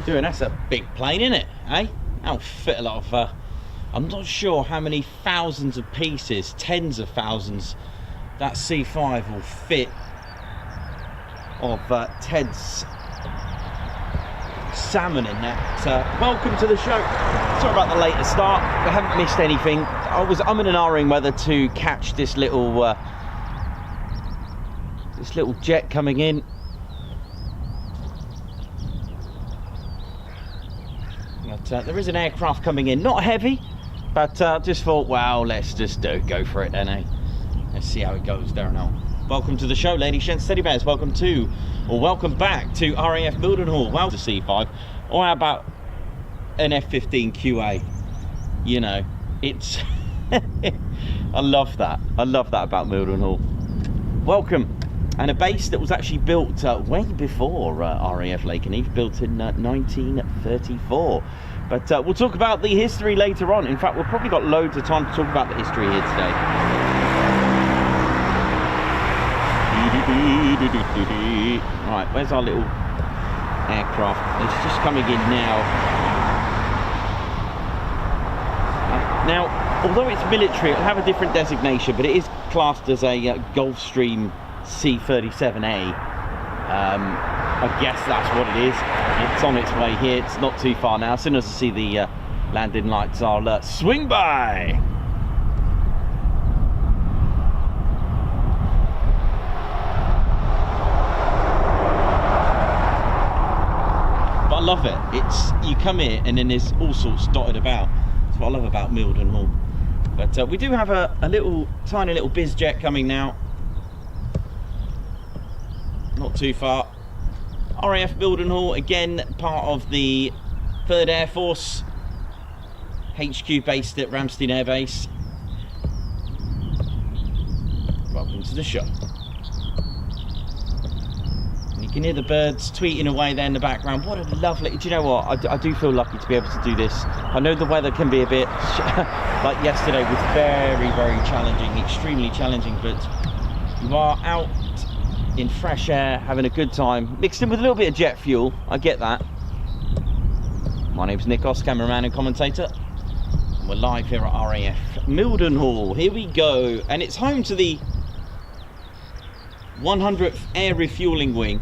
Doing, that's a big plane, isn't it? Eh? That'll fit a lot of I'm not sure how many thousands of pieces, tens of thousands, that C5 will fit of Ted's salmon in that. Welcome to the show. Sorry about the later start. I haven't missed anything. I was umming and ahhing whether to catch this little jet coming in. There is an aircraft coming in, not heavy, but just thought, well, let's just go for it then, eh? Let's see how it goes there now. Welcome to the show, ladies, gents, teddy bears. Welcome back to RAF Mildenhall. Well, to C5, or how about an F-15 QA? You know, it's I love that about Mildenhall. Welcome. And a base that was actually built way before RAF Lakenheath, built in 1934. But we'll talk about the history later on. In fact, we've probably got loads of time to talk about the history here today. Right, where's our little aircraft? It's just coming in now. Now, although it's military, it'll have a different designation, but it is classed as a Gulfstream C-37A. I guess that's what it is. It's on its way here. It's not too far now. As soon as I see the landing lights, I'll swing by. But I love it. It's, you come here and then there's all sorts dotted about. That's what I love about Mildenhall. But we do have a little tiny little biz jet coming now. Not too far. RAF Mildenhall, again part of the 3rd Air Force, HQ based at Ramstein Air Base. Welcome to the show. You can hear the birds tweeting away there in the background. What a lovely, do you know what, I do feel lucky to be able to do this. I know the weather can be a bit like yesterday was very challenging, extremely challenging, but you are out in fresh air, having a good time, mixed in with a little bit of jet fuel. I get that. My name's Nikos, cameraman and commentator, and we're live here at RAF Mildenhall. Here we go, and it's home to the 100th Air Refueling Wing,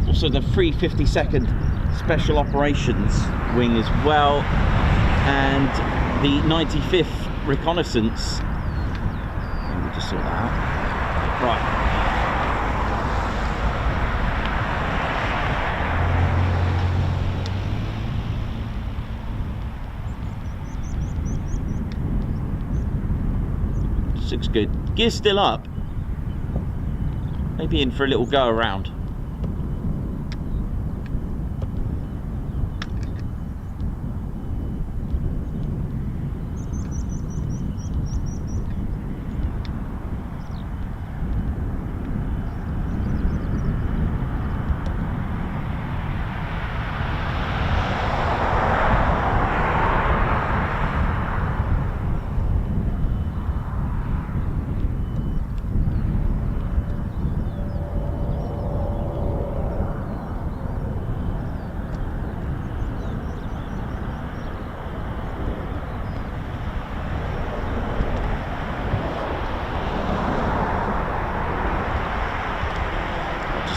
also the 352nd Special Operations Wing as well, and the 95th Reconnaissance. Let me just sort that out. Right. This looks good. Gear's still up. Maybe in for a little go around.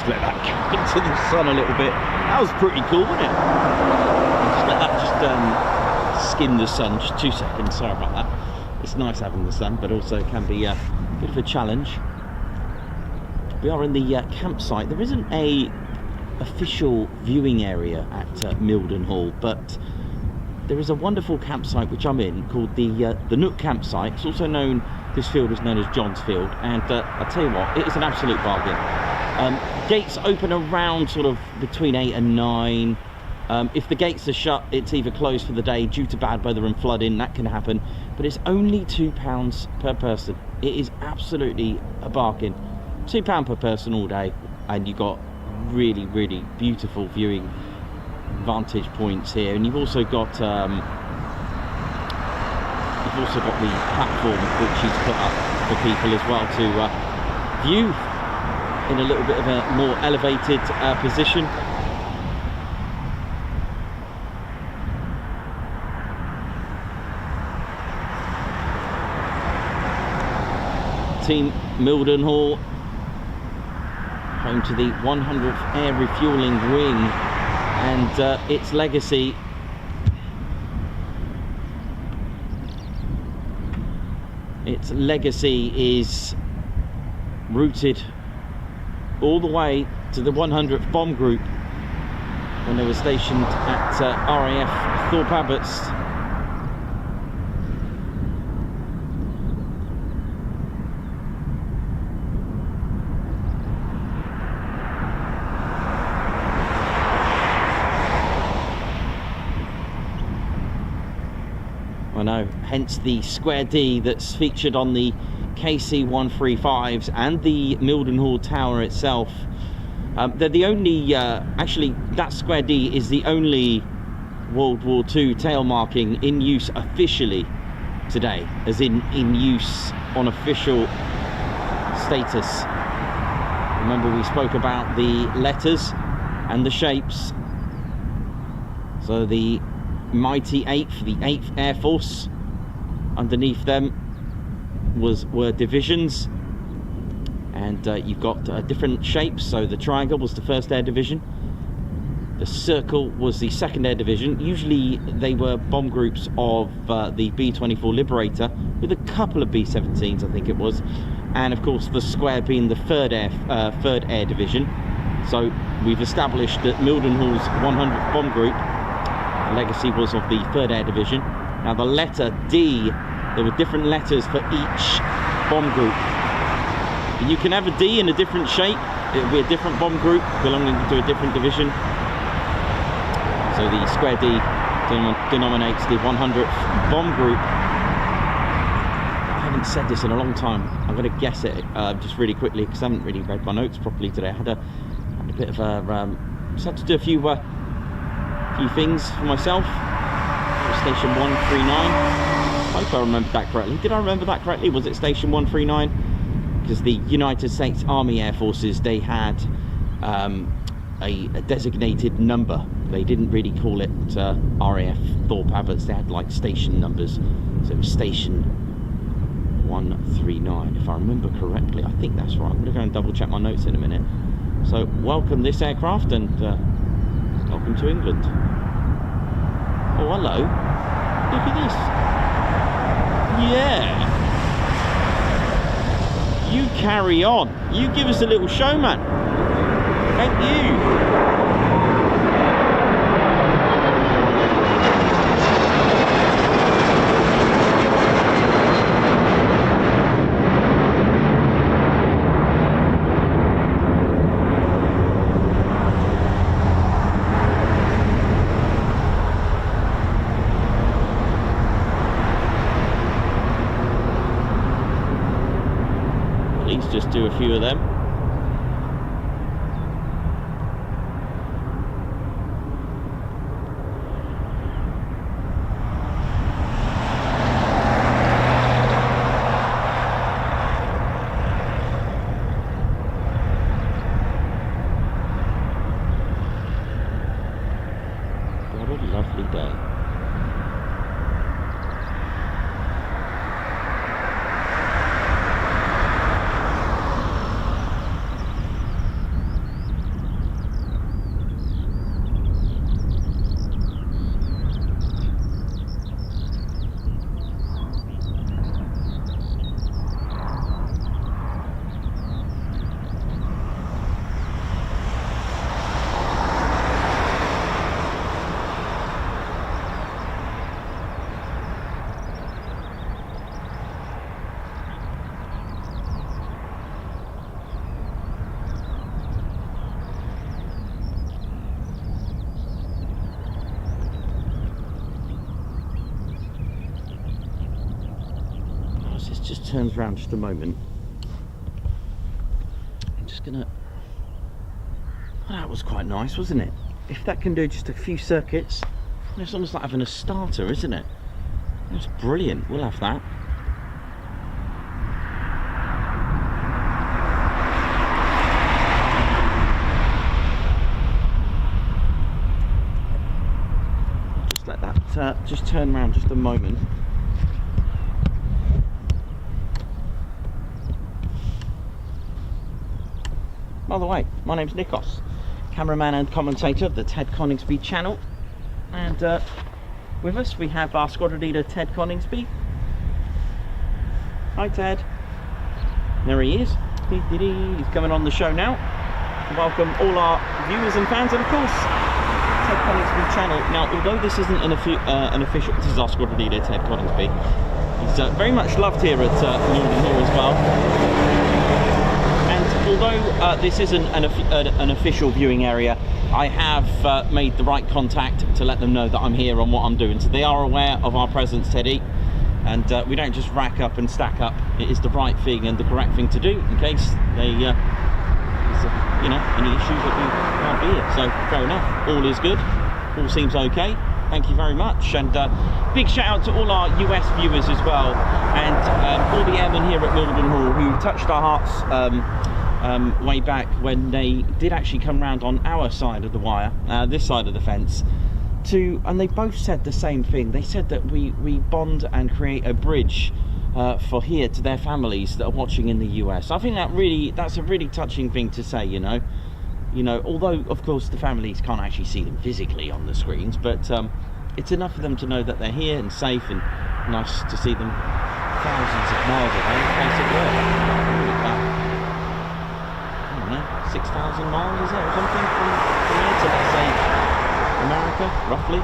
Let that go into the sun a little bit. That was pretty cool, wasn't it? Just let that just skim the sun. Just 2 seconds. Sorry about that. It's nice having the sun, but also can be a bit of a challenge. We are in the campsite. There isn't a official viewing area at Mildenhall, but there is a wonderful campsite which I'm in called the Nook Campsite. It's also known, this field is known as John's Field, and I tell you what, it is an absolute bargain. Gates open around sort of between 8 and 9. If the gates are shut, it's either closed for the day due to bad weather and flooding. That can happen, but it's only £2 per person. It is absolutely a bargain. £2 per person all day, and you got really, really beautiful viewing vantage points here. And you've also got the platform which he's put up for people as well to view in a little bit of a more elevated position. Team Mildenhall, home to the 100th Air Refueling Wing, and its legacy is rooted all the way to the 100th Bomb Group when they were stationed at RAF Thorpe Abbots. I know, hence the square D that's featured on the KC-135s and the Mildenhall Tower itself. They're the only, actually that square D is the only World War II tail marking in use officially today, as in use on official status. Remember, we spoke about the letters and the shapes. So the mighty 8th, the 8th Air Force, underneath them were divisions, and you've got different shapes. So the triangle was the 1st Air Division, the circle was the 2nd Air Division. Usually they were bomb groups of the B-24 Liberator with a couple of B-17s, I think it was, and of course the square being the 3rd Air Division. So we've established that Mildenhall's 100th Bomb Group legacy was of the 3rd Air Division. Now the letter D, there were different letters for each bomb group. And you can have a D in a different shape, it will be a different bomb group belonging to a different division. So the square D denominates the 100th Bomb Group. I haven't said this in a long time, I'm going to guess it just really quickly because I haven't really read my notes properly today. I had a bit of a, just had to do a few things for myself. Station 139. I hope I remembered that correctly. Did I remember that correctly? Was it Station 139? Because the United States Army Air Forces, they had a designated number. They didn't really call it RAF Thorpe Abbots. They had like station numbers. So it was Station 139, if I remember correctly. I think that's right. I'm going to go and double check my notes in a minute. So welcome this aircraft, and welcome to England. Oh, hello. Look at this. Yeah. You carry on. You give us a little show, man. Thank you. Just do a few of them. What a lovely day. just turns around just a moment. I'm just gonna... That was quite nice, wasn't it? If that can do just a few circuits, it's almost like having a starter, isn't it? That's brilliant. We'll have that. Just let that just turn around just a moment. By the way, my name's Nikos, cameraman and commentator of the Ted Coningsby channel, and with us we have our squadron leader Ted Coningsby. Hi Ted. There he is. He's coming on the show now. Welcome all our viewers and fans, and of course Ted Coningsby channel. Now, although this isn't an official, this is our squadron leader Ted Coningsby. He's very much loved here at Mildenhall as well. Although this isn't an official viewing area, I have made the right contact to let them know that I'm here and what I'm doing. So they are aware of our presence, Teddy, and we don't just rack up and stack up. It is the right thing and the correct thing to do in case they, you know, any issues that we can't be here. So fair enough, all is good, all seems okay. Thank you very much, and big shout out to all our US viewers as well, and all the airmen here at Mildenhall who touched our hearts way back when they did actually come round on our side of the wire, this side of the fence, and they both said the same thing. They said that we bond and create a bridge for here to their families that are watching in the US. I think that's a really touching thing to say, you know, although of course the families can't actually see them physically on the screens, but it's enough for them to know that they're here and safe, and nice to see them thousands of miles away in case it works. 6,000 miles, is it, or something, from here to, let's say, America, roughly?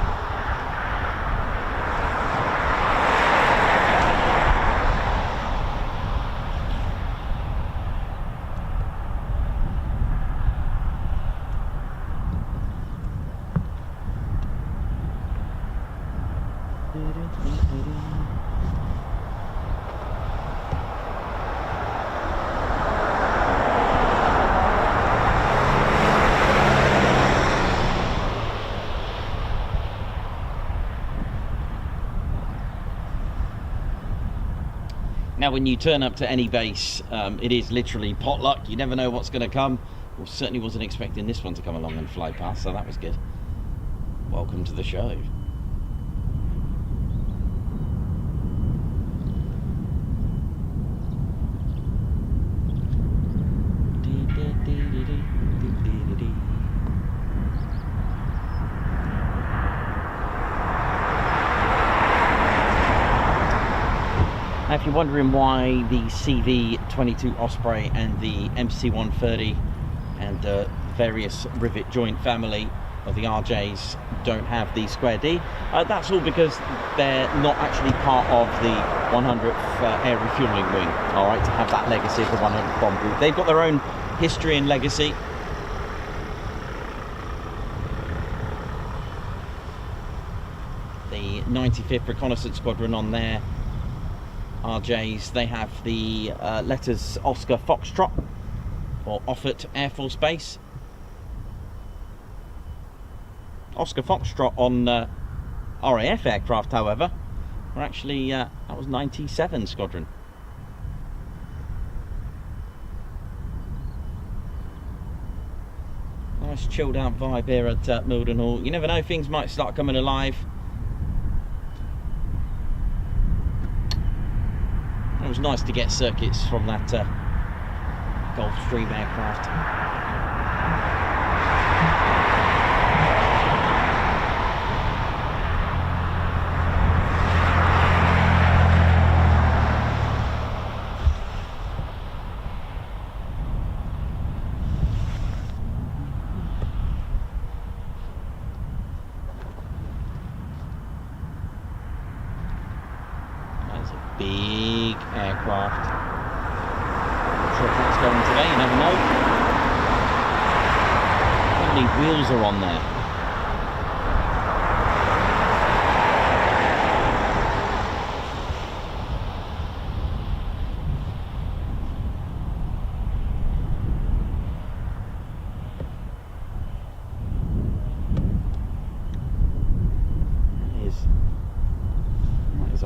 Now, when you turn up to any base, it is literally potluck. You never know what's going to come. Well, certainly wasn't expecting this one to come along and fly past, so that was good. Welcome to the show. Now, if you're wondering why the CV-22 Osprey and the MC-130 and the various Rivet Joint family of the RJs don't have the Square D, that's all because they're not actually part of the 100th Air Refeuling wing, alright, to have that legacy of the 100th bomb group. They've got their own history and legacy. The 95th Reconnaissance Squadron on there, RJs, they have the letters Oscar Foxtrot, or Offutt Air Force Base. Oscar Foxtrot on RAF aircraft, however, were actually, that was 97 Squadron. Nice chilled out vibe here at Mildenhall. You never know, things might start coming alive. It was nice to get circuits from that Gulfstream aircraft. That's a big aircraft. Not sure if that's going today, you never know. How many wheels are on there?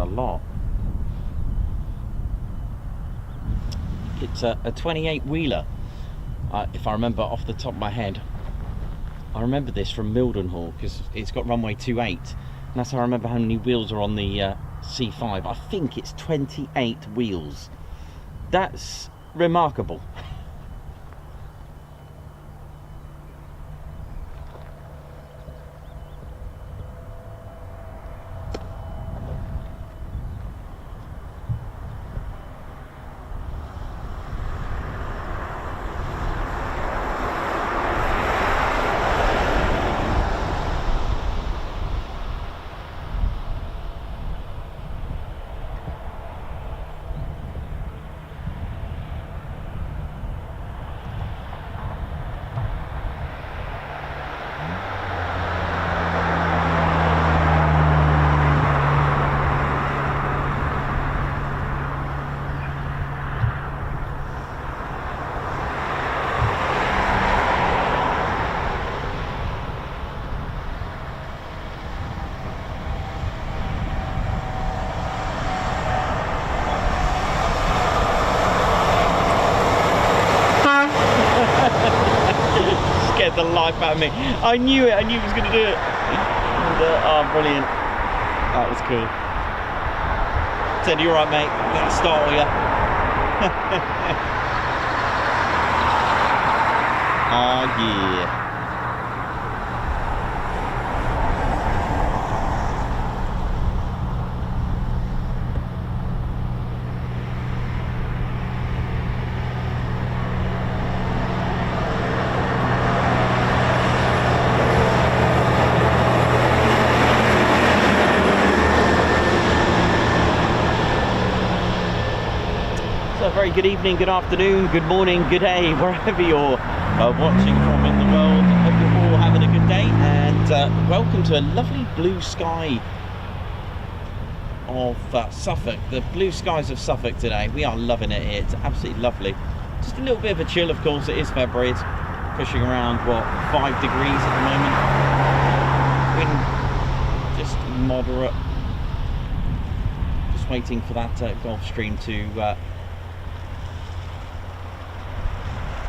lot. It's a 28 wheeler, if I remember off the top of my head. I remember this from Mildenhall because it's got runway 28, and that's how I remember how many wheels are on the C5. I think it's 28 wheels. That's remarkable. The life out of me. I knew it. I knew he was going to do it. Oh, brilliant. That was cool. Said, you alright, mate? I'm going to startle you. Oh, yeah. Very good evening, good afternoon, good morning, good day, wherever you're watching from in the world. Hope you're all having a good day, and welcome to a lovely blue sky of Suffolk. The blue skies of Suffolk today. We are loving it here. It's absolutely lovely. Just a little bit of a chill, of course. It is February. It's pushing around, what, 5 degrees at the moment. Wind just moderate. Just waiting for that Gulf Stream to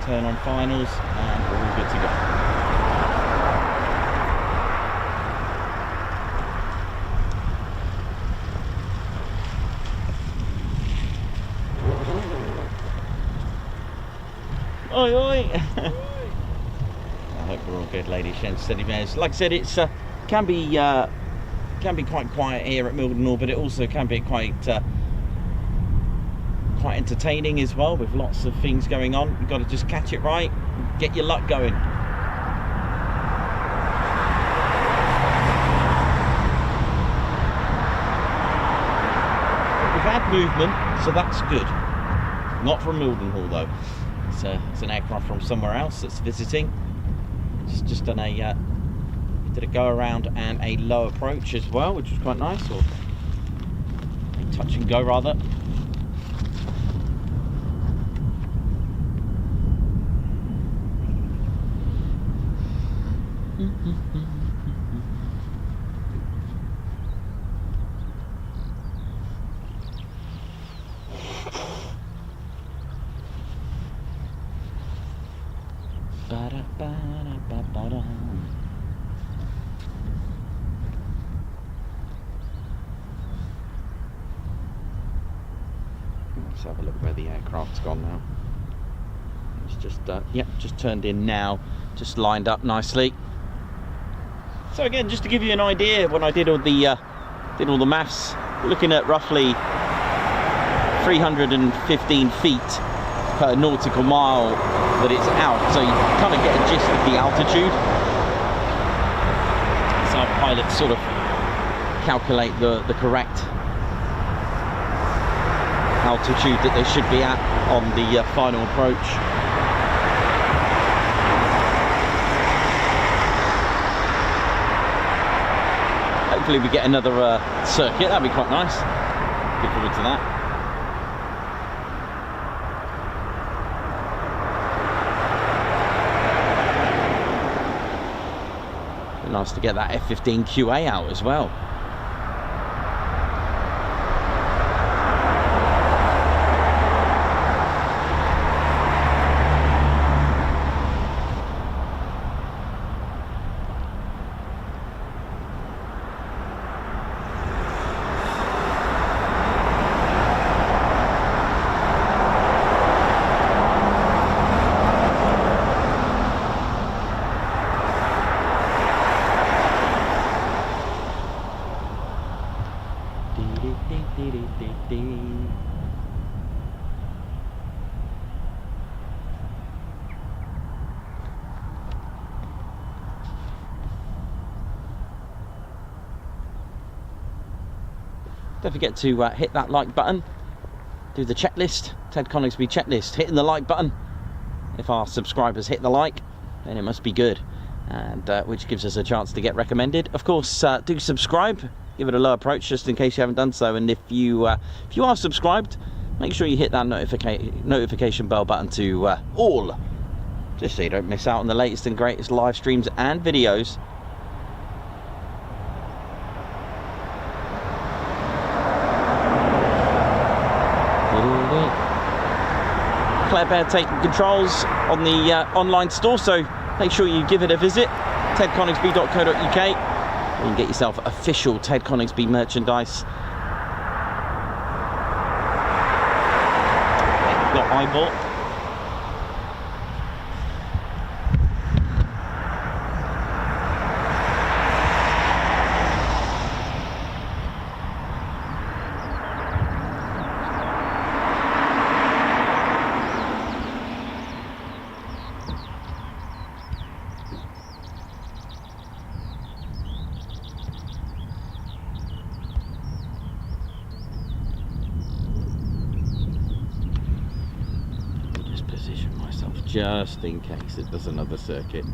turn on finals, and we're all good to go. Oi, oi! I hope we're all good, ladies, gents, steady bears. Like I said, it's can be quite quiet here at Mildenhall, but it also can be quite entertaining as well, with lots of things going on. You've got to just catch it right, get your luck going. We've had movement, so that's good. Not from Mildenhall though. It's an aircraft from somewhere else that's visiting. It's just done a did a go around and a low approach as well, which was quite nice, or a touch and go rather. Let's have a look where the aircraft's gone now. It's just yep, just turned in now, just lined up nicely. So again, just to give you an idea, when I did all the maths, we're looking at roughly 315 feet per nautical mile that it's out, so you kind of get a gist of the altitude. So our pilots sort of calculate the correct altitude that they should be at on the final approach. Hopefully we get another circuit, that'd be quite nice. Look forward to that. Nice to get that F-15 QA out as well. Don't forget to hit that like button. Do the checklist, Ted Coningsby checklist, hitting the like button. If our subscribers hit the like, then it must be good, and which gives us a chance to get recommended. Of course, do subscribe, give it a low approach just in case you haven't done so, and if you are subscribed, make sure you hit that notification bell button to all, just so you don't miss out on the latest and greatest live streams and videos. Claire Bear taking controls on the online store, so make sure you give it a visit, tedconingsby.co.uk. You can get yourself official Ted Coningsby merchandise. Got eyeball. Just in case it does another circuit.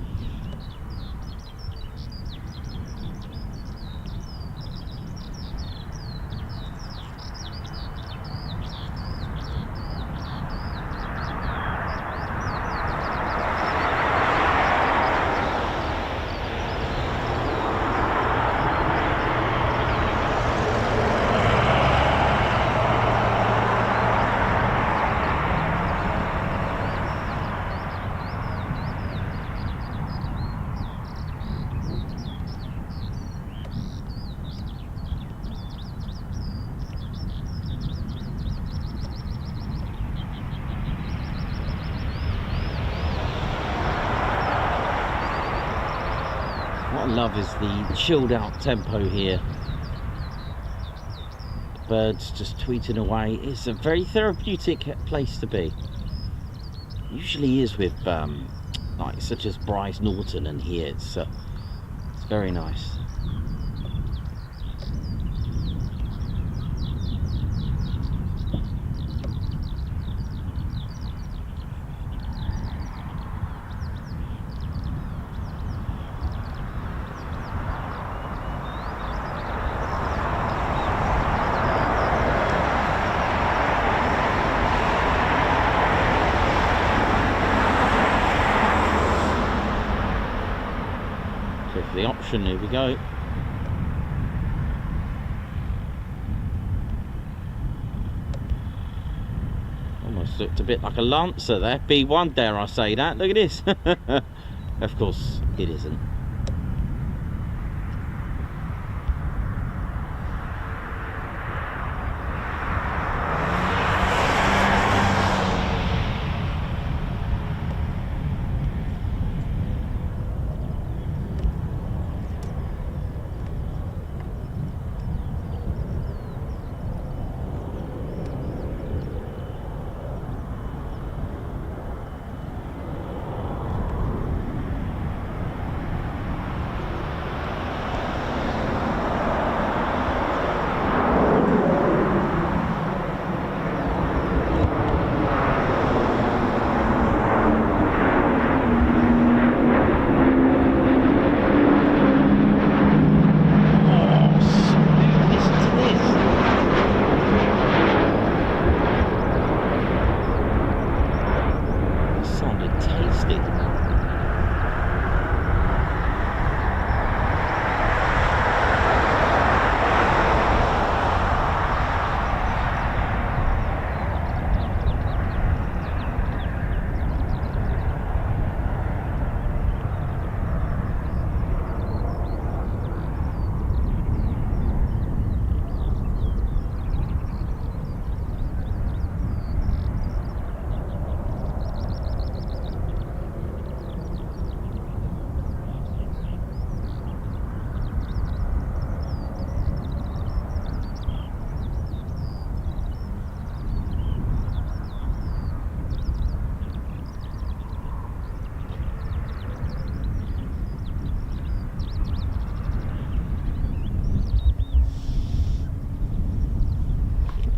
What I love is the chilled out tempo here. The birds just tweeting away. It's a very therapeutic place to be. Usually is with like such as Brize Norton, and here it's very nice. The option, here we go. Almost looked a bit like a Lancer there. B1, dare I say that? Look at this. Of course it isn't.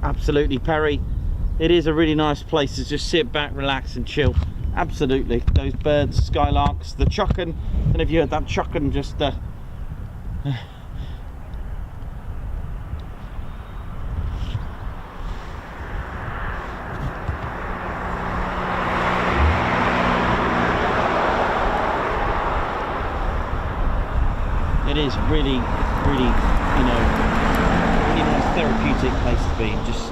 Absolutely, Perry. It is a really nice place to just sit back, relax and chill. Absolutely. Those birds, skylarks, the chuckin'. I don't know if you heard that chuckin' just... It is really, really, you know, really nice therapeutic place to be, and just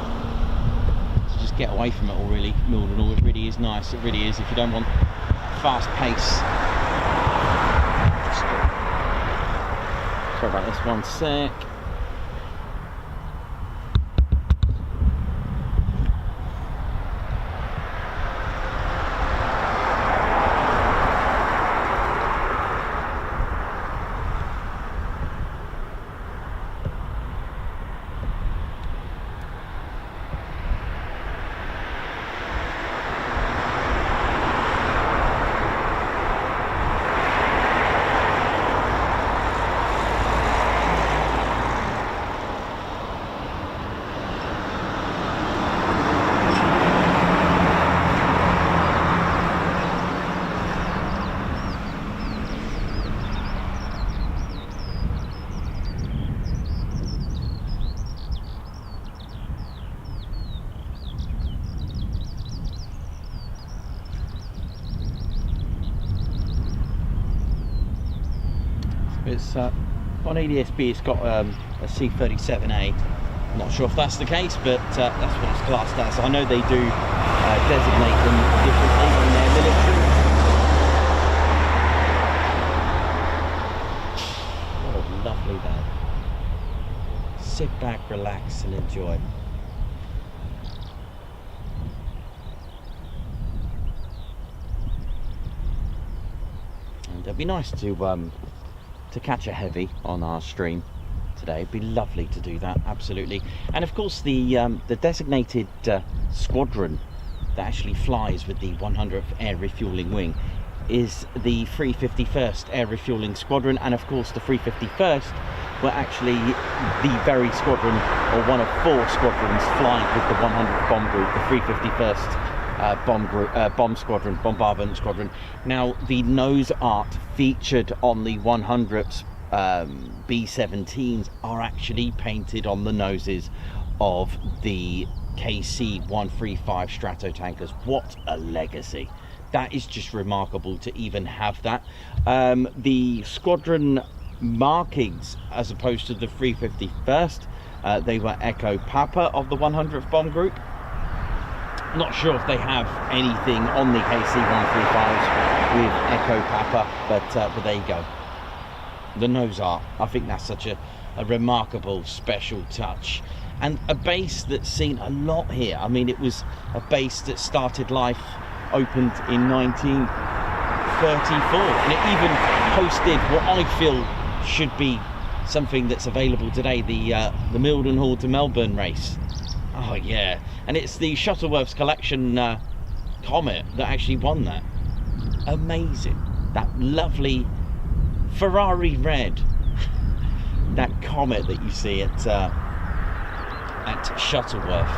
get away from it all, really. Mildenhall, it really is nice. It really is. If you don't want fast pace. Sorry about this, one sec. It's on ADSB, it's got a C-137A. Not sure if that's the case, but that's what it's classed as. I know they do designate them differently in their military. What a lovely day. Sit back, relax and enjoy. And it'd be nice to catch a heavy on our stream today. It'd be lovely to do that, absolutely. And of course the designated squadron that actually flies with the 100th Air Refueling Wing is the 351st Air Refueling Squadron, and of course the 351st were actually the very squadron, or one of 4 squadrons flying with the 100th Bomb Group, the 351st bomb squadron, bombardment squadron. Now the nose art featured on the 100th B-17s are actually painted on the noses of the KC-135 Strato tankers. What a legacy! That is just remarkable to even have that. The squadron markings, as opposed to the 351st, they were Echo Papa of the 100th Bomb Group. Not sure if they have anything on the KC-135s with Echo Papa, but there you go. The nose art, I think that's such a remarkable special touch, and a base that's seen a lot here. I mean, it was a base that started life, opened in 1934, and it even hosted what I feel should be something that's available today, the Mildenhall to Melbourne race. Oh yeah, and it's the Shuttleworth's Collection Comet that actually won that. Amazing. That lovely Ferrari red, that Comet that you see at Shuttleworth,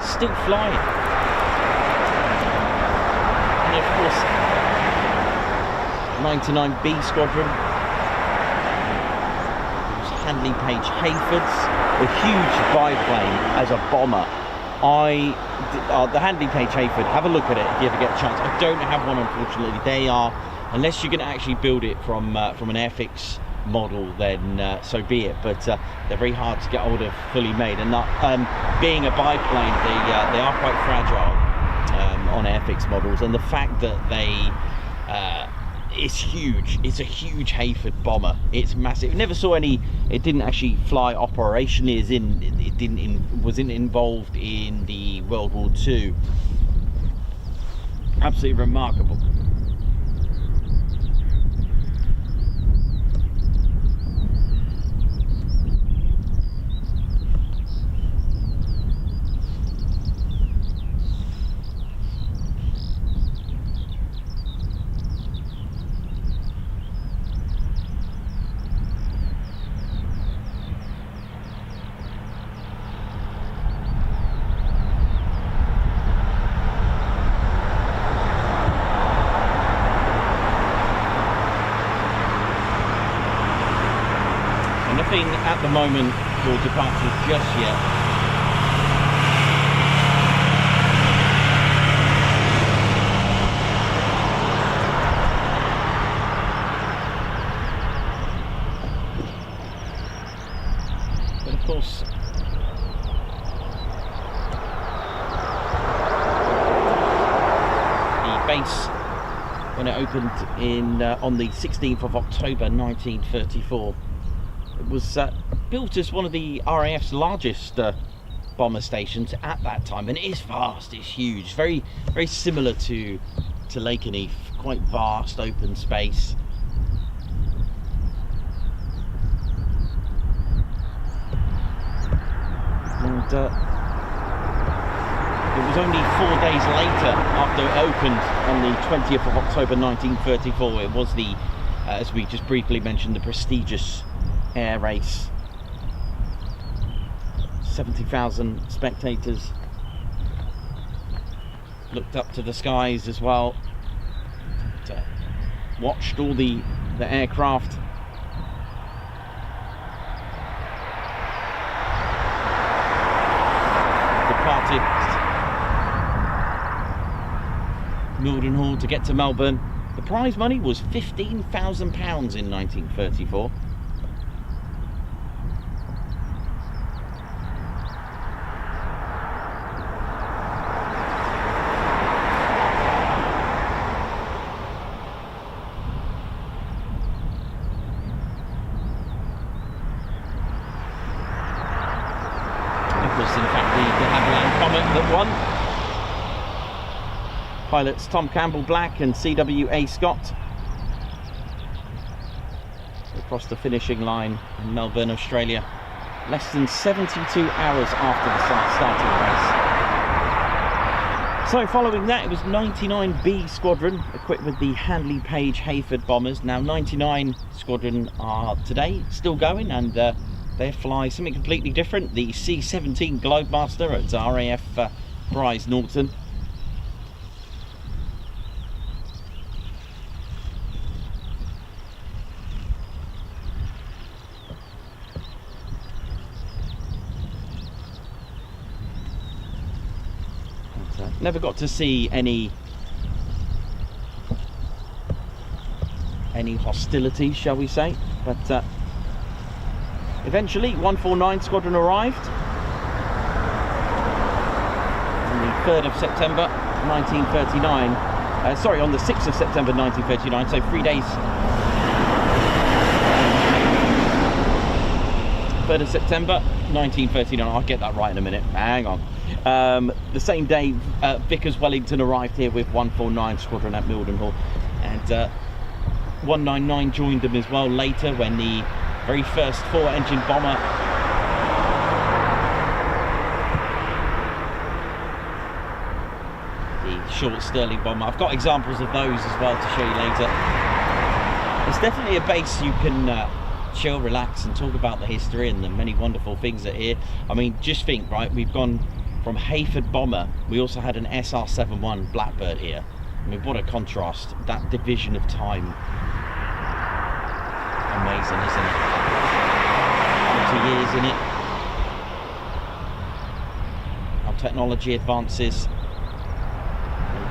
still flying. And of course 99B Squadron, Handley Page Hayfords, a huge biplane as a bomber. The Handley Page Hayford, have a look at it if you ever get a chance. I don't have one, unfortunately. They are, unless you're going to actually build it from an Airfix model, then so be it. But they're very hard to get hold of fully made, and not, being a biplane, they are quite fragile on Airfix models. And the fact that they it's huge. It's a huge Hayford bomber. It's massive. Never saw any. It didn't actually fly operationally, as in it wasn't involved in the World War II. Absolutely remarkable. And nothing at the moment for departures just yet. But of course, the base, when it opened in on the 16th of October 1934, it was built as one of the RAF's largest bomber stations at that time, and it is vast, it's huge, very similar to Lakenheath, quite vast open space. And it was only 4 days later, after it opened on the 20th of October 1934, it was the, as we just briefly mentioned, the prestigious air race. 70,000 spectators looked up to the skies as well, watched all the aircraft. Departed Mildenhall to get to Melbourne. The prize money was £15,000 in 1934. That won. Pilots Tom Campbell Black and CWA Scott across the finishing line in Melbourne, Australia, less than 72 hours after the starting race. So following that, it was 99B Squadron, equipped with the Handley Page Hayford bombers. Now 99 Squadron are today still going, and they fly something completely different, the C-17 Globemaster at RAF Brize Norton. But, never got to see any hostilities, shall we say, but eventually 149 Squadron arrived on the 3rd of September 1939, sorry, on the 6th of September 1939, so 3 days. 3rd of September 1939, I'll get that right in a minute, hang on. The same day Vickers Wellington arrived here with 149 Squadron at Mildenhall, and 199 joined them as well later when the very first 4-engine bomber short Sterling bomber. I've got examples of those as well to show you later. It's definitely a base you can chill, relax and talk about the history and the many wonderful things that are here. I mean, just think, right, we've gone from Hayford bomber, we also had an SR-71 Blackbird here. I mean, what a contrast, that division of time. Amazing, isn't it? 40 years in it. Our technology advances.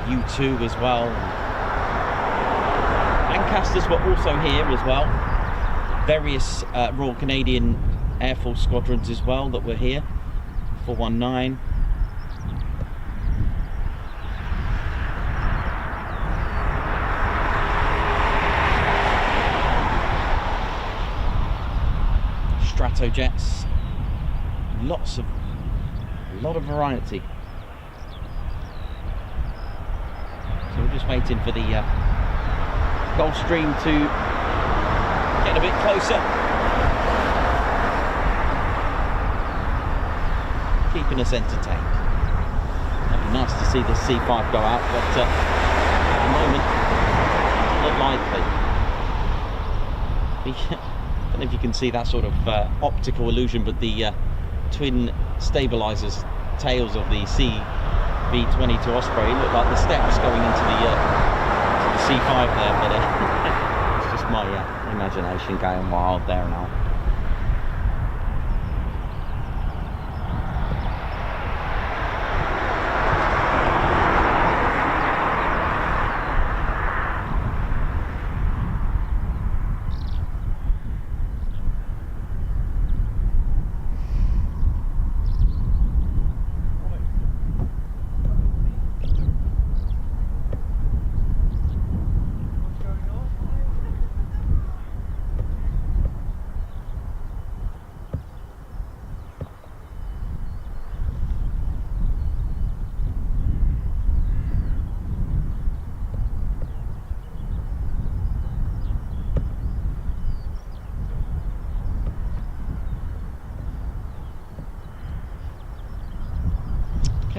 U2 as well. Lancasters were also here as well. Various Royal Canadian Air Force squadrons as well that were here. 419. Stratojets. A lot of variety. So we're just waiting for the Gulfstream to get a bit closer. Keeping us entertained. It'd be nice to see the C5 go out, but at the moment, not likely. I don't know if you can see that sort of optical illusion, but the twin stabilizers tails of the CV-22 Osprey look like the steps going into the C5 there, but it's just my imagination going wild there now.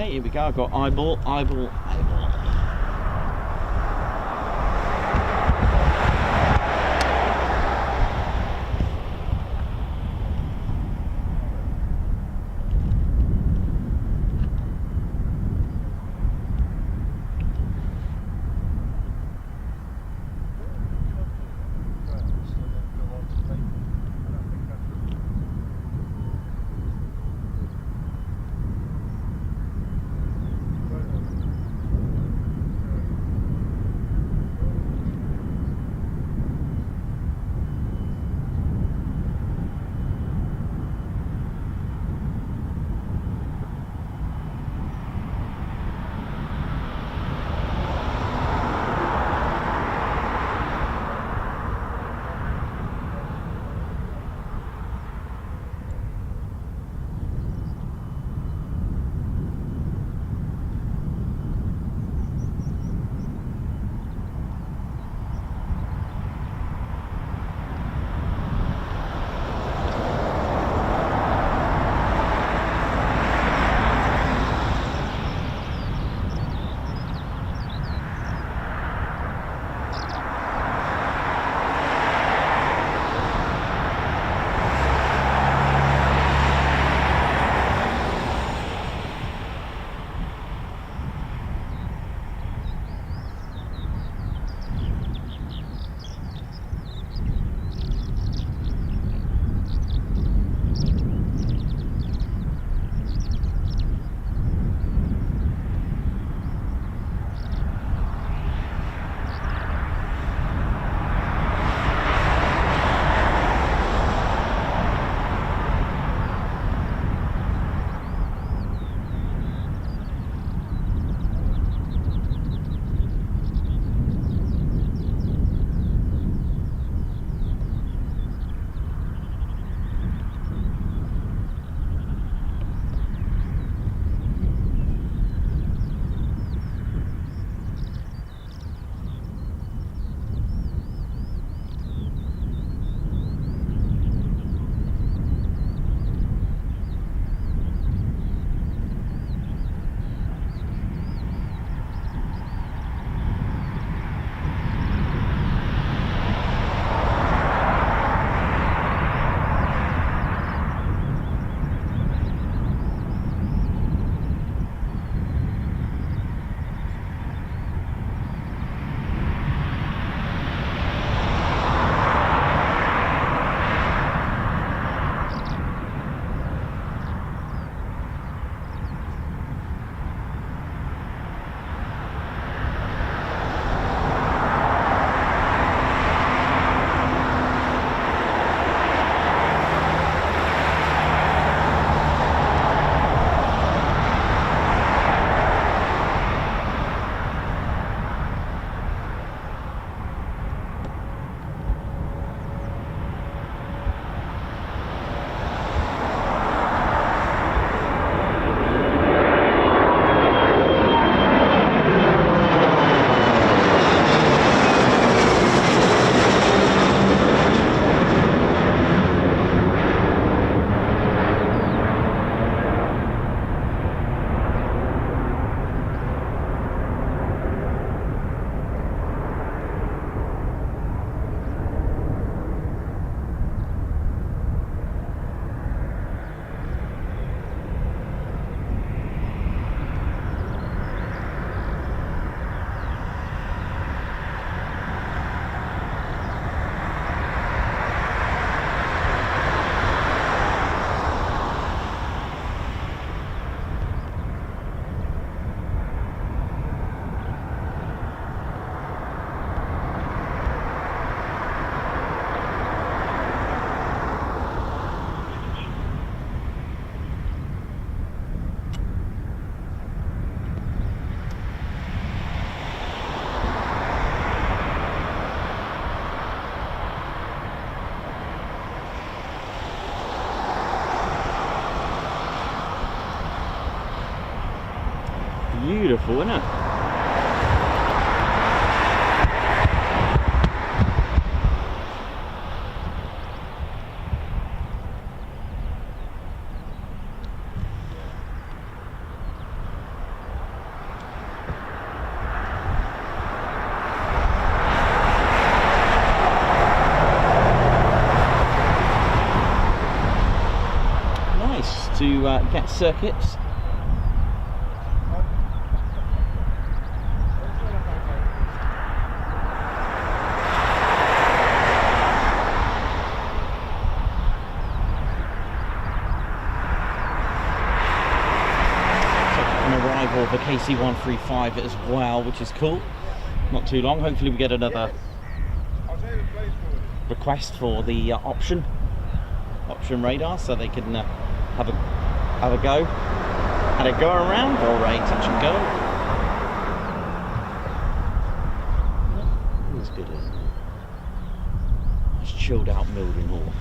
Okay, here we go. I've got eyeball, eyeball, eyeball. Beautiful, isn't it? to get circuits. Arrival of the KC-135 as well, which is cool. Not too long. Hopefully we get another request for the option radar, so they can have a go at a go around or a touch and go. That's good, isn't it? It's chilled out Mildenhall.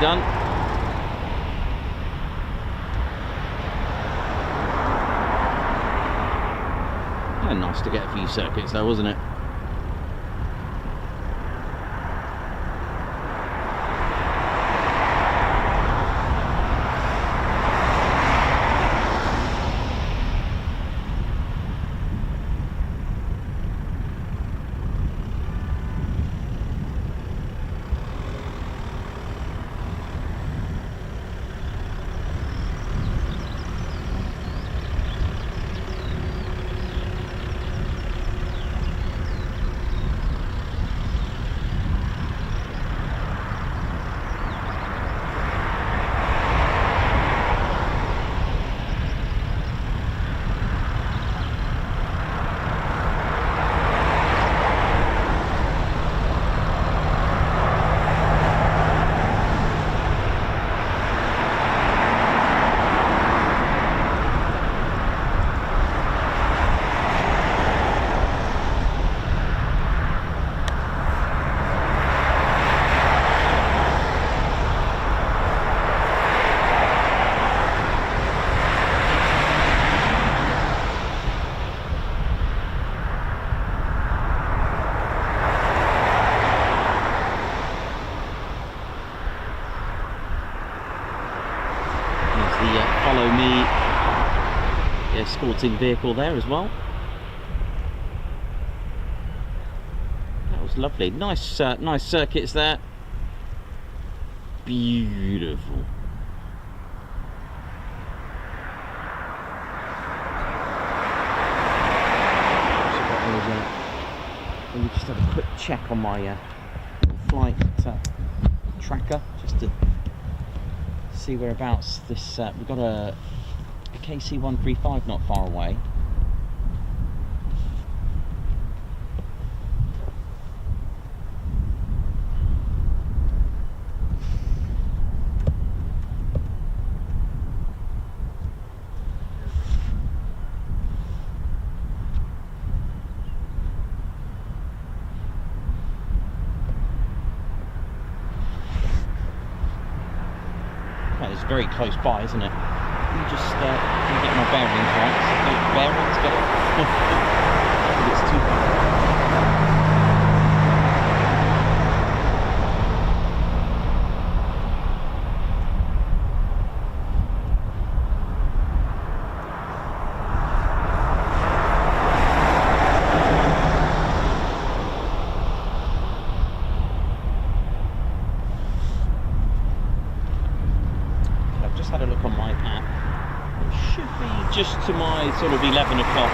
done. Yeah, nice to get a few circuits though, wasn't it? escorting vehicle there as well. That was lovely. Nice, nice circuits there. Beautiful. Let me just have a quick check on my flight tracker just to see whereabouts this. We've got a KC-135 not far away. That is very close by, isn't it? Let me just get my bearings right. So bearings go. I think it's too bad. Had a look on my app. It should be just to my sort of 11 o'clock.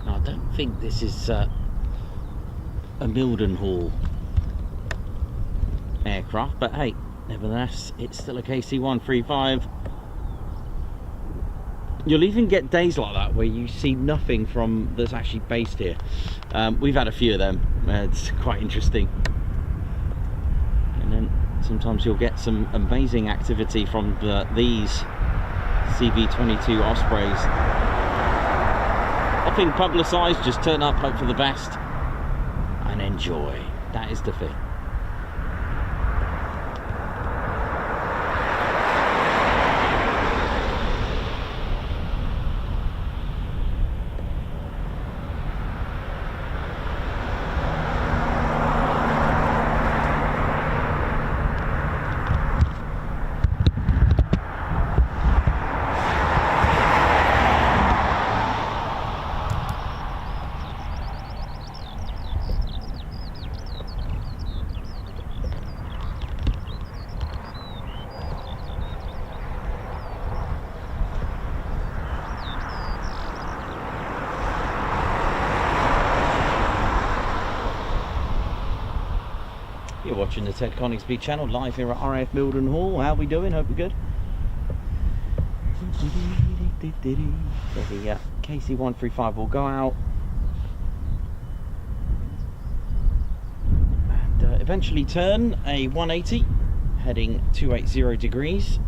I don't think this is a Mildenhall aircraft, but hey, nevertheless, it's still a KC-135. You'll even get days like that where you see nothing from that's actually based here. We've had a few of them. It's quite interesting. And then sometimes you'll get some amazing activity from these CV-22 Ospreys. Nothing publicised, just turn up, hope for the best, and enjoy. That is the thing. You're watching the Ted Coningsby channel live here at RAF Mildenhall. How are we doing? Hope we're good. So the KC-135 will go out and eventually turn a 180 heading 280 degrees.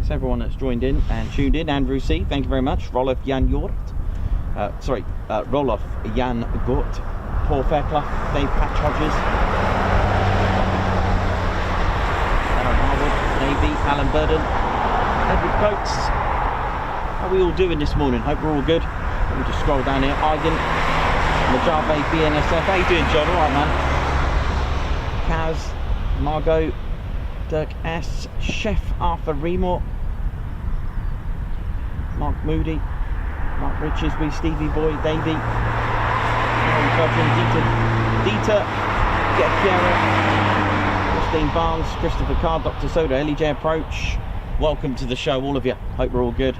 Thanks everyone that's joined in and tuned in. Andrew C, thank you very much. Roloff Jan Jort. Roloff Jan Gort. Paul Fairclough. Dave Patch Hodges. Aaron Harwood. Navy. Alan Burden. Edward Coates. How are we all doing this morning? Hope we're all good. Let me just scroll down here. Eigen. Majave BNSF. How you doing, John? Alright, man. Kaz. Margot. Dirk S. Chef Arthur Remore. Mark Moody. Mark Richardsby. Stevie Boy. Davey. Dieter. Get Kiara. Christine Barnes. Christopher Carr. Dr. Soda. Ellie J. Approach. Welcome to the show, all of you. Hope we're all good.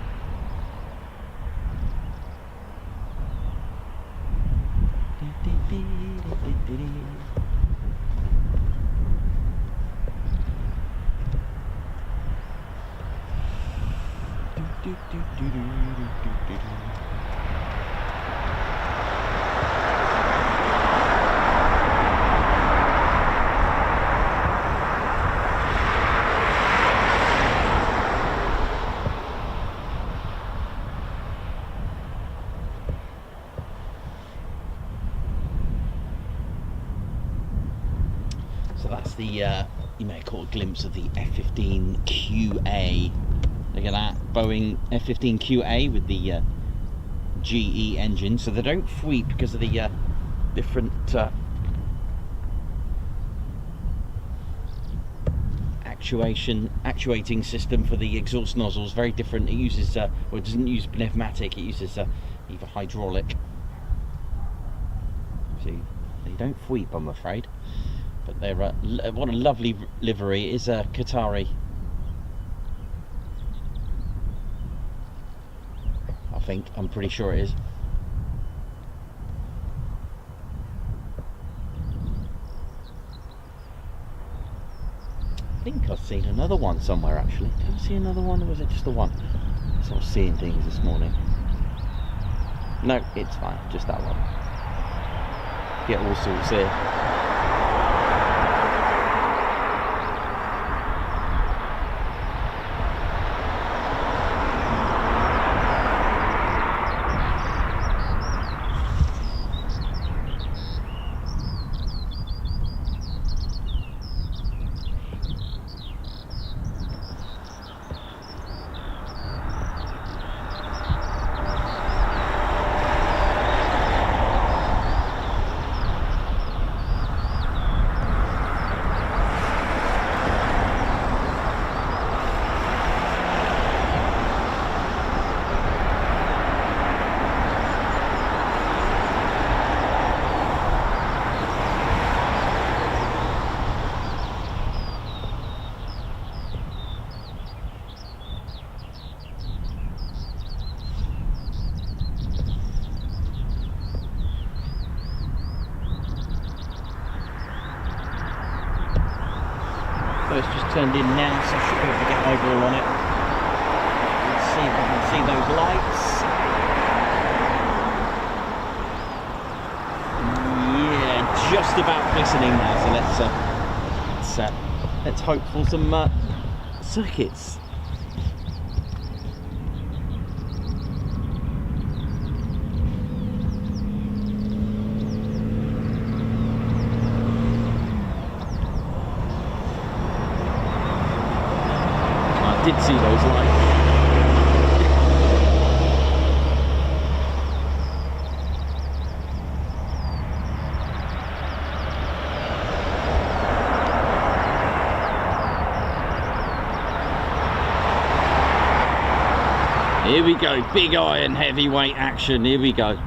So that's the, you may call it a glimpse of the F-15QA. Look at that, Boeing F-15QA with the GE engine. So they don't sweep because of the different actuating system for the exhaust nozzles. Very different. It uses, well, it doesn't use pneumatic, it uses either hydraulic. So they don't sweep, I'm afraid. But they're what a lovely livery. It is a Qatari. I'm pretty sure it is. I think I've seen another one somewhere actually. Did I see another one, or was it just the one? So I was seeing things this morning. No, it's fine, just that one. Get all sorts here. It's just turned in now, so I should be able to get overall on it. Let's see if I can see those lights. Yeah, just about glistening now. So let's hope for some circuits. Did see those lights. Here we go, big iron heavyweight action, here we go.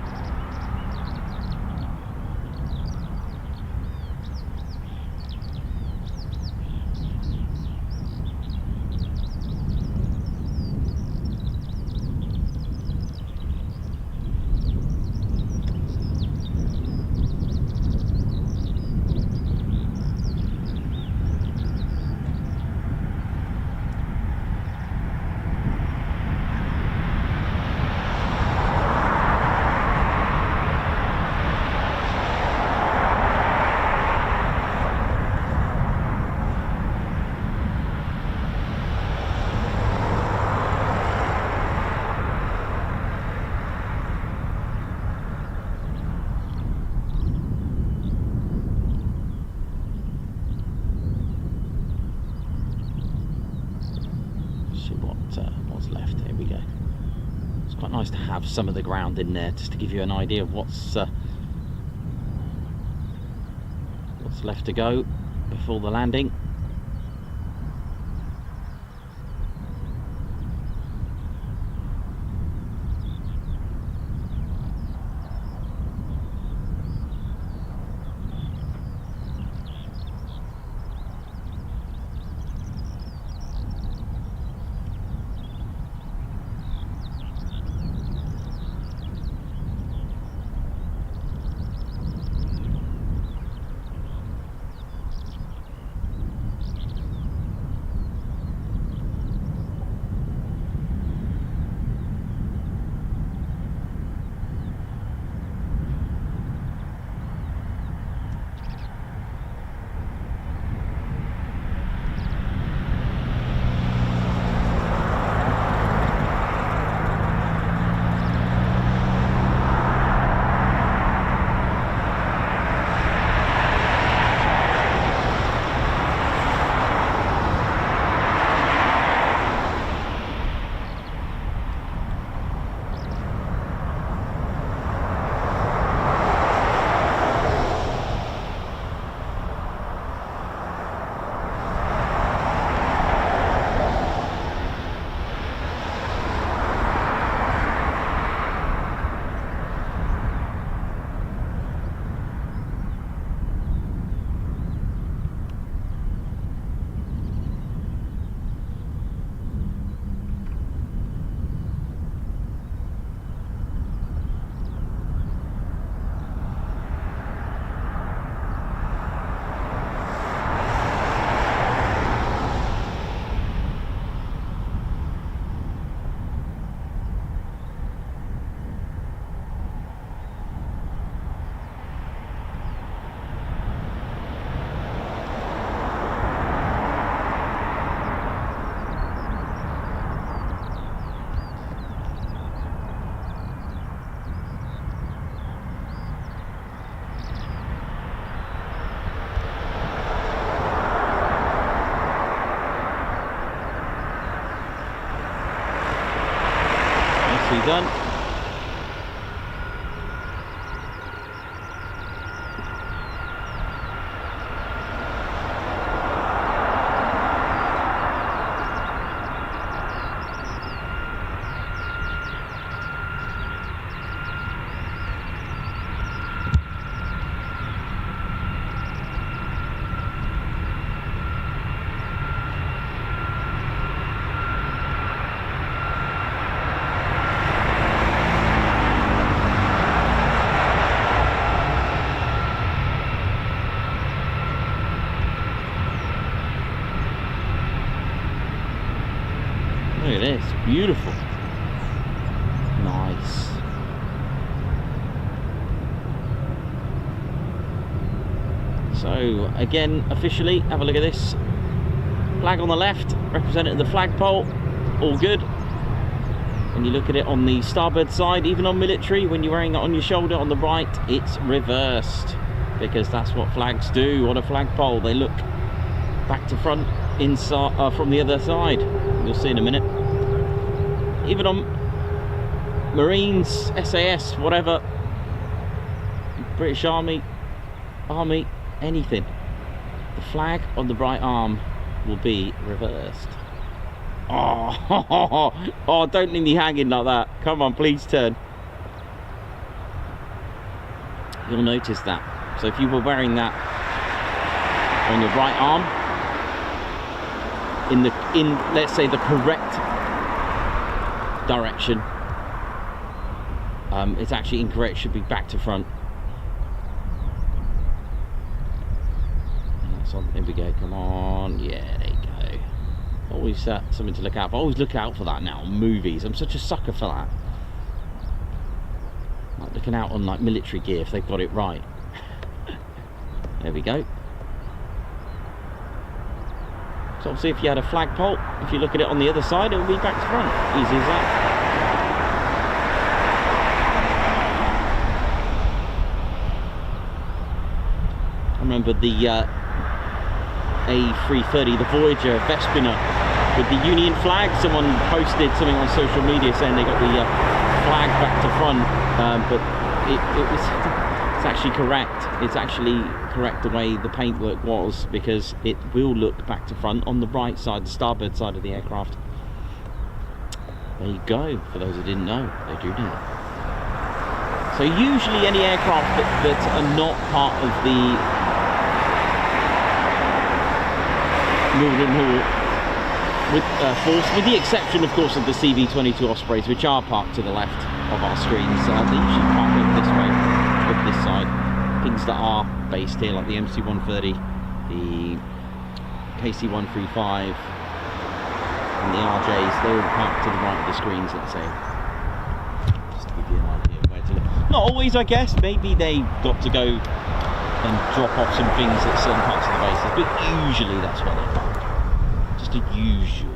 nice to have some of the ground in there just to give you an idea of what's left to go before the landing. Done. Look at this, beautiful. Nice. So again, officially, have a look at this. Flag on the left, representing the flagpole, all good. When you look at it on the starboard side, even on military, when you're wearing it on your shoulder on the right, it's reversed. Because that's what flags do on a flagpole. They look back to front inside from the other side. You'll see in a minute. Even on Marines, SAS, whatever, British Army, anything, the flag on the right arm will be reversed. Oh, don't leave me hanging like that. Come on, please turn. You'll notice that. So if you were wearing that on your right arm, in let's say the correct direction, it's actually incorrect. It should be back to front. And that's on. There we go. Come on. Yeah, there you go. Always something to look out for. Always look out for that now. Movies. I'm such a sucker for that. Like looking out on like military gear if they've got it right. There we go. So obviously if you had a flagpole, if you look at it on the other side, it will be back to front. Easy as that. I remember the A330, the Voyager Vespina with the Union flag. Someone posted something on social media saying they got the flag back to front, but it's actually correct. It's actually correct the way the paintwork was, because it will look back to front on the right side, the starboard side of the aircraft. There you go. For those who didn't know, they do now. So usually any aircraft that are not part of the Mildenhall force, with the exception of course of the CV-22 Ospreys, which are parked to the left of our screens, they usually park over this way, over this side. Things that are based here, like the MC-130, the KC-135 and the RJs, they're all parked to the right of the screens, let's say. Just to give you an idea of where to look. Not always, I guess. Maybe they got to go and drop off some things at certain parts of the bases, but usually that's where they park. Just a usual.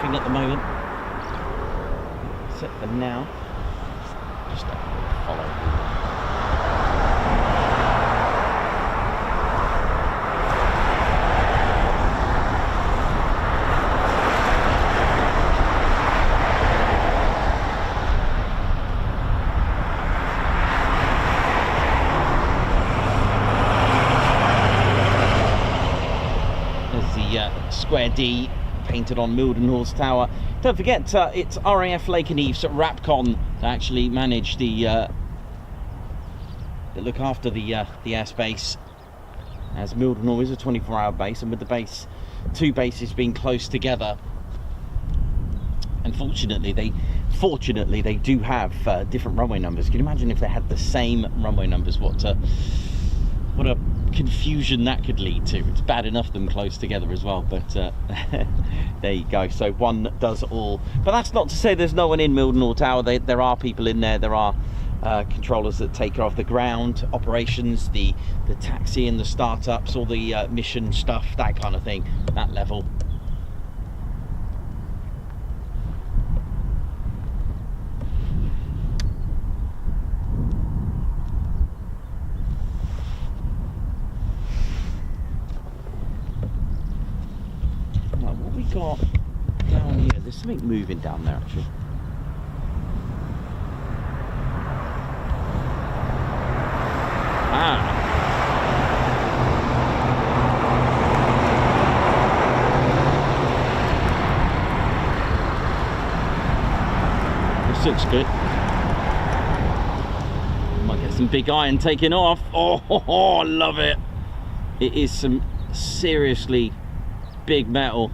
At the moment, set for now. Just follow. There's the square D painted on Mildenhall's tower. Don't forget, it's RAF Lake and Eves at Rapcon that actually manage the that look after the airspace, as Mildenhall is a 24-hour base, and with the two bases being close together, and fortunately they do have different runway numbers. Can you imagine if they had the same runway numbers? What a confusion that could lead to. It's bad enough them close together as well, but there you go. So one does all. But that's not to say there's no one in Mildenhall Tower. There are people in there. There are controllers that take care of the ground operations, the taxi and the startups, all the mission stuff, that kind of thing, that level. Got down here, there's something moving down there actually. This looks good. Might get some big iron taking off. Oh, I love it. It is some seriously big metal.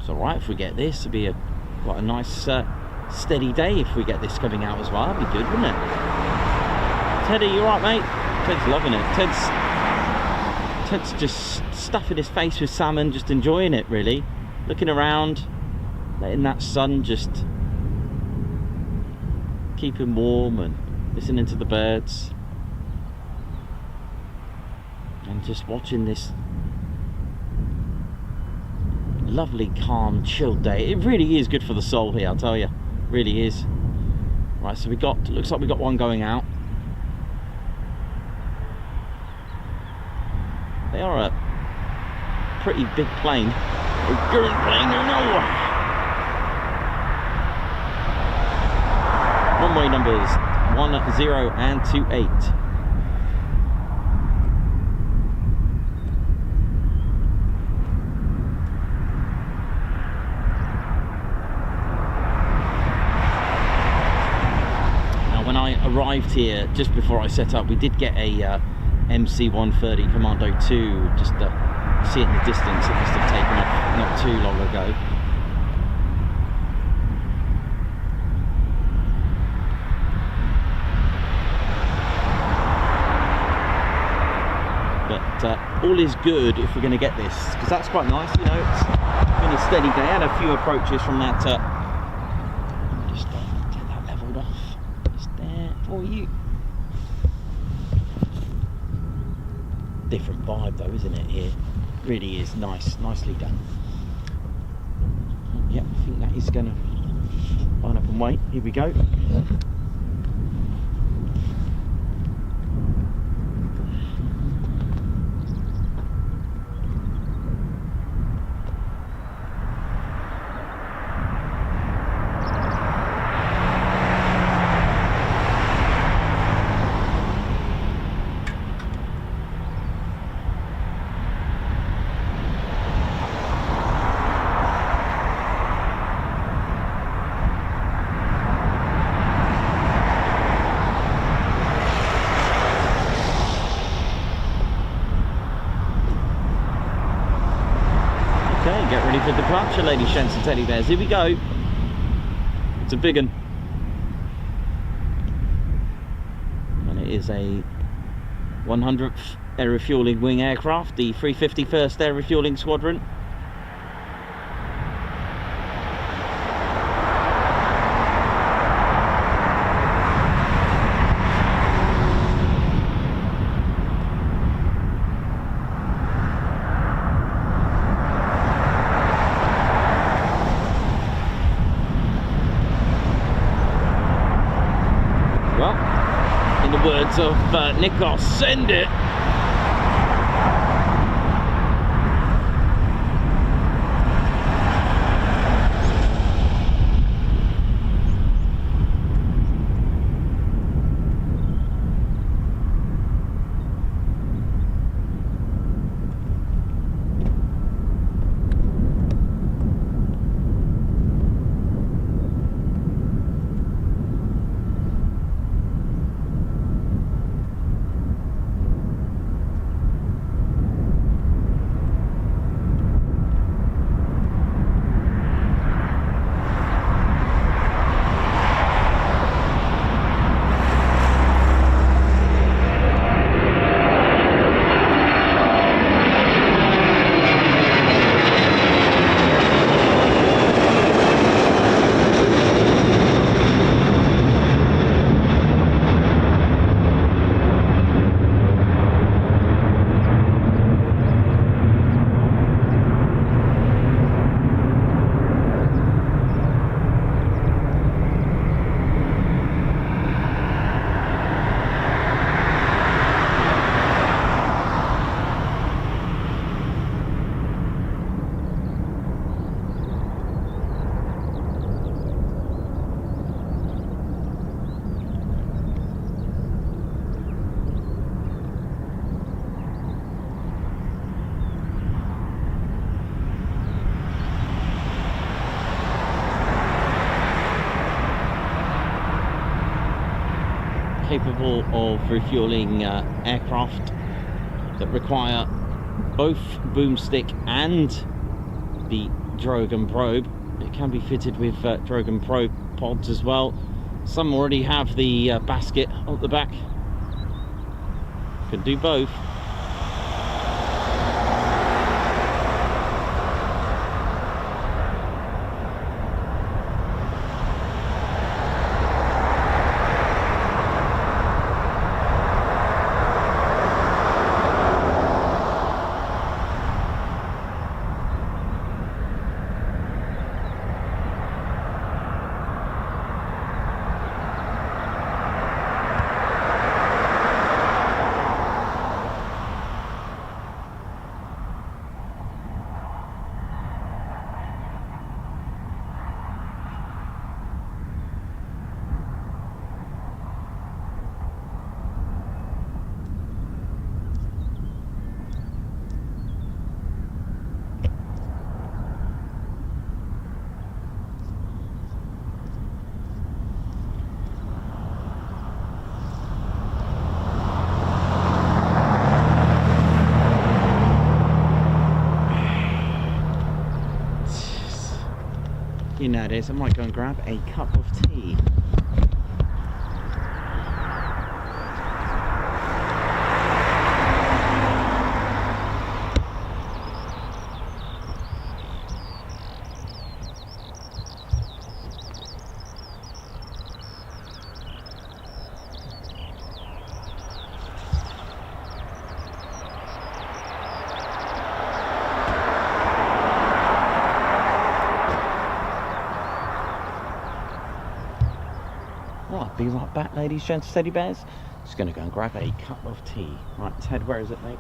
Alright, if we get this, it'll be quite a nice steady day if we get this coming out as well. That'd be good, wouldn't it? Teddy, you alright, mate? Ted's loving it. Ted's just stuffing his face with salmon, just enjoying it really. Looking around, letting that sun just keep him warm and listening to the birds. And just watching this lovely, calm, chilled day. It really is good for the soul here, I'll tell you. Really is. Right, so looks like we got one going out. They are a pretty big plane. A good plane, you know. Runway numbers 10 and 28. when I arrived here, just before I set up, we did get a MC-130 Commando 2, just to see it in the distance. It must have taken off not too long ago. But all is good if we're going to get this, because that's quite nice, you know. It's been a steady day. I had a few approaches from that. Just get that leveled off. Just there for you. Different vibe though, isn't it? Here, really is nice, nicely done. Yep, I think that is going to line up and wait. Here we go. Get ready for departure, ladies, gents and teddy bears. Here we go. It's a big one. And it is a 100th Air Refueling wing aircraft, the 351st Air Refueling Squadron. In the words of Nikos, send it! Capable of refueling aircraft that require both boomstick and the drogue and probe. It can be fitted with drogue and probe pods as well. Some already have the basket at the back. Can do both. You know this, I might go and grab a cup of tea. Well, I'll be right back, ladies, gents, teddy bears. Just going to go and grab a cup of tea. Right, Ted, where is it, mate?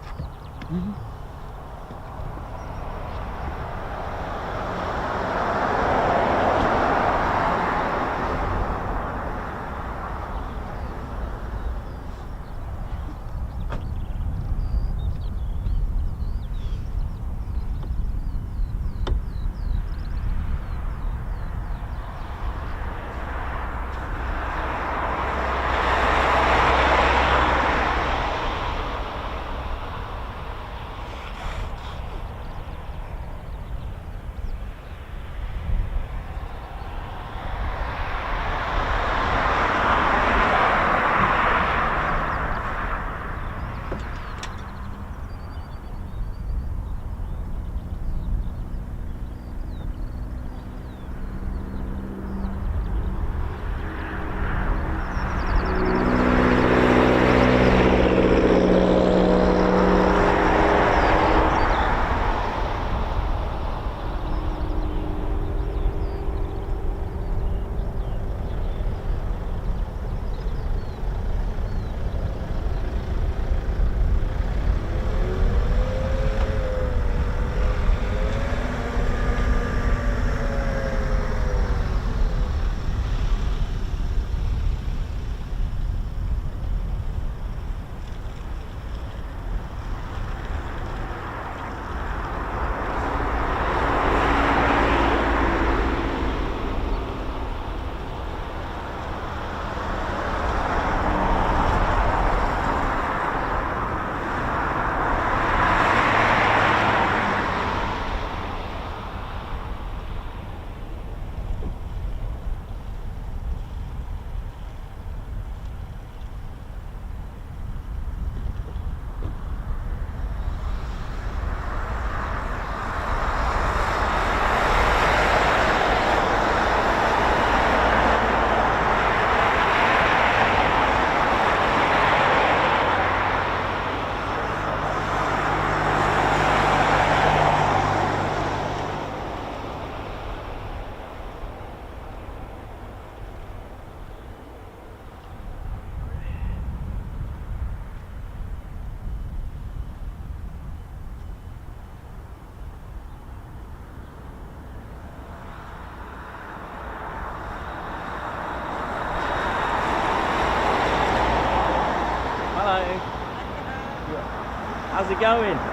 How's it going? Right.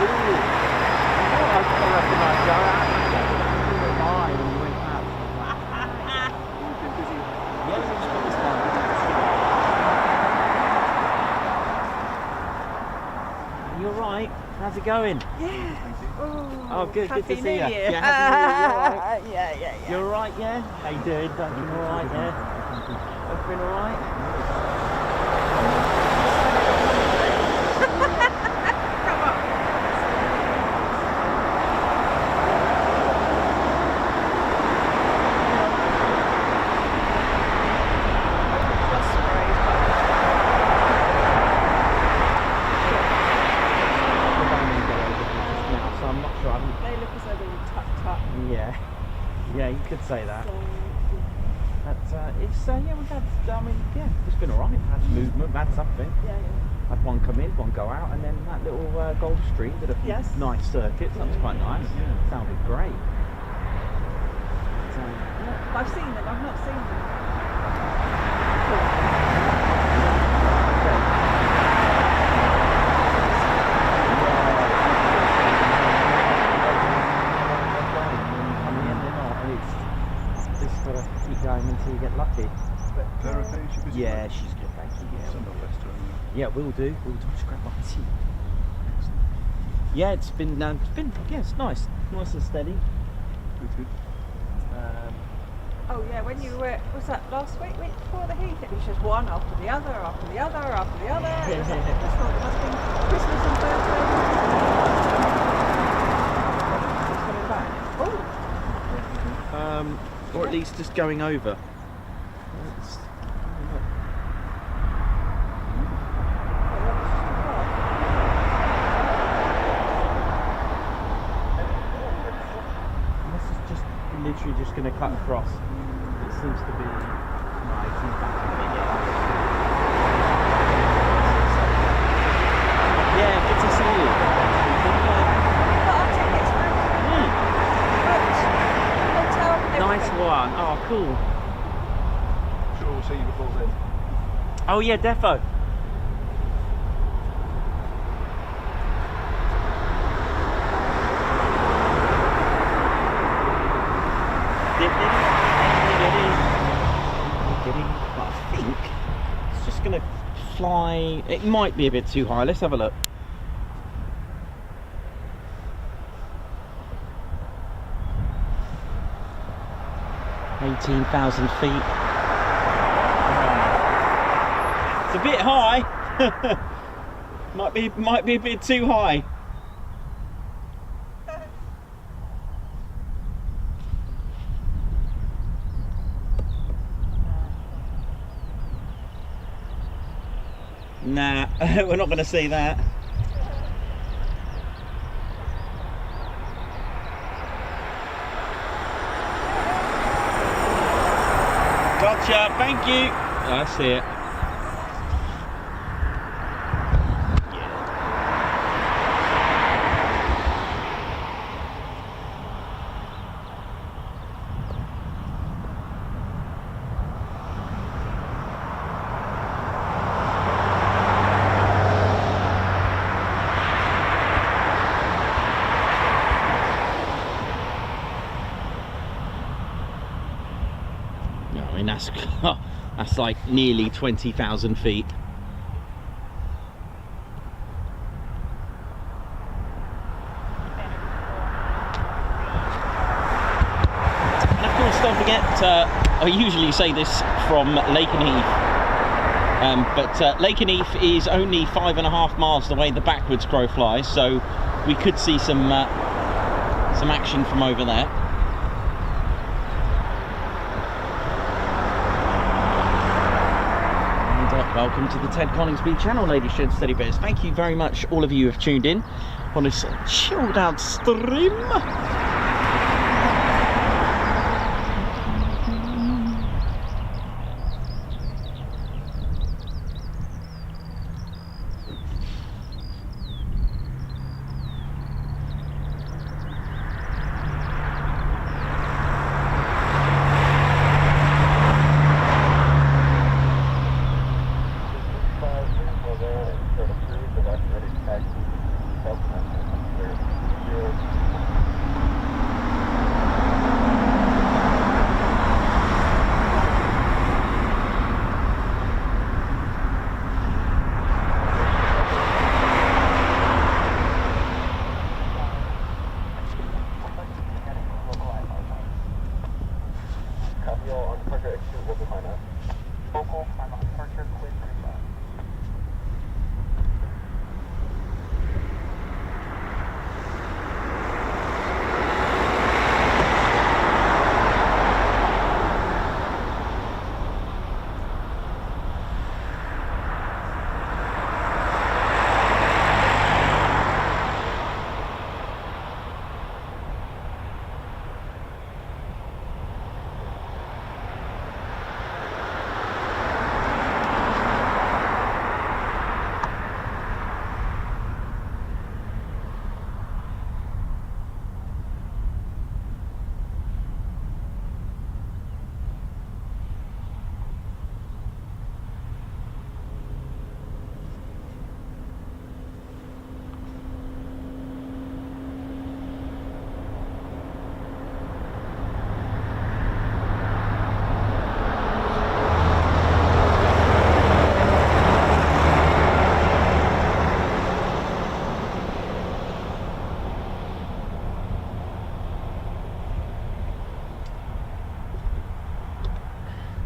Ooh. I recognise you. You're right. How's it going? Yeah. Oh, good. Good to see you. Yeah, Yeah, yeah. you're right, yeah? How you doing? Duncan, all right, yeah? Everything all right? Yeah, you could say that. But it's yeah, we've had. I mean, yeah, it's been alright. Had movement, had something. Yeah. Had one come in, one go out, and then that little Gold Street did a few nice circuits. That was quite nice. Yeah. Sounded great. Yeah. I've seen them. I've not seen them. Keep going until you get lucky. They're okay? She busy? Yeah, she's good, thank you. Yeah, Send her best to her. yeah, we'll do. We'll just grab my tea. Yeah, it's been yeah, it's nice and steady. Good. Oh yeah, when you were, was that last week before the heat? It was just one after the other, after the other, after the other. It was like, just thought it must be Christmas and birthday. It's coming back. Oh, Or at least just going over. Literally just going to cut across. It seems to be. No, it seems back to me, yeah, good to see you. got our tickets booked. Hotel, Nice everything. one. Oh, cool. Sure, we'll see you before then. Oh, yeah, defo. But I think it's just going to fly. It might be a bit too high. Let's have a look. $18,000 feet. It's a bit high. might be a bit too high. Nah, we're not going to see that. Gotcha, thank you. I see it. I mean, that's like nearly 20,000 feet. And of course, don't forget, I usually say this from Lakenheath, but Lakenheath is only 5.5 miles the way the backwards crow flies, so we could see some action from over there. Welcome to the Ted Coningsby channel, ladies and steady bears. Thank you very much, all of you who have tuned in on this chilled out stream.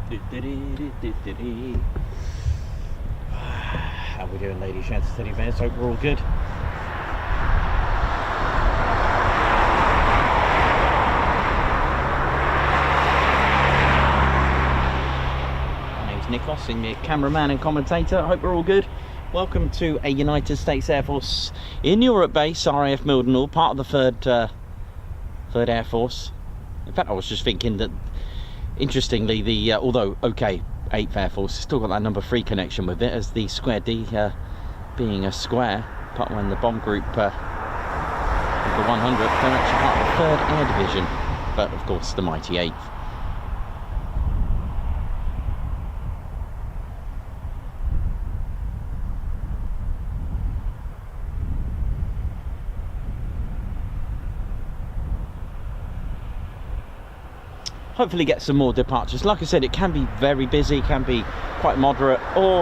How we doing, ladies, gents, teddy bears? Hope we're all good. My name's Nikos, senior cameraman and commentator. Hope we're all good. Welcome to a United States Air Force in Europe base, RAF Mildenhall, part of the 3rd Air Force. In fact, I was just thinking that, interestingly, the although okay, 8th Air Force has still got that number 3 connection with it, as the square D being a square, part when the bomb group of the 100, they're actually part of the 3rd Air Division, but of course the mighty 8th. Hopefully get some more departures. Like I said, it can be very busy, can be quite moderate, or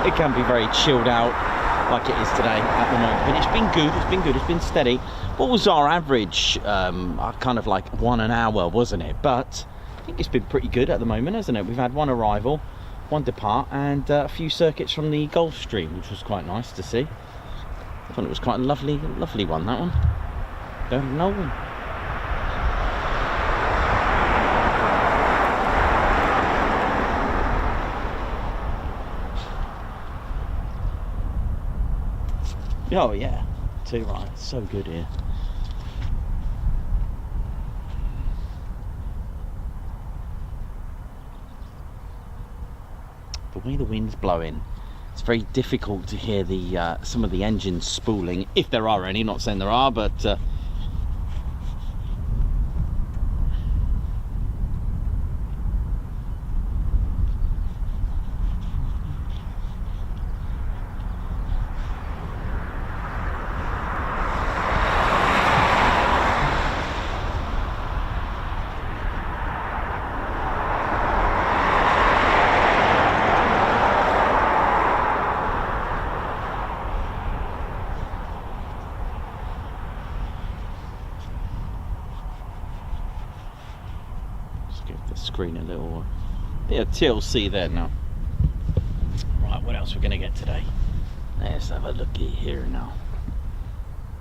it can be very chilled out like it is today at the moment. But it's been good, it's been steady. What was our average? Kind of like 1 an hour, wasn't it? But I think it's been pretty good at the moment, hasn't it? We've had 1 arrival, 1 depart, and a few circuits from the Gulf Stream, which was quite nice to see. I thought it was quite a lovely one, that one. Don't know one. Oh yeah, too right, so good here. The way the wind's blowing, it's very difficult to hear the some of the engines spooling, if there are any. Not saying there are, but screen a little bit of TLC there now. Right, what else we're going to get today? Let's have a looky here now.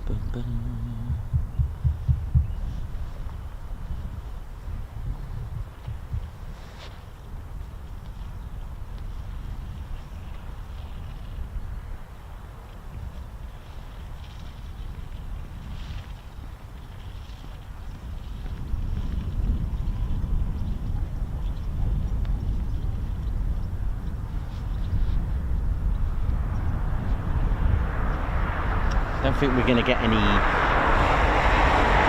Bum, bum. I don't think we're going to get any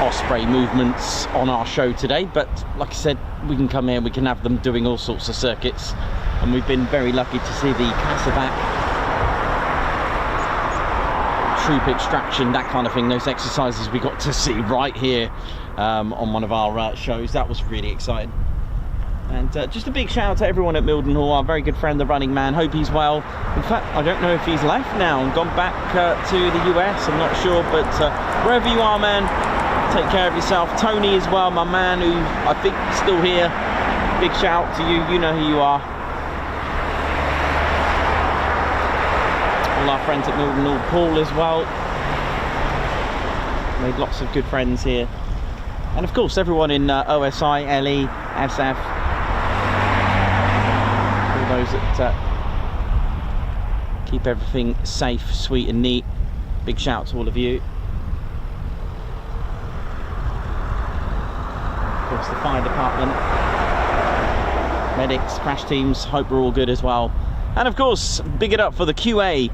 Osprey movements on our show today, but like I said, we can come here, we can have them doing all sorts of circuits, and we've been very lucky to see the Casabac, troop extraction, that kind of thing. Those exercises we got to see right here on one of our shows. That was really exciting. And just a big shout out to everyone at Mildenhall, our very good friend, the running man. Hope he's well. In fact, I don't know if he's left now and gone back to the US. I'm not sure, but wherever you are, man, take care of yourself. Tony as well, my man, who I think is still here. Big shout out to you. You know who you are. All our friends at Mildenhall, Paul as well. Made lots of good friends here. And of course, everyone in OSI, LE, SF. Those that keep everything safe, sweet and neat. Big shout out to all of you. Of course, the fire department, medics, crash teams, hope we're all good as well. And of course, big it up for the QA,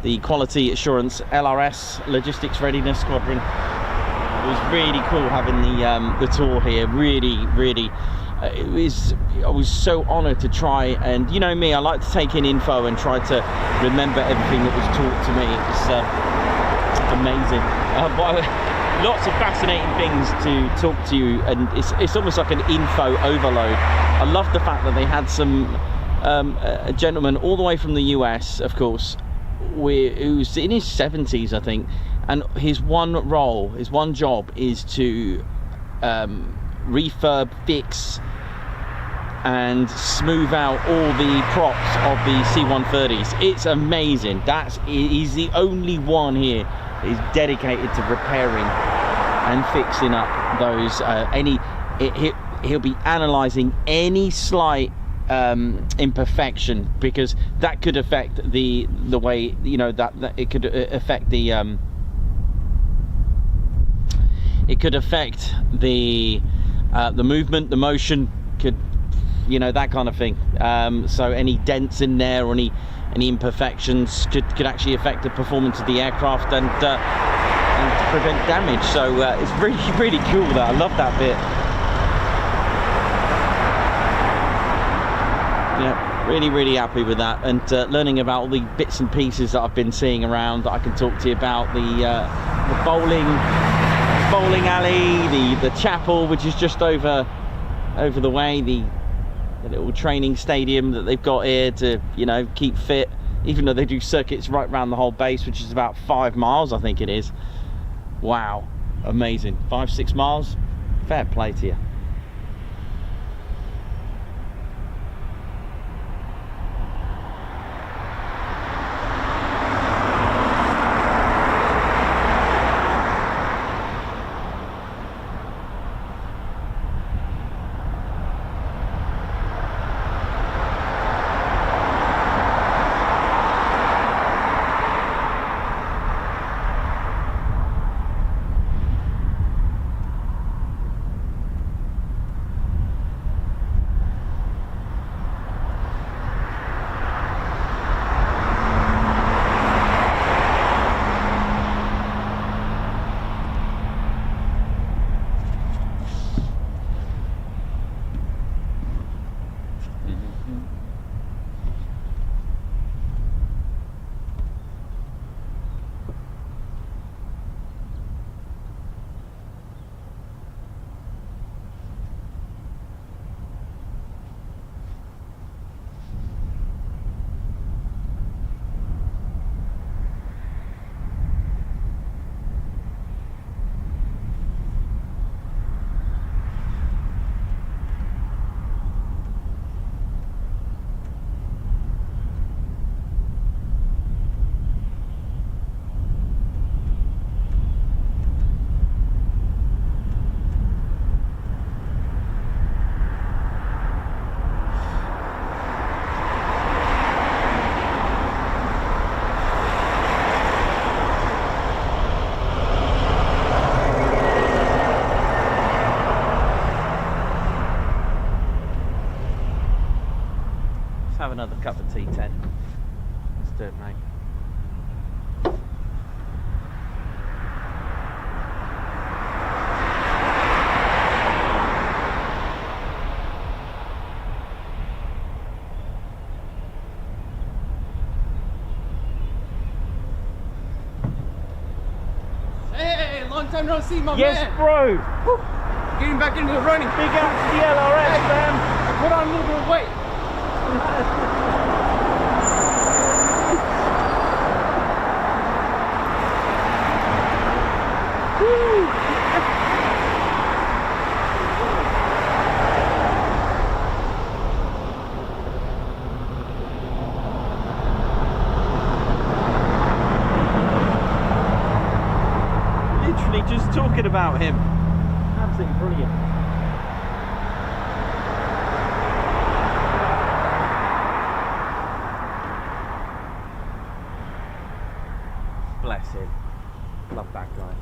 the Quality Assurance LRS Logistics Readiness Squadron. It was really cool having the tour here. Really I was so honoured to try, and you know me, I like to take in info and try to remember everything that was taught to me. It was amazing. Lots of fascinating things to talk to you, and it's almost like an info overload. I love the fact that they had some a gentleman all the way from the US, of course, who's in his 70s, I think, and his one job is to refurb, fix and smooth out all the props of the C-130s. It's amazing. He's the only one here that is dedicated to repairing and fixing up those he'll be analysing any slight imperfection, because that could affect the way, you know, that it could affect the movement, the motion, could, you know, that kind of thing. So any dents in there or any imperfections could actually affect the performance of the aircraft and prevent damage. So it's really cool. That I love that bit. Yeah, really happy with that, and learning about all the bits and pieces that I've been seeing around that I can talk to you about. The bowling alley, the chapel, which is just over the way, the little training stadium that they've got here to, you know, keep fit, even though they do circuits right around the whole base, which is about 5 miles, I think it is. Wow, amazing. 5-6 miles, fair play to you. Have another cup of tea, Ted. Let's do it, mate. Hey, long time no see, my man. Yes, bro. Woo. Getting back into the running. Big up to the LRS, man. I put on a little bit of weight. Literally just talking about him. Absolutely brilliant. Bless him. Love that guy.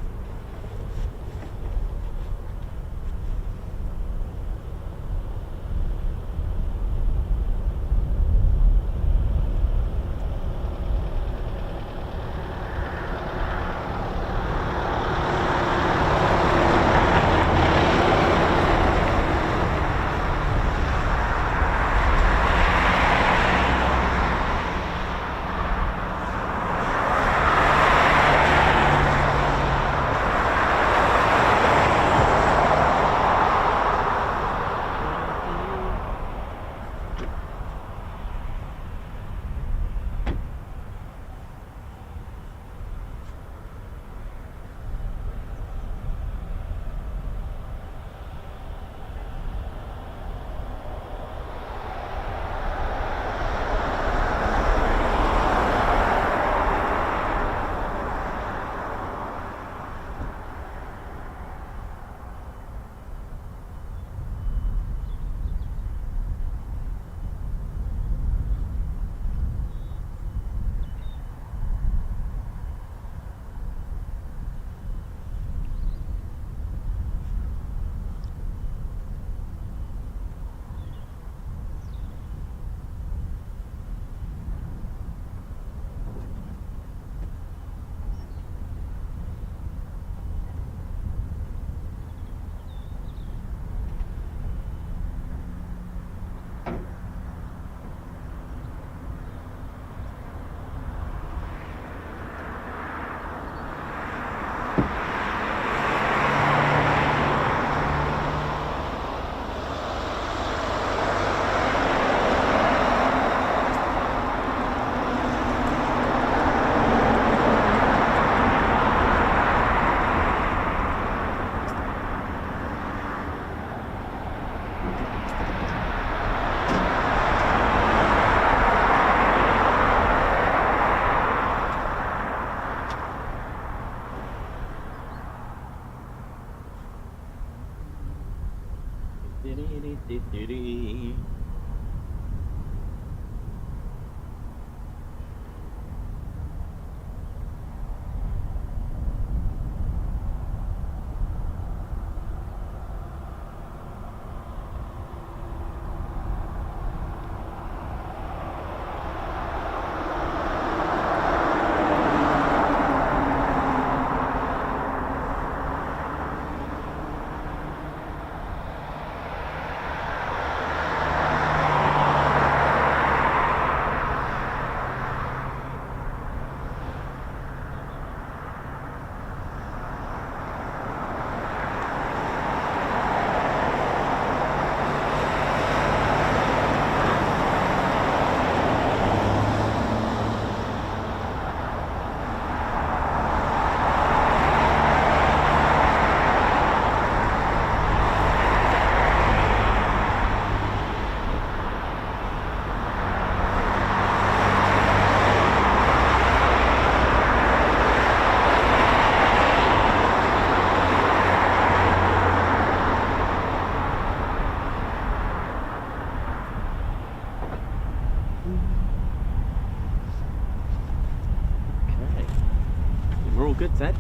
good, Ted.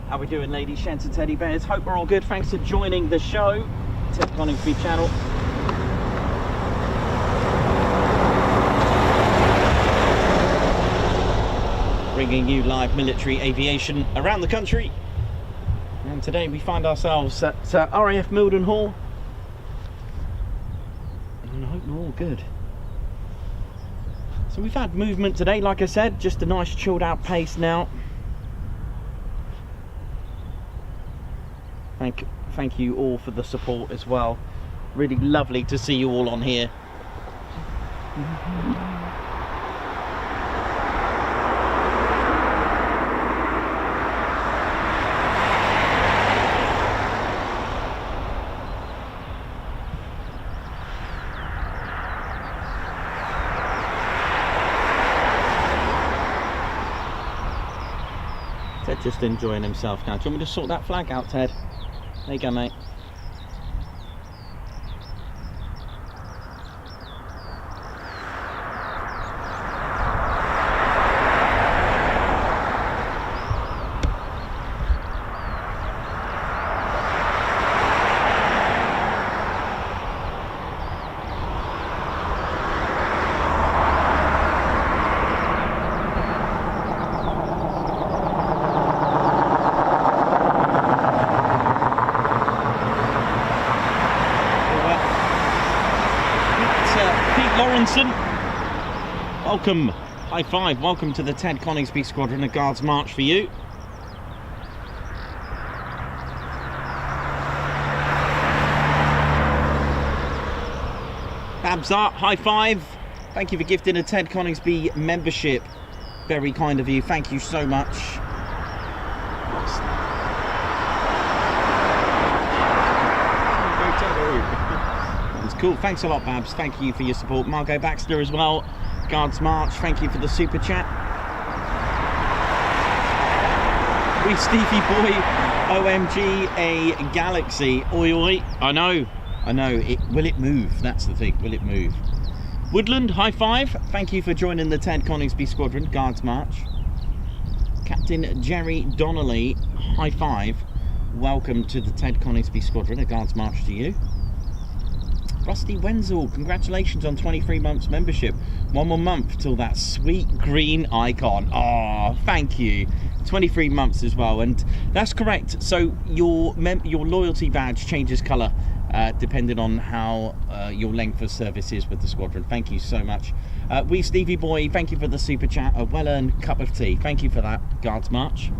How we doing, ladies, gents and teddy bears? Hope we're all good. Thanks for joining the show. Ted Coningsby channel. Bringing you live military aviation around the country. And today we find ourselves at RAF Mildenhall. And I hope we're all good. So we've had movement today, like I said, just a nice chilled out pace now. Thank you all for the support as well. Really lovely to see you all on here. Ted just enjoying himself now. Do you want me to sort that flag out, Ted? There you go, mate. Welcome, high five, welcome to the Ted Coningsby Squadron, a Guards March for you. Babsart, high five, thank you for gifting a Ted Coningsby membership, very kind of you, thank you so much. That's cool, thanks a lot, Babs, thank you for your support. Margot Baxter as well. Guards March, thank you for the super chat. We Stevie Boy, OMG, a Galaxy. Oi oi, I know. Will it move? That's the thing, will it move? Woodland, high five. Thank you for joining the Ted Coningsby Squadron, Guards March. Captain Jerry Donnelly, high five. Welcome to the Ted Coningsby Squadron, a Guards March to you. Rusty Wenzel, congratulations on 23 months membership. One more month till that sweet green icon. Oh, thank you. 23 months as well, and that's correct. So your loyalty badge changes colour depending on how your length of service is with the squadron. Thank you so much. We Stevie Boy, thank you for the super chat. A well-earned cup of tea. Thank you for that, Guards March.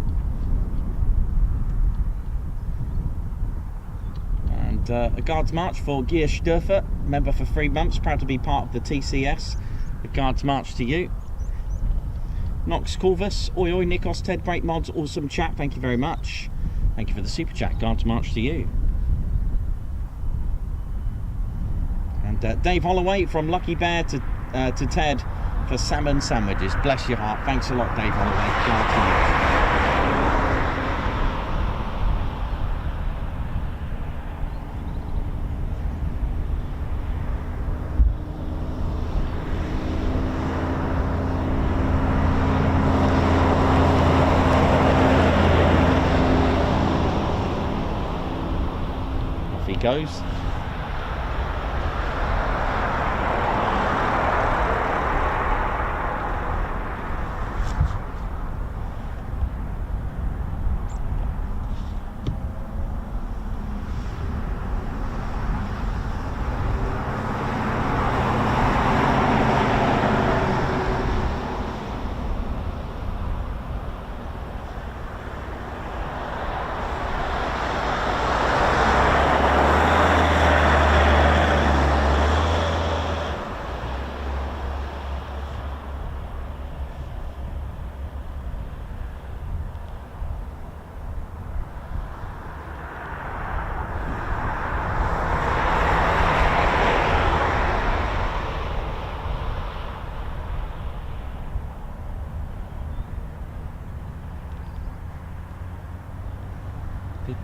A Guards March for Gear Sturfer, member for 3 months, proud to be part of the TCS. A Guards March to you. Nox Corvus, oi oi, Nikos, Ted, great mods, awesome chat, thank you very much. Thank you for the super chat, Guards March to you. And Dave Holloway from Lucky Bear to Ted for salmon sandwiches. Bless your heart, thanks a lot, Dave Holloway. Guards March. Goes.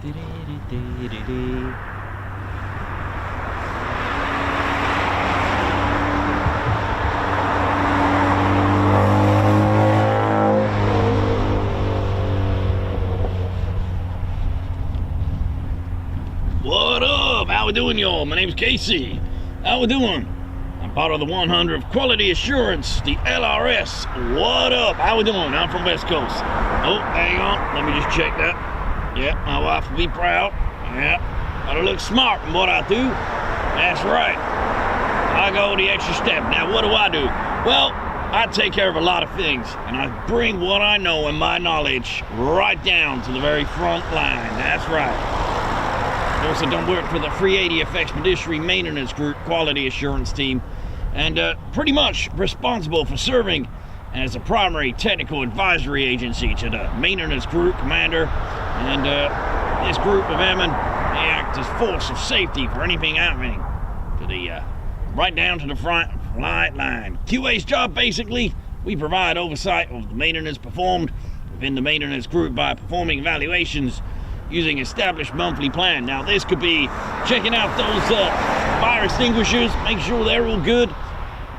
What up? How we doing, y'all? My name's KC. How we doing? I'm part of the 100 of Quality Assurance, the LRS. What up? How we doing? I'm from West Coast. Oh, hang on. Let me just check that. Yeah, my wife will be proud. Yeah, gotta look smart in what I do. That's right. I go the extra step. Now, what do? Well, I take care of a lot of things, and I bring what I know and my knowledge right down to the very front line. That's right. I also done work for the 380th Expeditionary Maintenance Group Quality Assurance Team, and pretty much responsible for serving as a primary technical advisory agency to the maintenance group commander, and this group of airmen, they act as force of safety for anything happening to the right down to the front flight line. QA's job, basically, we provide oversight of the maintenance performed within the maintenance group by performing evaluations using established monthly plan. Now, this could be checking out those fire extinguishers, make sure they're all good.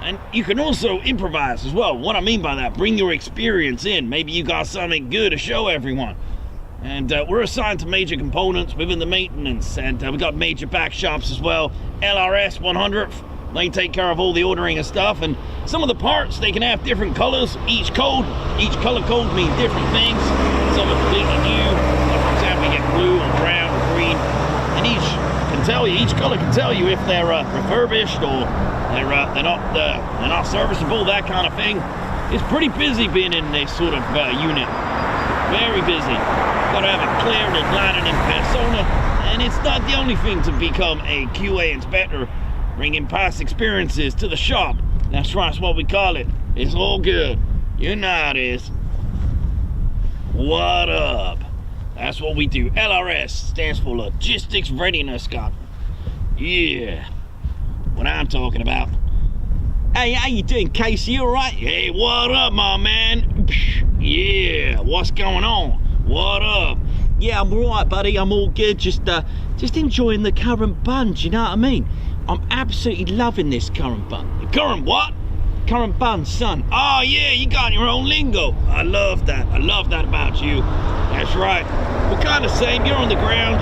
And you can also improvise as well. What I mean by that, bring your experience in. Maybe you got something good to show everyone. And we're assigned to major components within the maintenance, and we got major back shops as well. LRS 100, they take care of all the ordering and stuff. And some of the parts, they can have different colors. Each color code means different things. Some are completely new. For example, you get blue or brown or green, and each color can tell you if they're refurbished or they're not serviceable, that kind of thing. It's pretty busy being in this sort of unit. Very busy. Got to have it cleared and lining in persona, and it's not the only thing to become a QA inspector, bringing past experiences to the shop. That's right, that's what we call it. It's all good. You know how it is. What up? That's what we do. LRS stands for Logistics Readiness Squadron. Yeah, what I'm talking about. Hey, how you doing, Casey? You alright? Hey, what up, my man? Yeah, what's going on? What up? Yeah, I'm alright, buddy. I'm all good. Just enjoying the current bun. Do you know what I mean? I'm absolutely loving this current bun. The current what? Current bun, son. Oh yeah, you got your own lingo. I love that. I love that about you. That's right. We're kind of same. You're on the ground,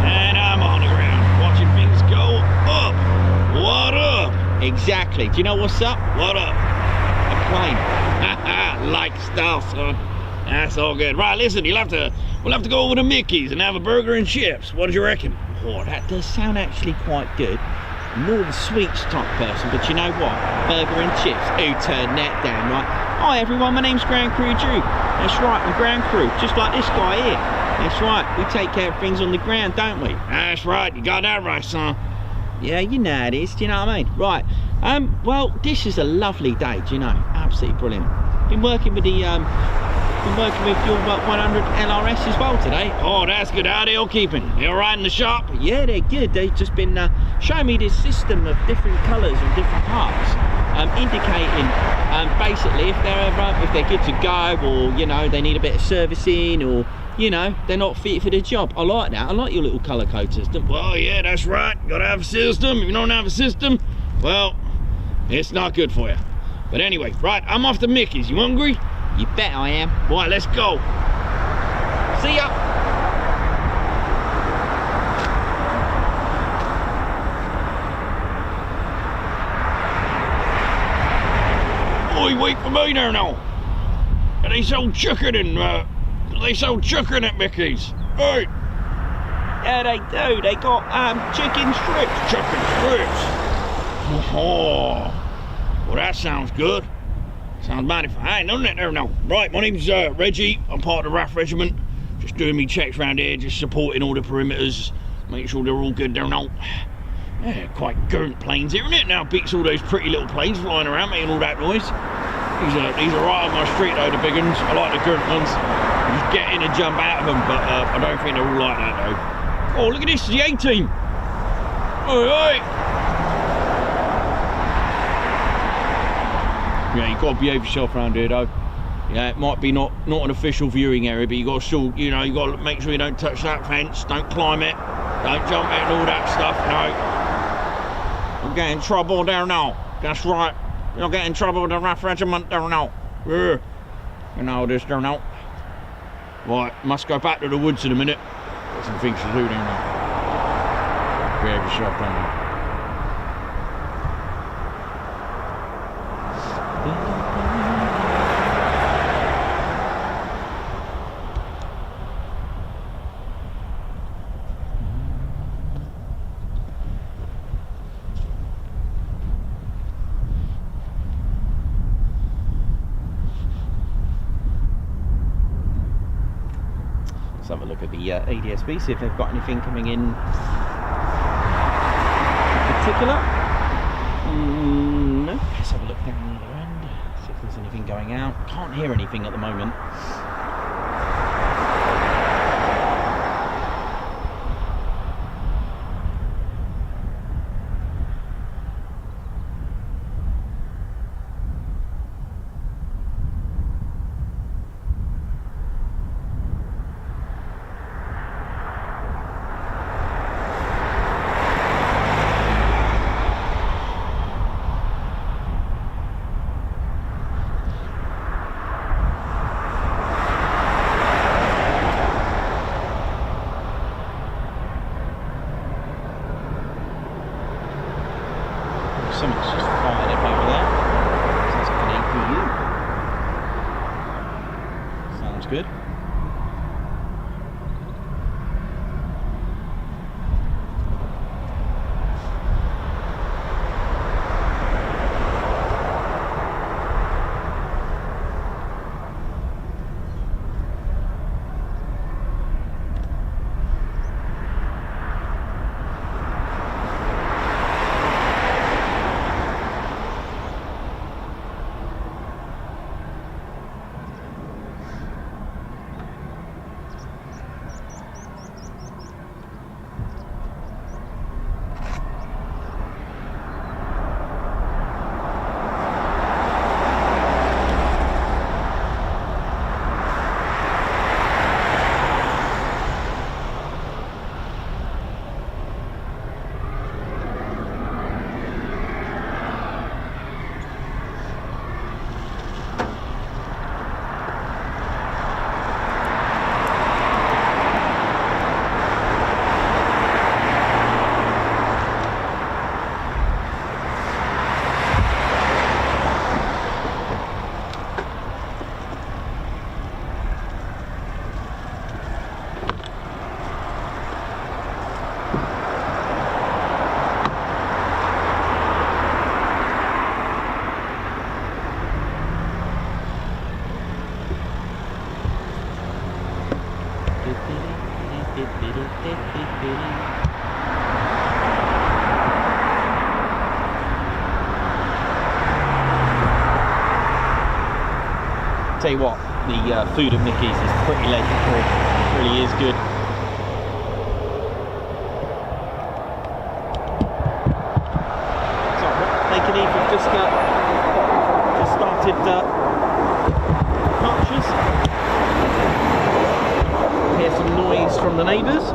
and I'm on the ground, watching things go up. What up? Exactly. Do you know what's up? What up? A plane. Like style, son. That's all good. Right, listen, we'll have to go over to Mickey's and have a burger and chips. What do you reckon? Oh, that does sound actually quite good. More of a sweets type person, but you know what? Burger and chips. Who turned that down, right? Hi everyone, my name's Ground Crew Drew. That's right, I'm Ground Crew, just like this guy here. That's right, we take care of things on the ground, don't we? That's right, you got that right, son. Yeah, you know how it is, do you know what I mean? Right, well, this is a lovely day, do you know? Absolutely brilliant. Been working with your 100 LRS as well today. Oh, that's good. How they all keeping? They all right in the shop? Yeah, they're good. They've just been showing me this system of different colours and different parts, indicating basically if they're good to go, or you know they need a bit of servicing, or you know they're not fit for the job. I like that. I like your little colour code system. Well, yeah, that's right. You gotta have a system. If you don't have a system, well, it's not good for you. But anyway, right, I'm off to Mickey's. You hungry? You bet I am. Boy, let's go. See ya. Oi, wait for me there now. They sell chicken at Mickey's. Hey. Yeah, they do. They got chicken strips. Chicken strips. Oh, well, that sounds good. Sounds mighty fine. I ain't known that there now. Right, my name's Reggie. I'm part of the RAF Regiment. Just doing me checks around here, just supporting all the perimeters, making sure they're all good there now. Yeah, quite gurnt planes here, isn't it? Now beats all those pretty little planes flying around making all that noise. These are right on my street though, the big ones. I like the gurnt ones. You just get in and jump out of them, but I don't think they're all like that though. Oh, look at this, the A-Team. Oi, oi. Yeah, you gotta behave yourself around here though. Yeah, it might be not an official viewing area, but you got to still, you know, you got to make sure you don't touch that fence, don't climb it, don't jump it and all that stuff. No, you're getting in trouble there now. That's right. You'll get in trouble with the RAF regiment there now. Yeah. You know this there now. Right, must go back to the woods in a minute. Got some things to do there now. Behave yourself down there. Let's have a look at the ADSB, see if they've got anything coming in particular. No. Let's have a look down the other end, see if there's anything going out. Can't hear anything at the moment. Something's just fired up over there. Sounds like an APU. Sounds good. Tell you what, the food at Mickey's is pretty legendary. It really is good. So, Lake and Eve have just started marches. Hear some noise from the neighbours.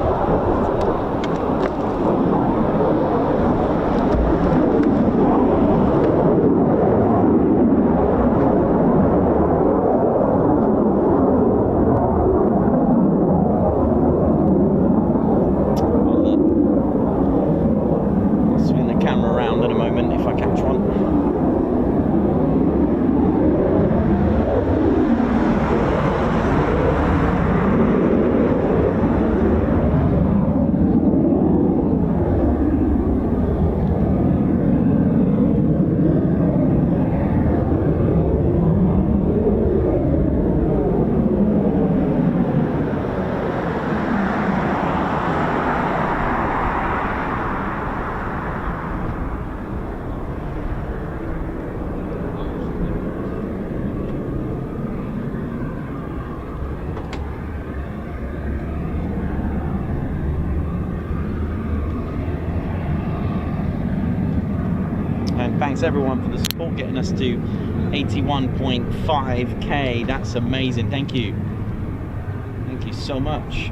thanks everyone for the support, getting us to 81.5k. That's amazing. Thank you so much.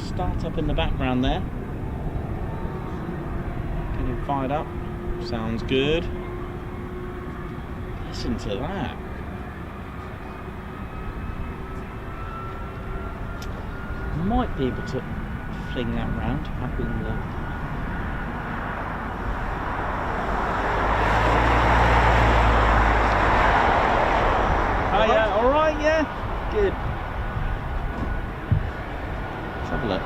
Start up in the background there, getting fired up. Sounds good. Listen to that. Might be able to fling that round up in the... Oh yeah, alright, yeah, good. Let's have a look.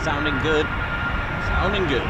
Sounding good. Sounding good.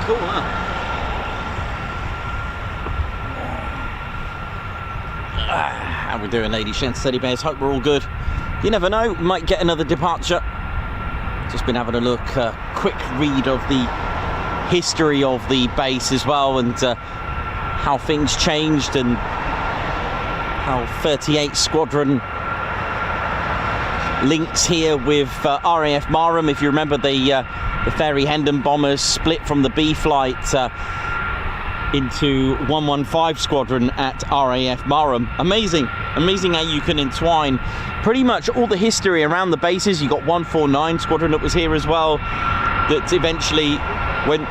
Cool, huh? How we doing, ladies, gents, teddy bears? Hope we're all good. You never know, might get another departure. Just been having a look, quick read of the history of the base as well, and how things changed, and how 38 Squadron links here with RAF Marham. If you remember, the Fairey Hendon bombers split from the B flight into 115 Squadron at RAF Marham. Amazing how you can entwine pretty much all the history around the bases. You got 149 Squadron that was here as well, that eventually went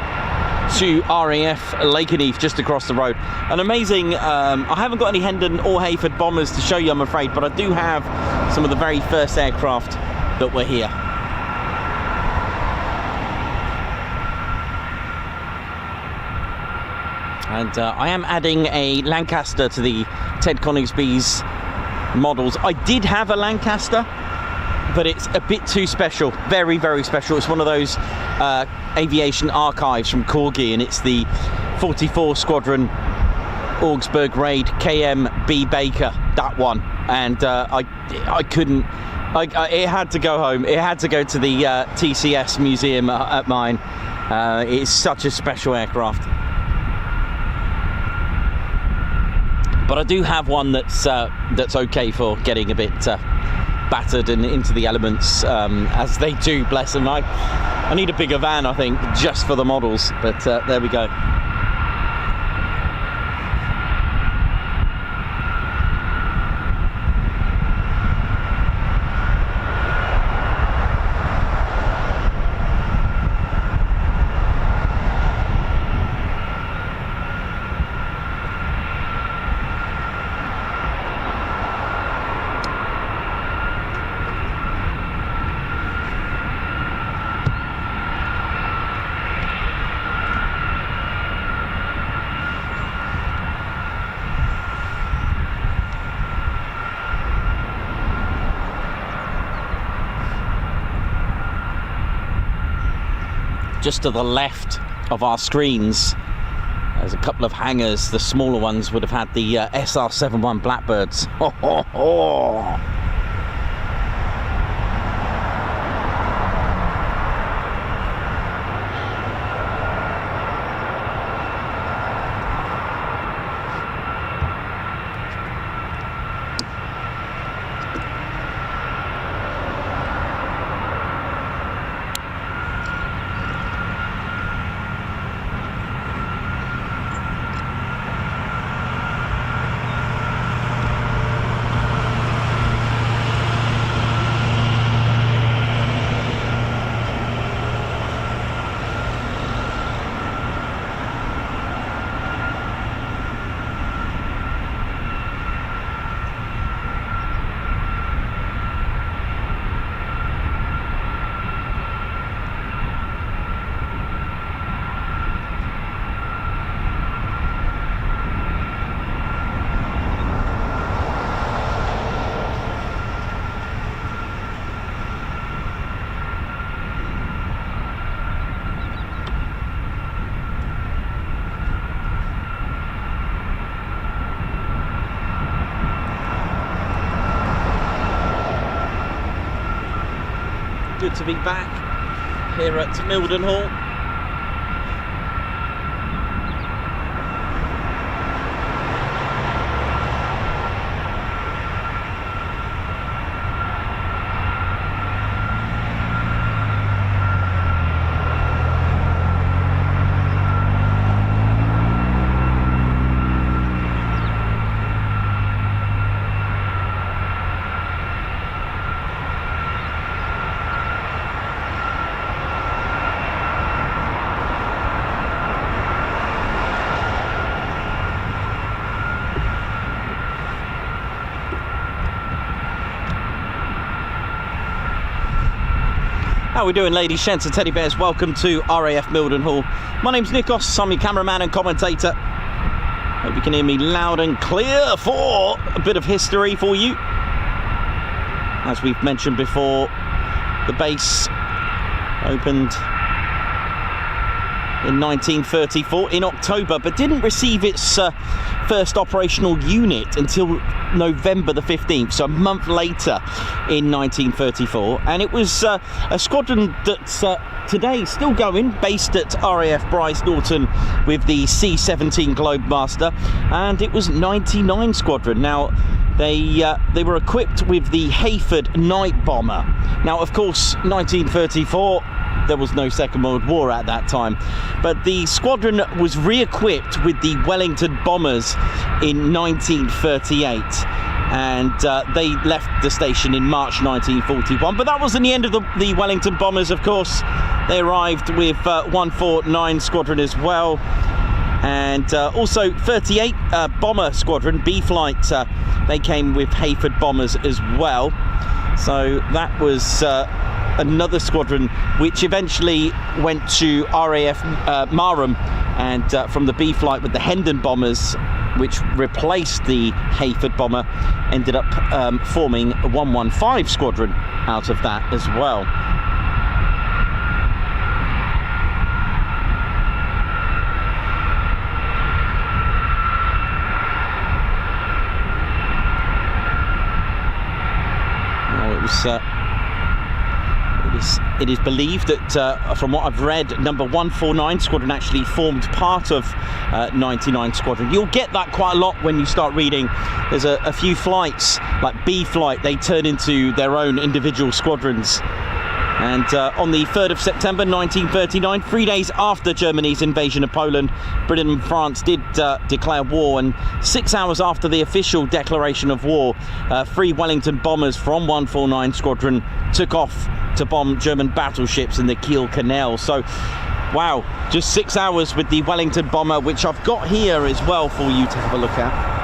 to RAF Lakenheath just across the road. An amazing, I haven't got any Hendon or Hayford bombers to show you, I'm afraid, but I do have some of the very first aircraft that were here. And I am adding a Lancaster to the Ted Coningsby's models. I did have a Lancaster, but it's a bit too special. Very, very special. It's one of those aviation archives from Corgi, and it's the 44 Squadron Augsburg Raid KM-B Baker, that one. And I couldn't, it had to go home. It had to go to the TCS museum at mine. It's such a special aircraft. But I do have one that's okay for getting a bit battered and into the elements, as they do, bless them. I need a bigger van, I think, just for the models, but there we go. Just to the left of our screens, there's a couple of hangars. The smaller ones would have had the SR-71 Blackbirds. Ho, ho, ho. Good to be back here at Mildenhall. How are we doing, ladies, gents and teddy bears? Welcome to RAF Mildenhall. My name's Nikos, I'm your cameraman and commentator. Hope you can hear me loud and clear for a bit of history for you. As we've mentioned before, the base opened in 1934 in October, but didn't receive its first operational unit until November the 15th, so a month later in 1934. And it was a squadron that's today still going, based at RAF Brize Norton with the C-17 Globemaster, and it was 99 Squadron. Now, they were equipped with the Hayford night bomber. Now, of course, 1934, there was no Second World War at that time, but the squadron was re-equipped with the Wellington bombers in 1938, and they left the station in March 1941. But that wasn't the end of the Wellington bombers, of course. They arrived with 149 Squadron as well, and also 38 Bomber Squadron, B-Flight, they came with Hayford bombers as well. So that was another squadron which eventually went to RAF Marham, and from the B-Flight with the Hendon bombers, which replaced the Hayford bomber, ended up forming a 115 Squadron out of that as well. It was really days, it is believed that, from what I've read, number 149 Squadron actually formed part of 99 Squadron. You'll get that quite a lot when you start reading. There's a few flights, like B Flight, they turn into their own individual squadrons. And on the 3rd of September 1939, 3 days after Germany's invasion of Poland, Britain and France did declare war, and 6 hours after the official declaration of war, 3 Wellington bombers from 149 Squadron took off to bomb German battleships in the Kiel Canal. So, wow, just 6 hours with the Wellington bomber, which I've got here as well for you to have a look at.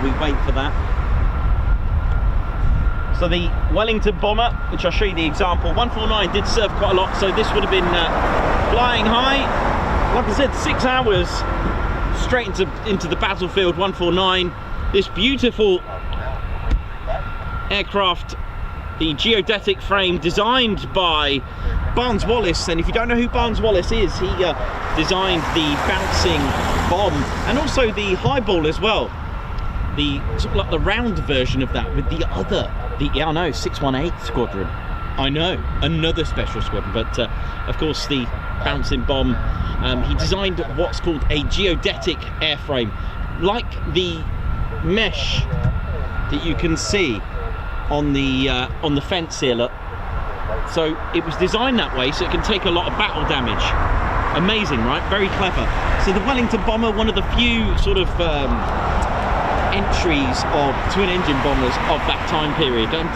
We wait for that. So the Wellington bomber, which I'll show you the example, 149 did serve quite a lot, so this would have been flying high. Like I said, 6 hours straight into the battlefield. 149, this beautiful aircraft, the geodetic frame designed by Barnes Wallis. And if you don't know who Barnes Wallis is, he designed the bouncing bomb and also the highball as well. The sort of like the round version of that with the 618 Squadron. I know, another special squadron, but of course the bouncing bomb. He designed what's called a geodetic airframe, like the mesh that you can see on the fence here. Look, so it was designed that way so it can take a lot of battle damage. Amazing, right? Very clever. So the Wellington bomber, one of the few sort of entries of twin-engine bombers of that time period, and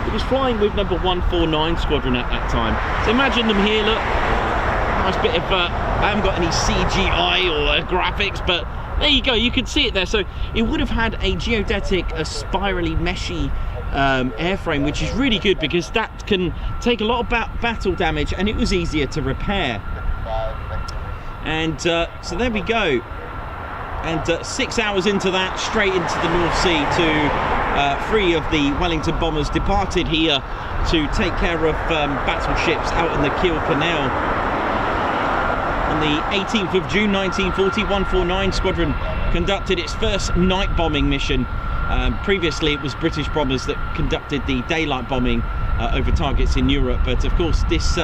it was flying with number 149 Squadron at that time. So imagine them here. Look, nice bit of I haven't got any CGI or graphics, but there you go, you can see it there. So it would have had a geodetic, a spirally meshy airframe, which is really good because that can take a lot of battle damage, and it was easier to repair. And so there we go. And 6 hours into that, straight into the North Sea to 3 of the Wellington bombers departed here to take care of battleships out in the Kiel Canal. On the 18th of June 1940, 149 Squadron conducted its first night bombing mission. Previously it was British bombers that conducted the daylight bombing over targets in Europe, but of course this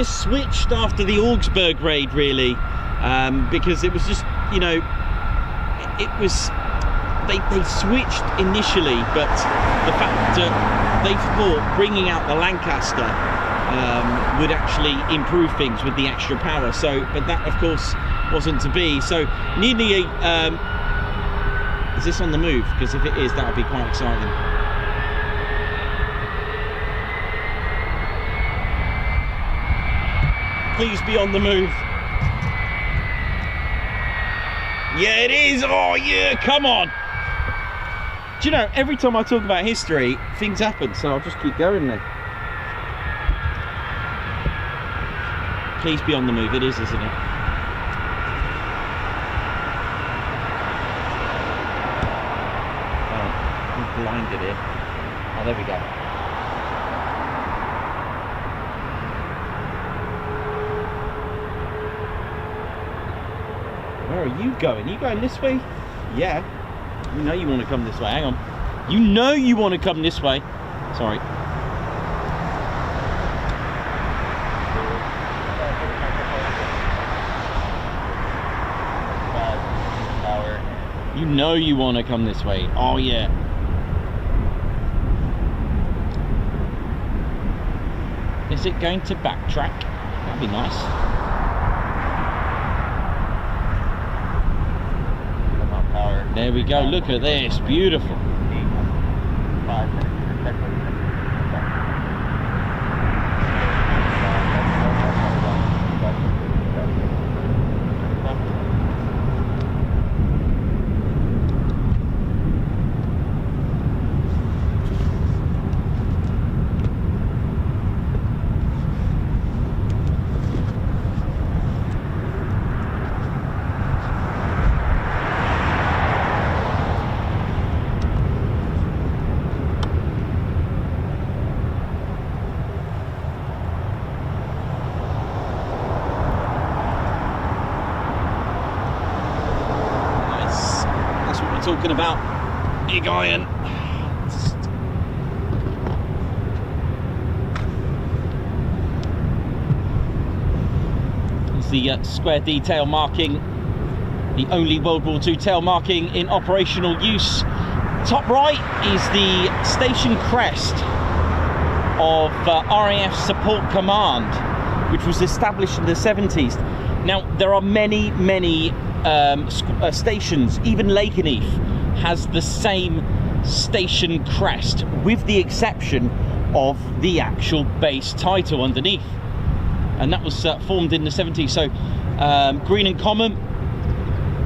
switched after the Augsburg raid, really, because it was just, you know, it was, they switched initially, but the fact that they thought bringing out the Lancaster would actually improve things with the extra power. So, but that of course wasn't to be. So nearly is this on the move? Because if it is, that would be quite exciting. Please be on the move. Yeah, it is. Oh, yeah, come on. Do you know, every time I talk about history, things happen, so I'll just keep going then. Please be on the move. It is, isn't it? Oh, I'm blinded here. Oh, there we go. Where are you going? Are you going this way? Yeah. You know you want to come this way. Hang on. You know you want to come this way. Sorry. You know you want to come this way. Oh, yeah. Is it going to backtrack? That'd be nice. There we go, look at this, beautiful. talking about. Big iron. It's the square D tail marking, the only World War II tail marking in operational use. Top right is the station crest of RAF Support Command, which was established in the 70s. Now, there are many stations. Even Lakenheath has the same station crest, with the exception of the actual base title underneath, and that was formed in the 70s. So Green and Common,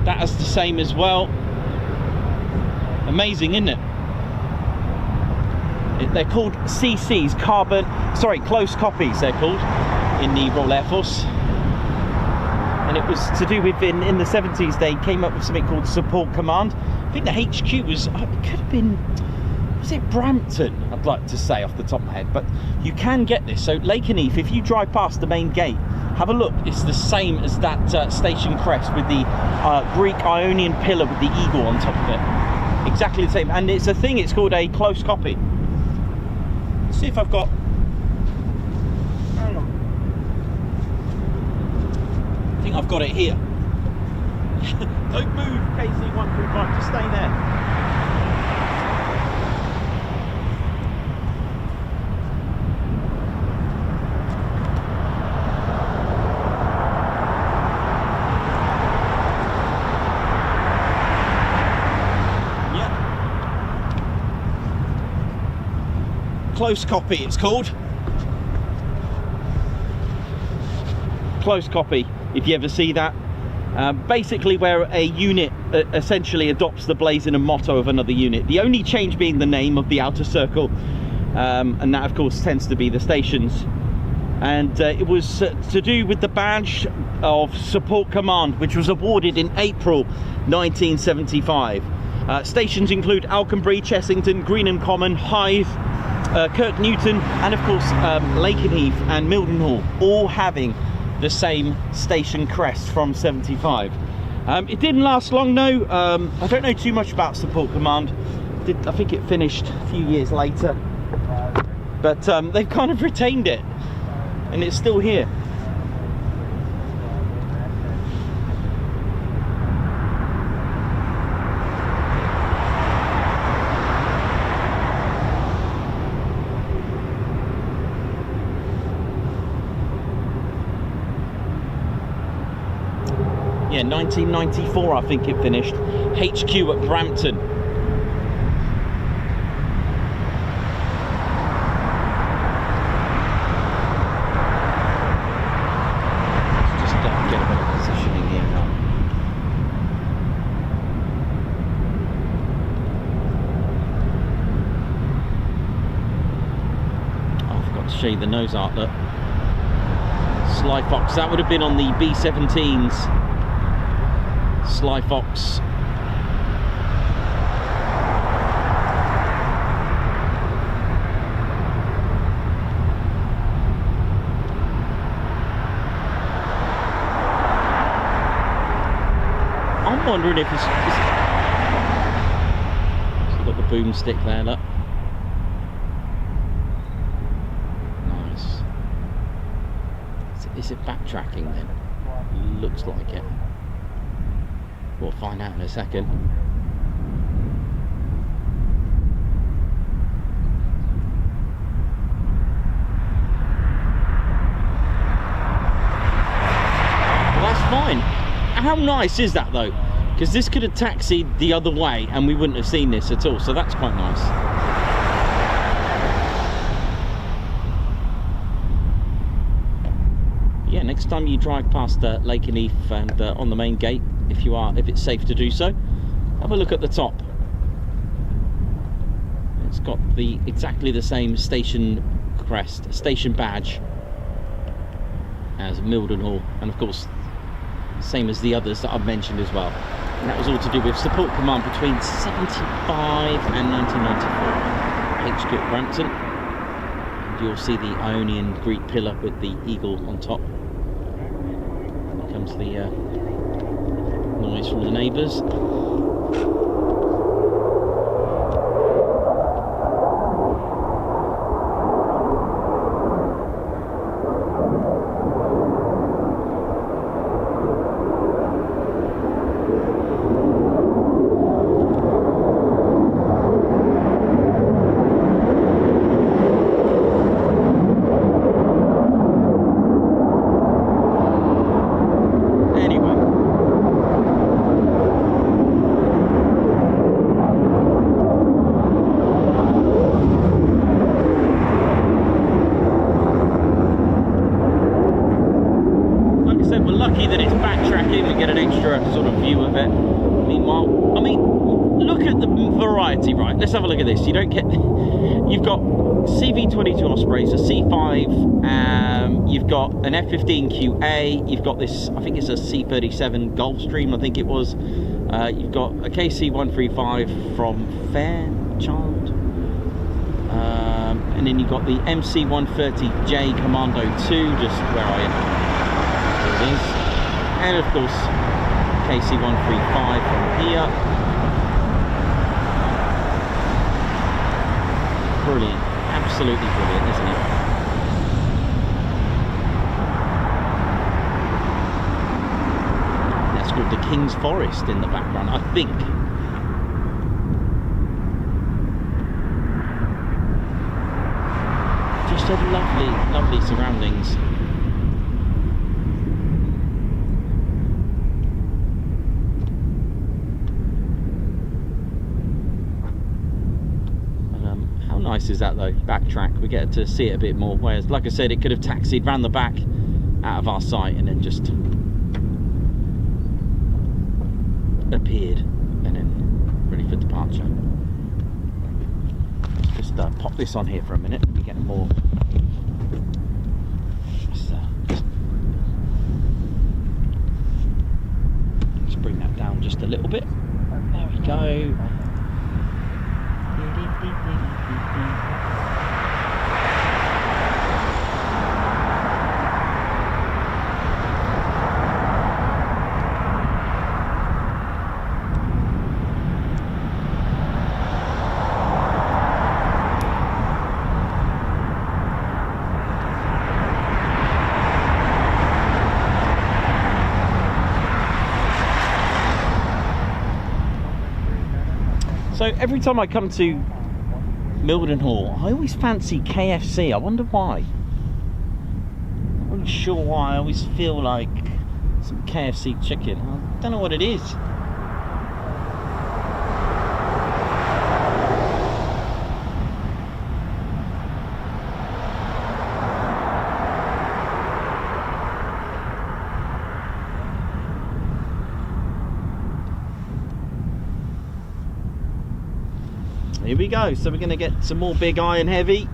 that has the same as well. Amazing, isn't it? They're called CCs, close copies they're called in the Royal Air Force. And it was to do with, in the 70s, they came up with something called Support Command. I think the HQ was, it could have been, was it Brampton? I'd like to say off the top of my head, but you can get this. So Lakenheath, if you drive past the main gate, have a look. It's the same as that station crest with the Greek Ionian pillar with the eagle on top of it. Exactly the same. And it's a thing, it's called a close copy. Let's see if I've got, hang on. I think I've got it here. Don't move, KC-135, just stay there. Yeah. Close copy, it's called. Close copy, if you ever see that. Basically where a unit essentially adopts the blazon and motto of another unit. The only change being the name of the outer circle, and that of course tends to be the stations. And it was to do with the badge of Support Command, which was awarded in April 1975. Stations include Alconbury, Chessington, Green and Common, Hythe, Kirk Newton, and of course Lakenheath and Mildenhall, all having the same station crest from 75. It didn't last long, no. I don't know too much about Support Command. I think it finished a few years later, but they've kind of retained it, and it's still here. Yeah, 1994 I think it finished. HQ at Brampton. Let's just get a bit of positioning here now. Oh, I forgot to show you the nose art, look. Sly Fox, that would have been on the B-17s. Sly Fox. I'm wondering if it's got the boomstick there, look. Nice. Is it backtracking then? Looks like it. We'll find out in a second. Well, that's fine. How nice is that though? Because this could have taxied the other way and we wouldn't have seen this at all, so that's quite nice. Yeah, next time you drive past Lakenheath and on the main gate, if it's safe to do so, have a look at the top. It's got exactly the same station crest, station badge as Mildenhall, and of course same as the others that I've mentioned as well. And that was all to do with Support Command between 75 and 1994. HQ at Brampton, and you'll see the Ionian Greek pillar with the eagle on top. Here comes the noise from the neighbours. variety, right? Let's have a look at this. You don't get... You've got CV-22 Ospreys, a C5, you've got an F-15QA, you've got this, I think it's a C-37 Gulfstream, I think it was. You've got a KC-135 from Fairchild. And then you've got the MC-130J Commando 2, just where are you? There it is. And of course, KC-135 from here. Brilliant, absolutely brilliant, isn't it? That's called the King's Forest in the background, I think. Just a lovely, lovely surroundings. Nice is that though, backtrack, we get to see it a bit more, whereas like I said, it could have taxied round the back out of our sight and then just appeared and then ready for departure. Let's just pop this on here for a minute and get more. Let's bring that down just a little bit. There we go. So every time I come to Mildenhall, I always fancy KFC. I wonder why. I'm not really sure why. I always feel like some KFC chicken. I don't know what it is. Here we go, so we're going to get some more big iron heavy.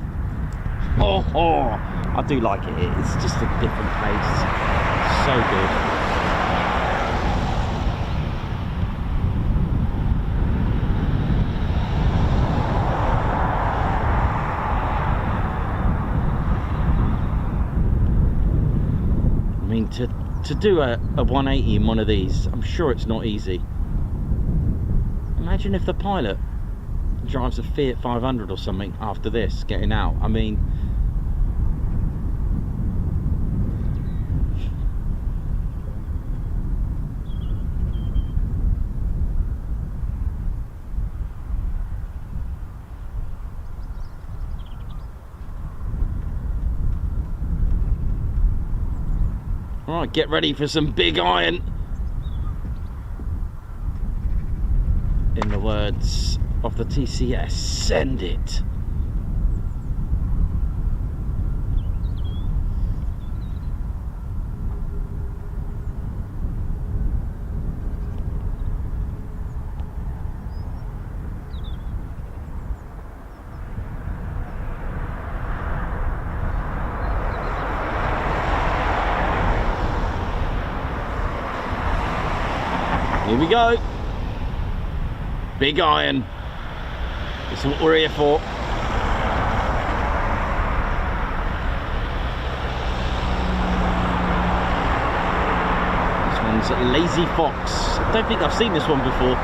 Oh, I do like it. It's just a different pace. So good. I mean, to do a 180 in one of these, I'm sure it's not easy. Imagine if the pilot drives a Fiat 500 or something after this, getting out. I mean, all right, get ready for some big iron. In the words of the TCS, send it. Here we go. Big iron. This is what we're here for. This one's Lazy Fox. I don't think I've seen this one before.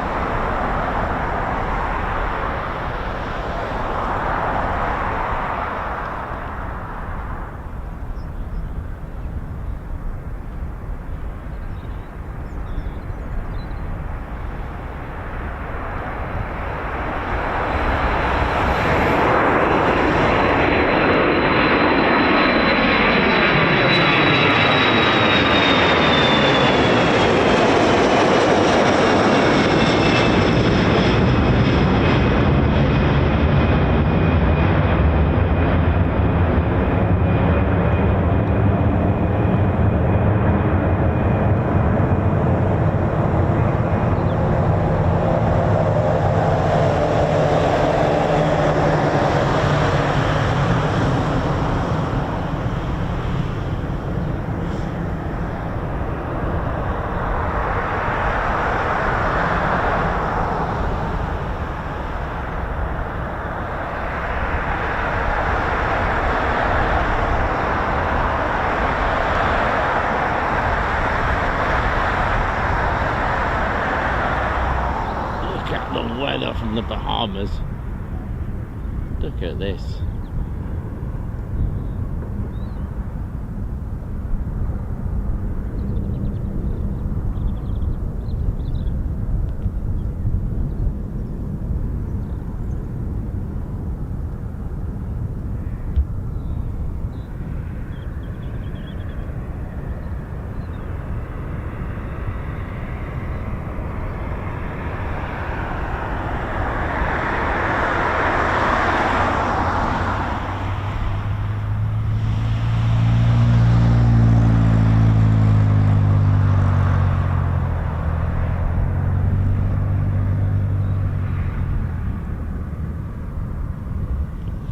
weather from the Bahamas. Look at this.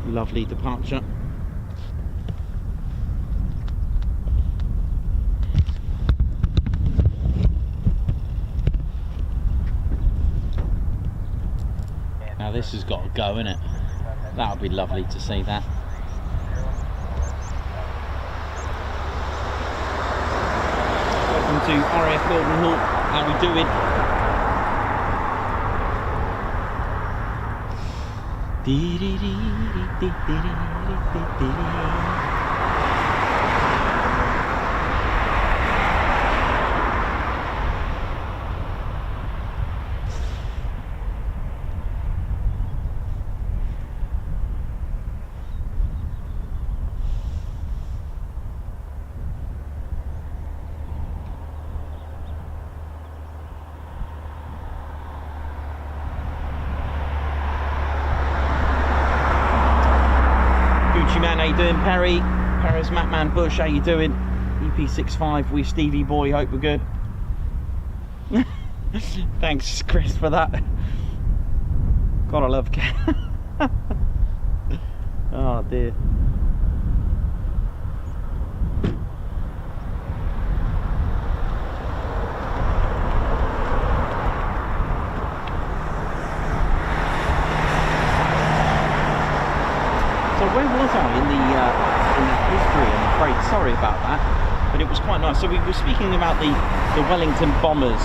Lovely departure. Now this has got to go, innit? That would be lovely to see that. Welcome to RAF Mildenhall. How we doing? Man, how you doing? Paris, Matman Bush, how you doing? EP65 with Stevie Boy, hope we're good. Thanks Chris for that. God, I love cat. Oh dear. So where was I in the history, I'm afraid? Sorry about that, but it was quite nice. So we were speaking about the Wellington bombers,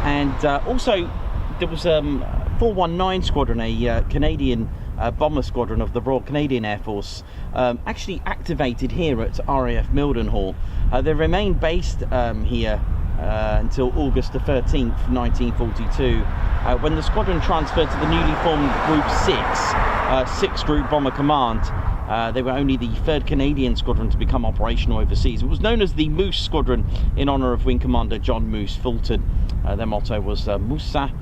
and also there was 419 Squadron, a Canadian bomber squadron of the Royal Canadian Air Force, actually activated here at RAF Mildenhall. They remained based here until August the 13th, 1942, when the squadron transferred to the newly formed Group 6 Group Bomber Command. They were only the 3rd Canadian squadron to become operational overseas. It was known as the Moose Squadron in honour of Wing Commander John Moose Fulton. Their motto was Musa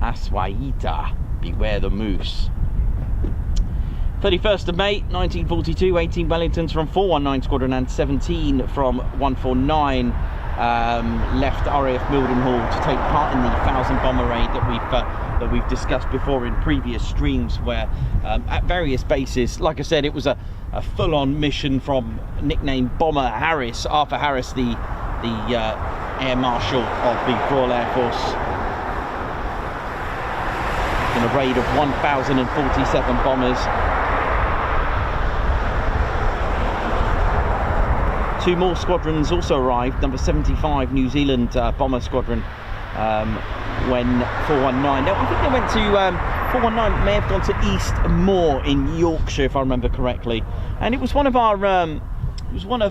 Aswaita, beware the moose. 31st of May 1942, 18 Wellingtons from 419 Squadron and 17 from 149 left RAF Mildenhall to take part in the 1000 bomber raid that we've discussed before in previous streams, where at various bases, like I said, it was a full-on mission from nicknamed Bomber Harris, Arthur Harris, the Air Marshal of the Royal Air Force, in a raid of 1,047 bombers. 2 more squadrons also arrived. Number 75 New Zealand Bomber Squadron, when 419. No, I think they went to 419 may have gone to East Moor in Yorkshire, if I remember correctly. And it was one of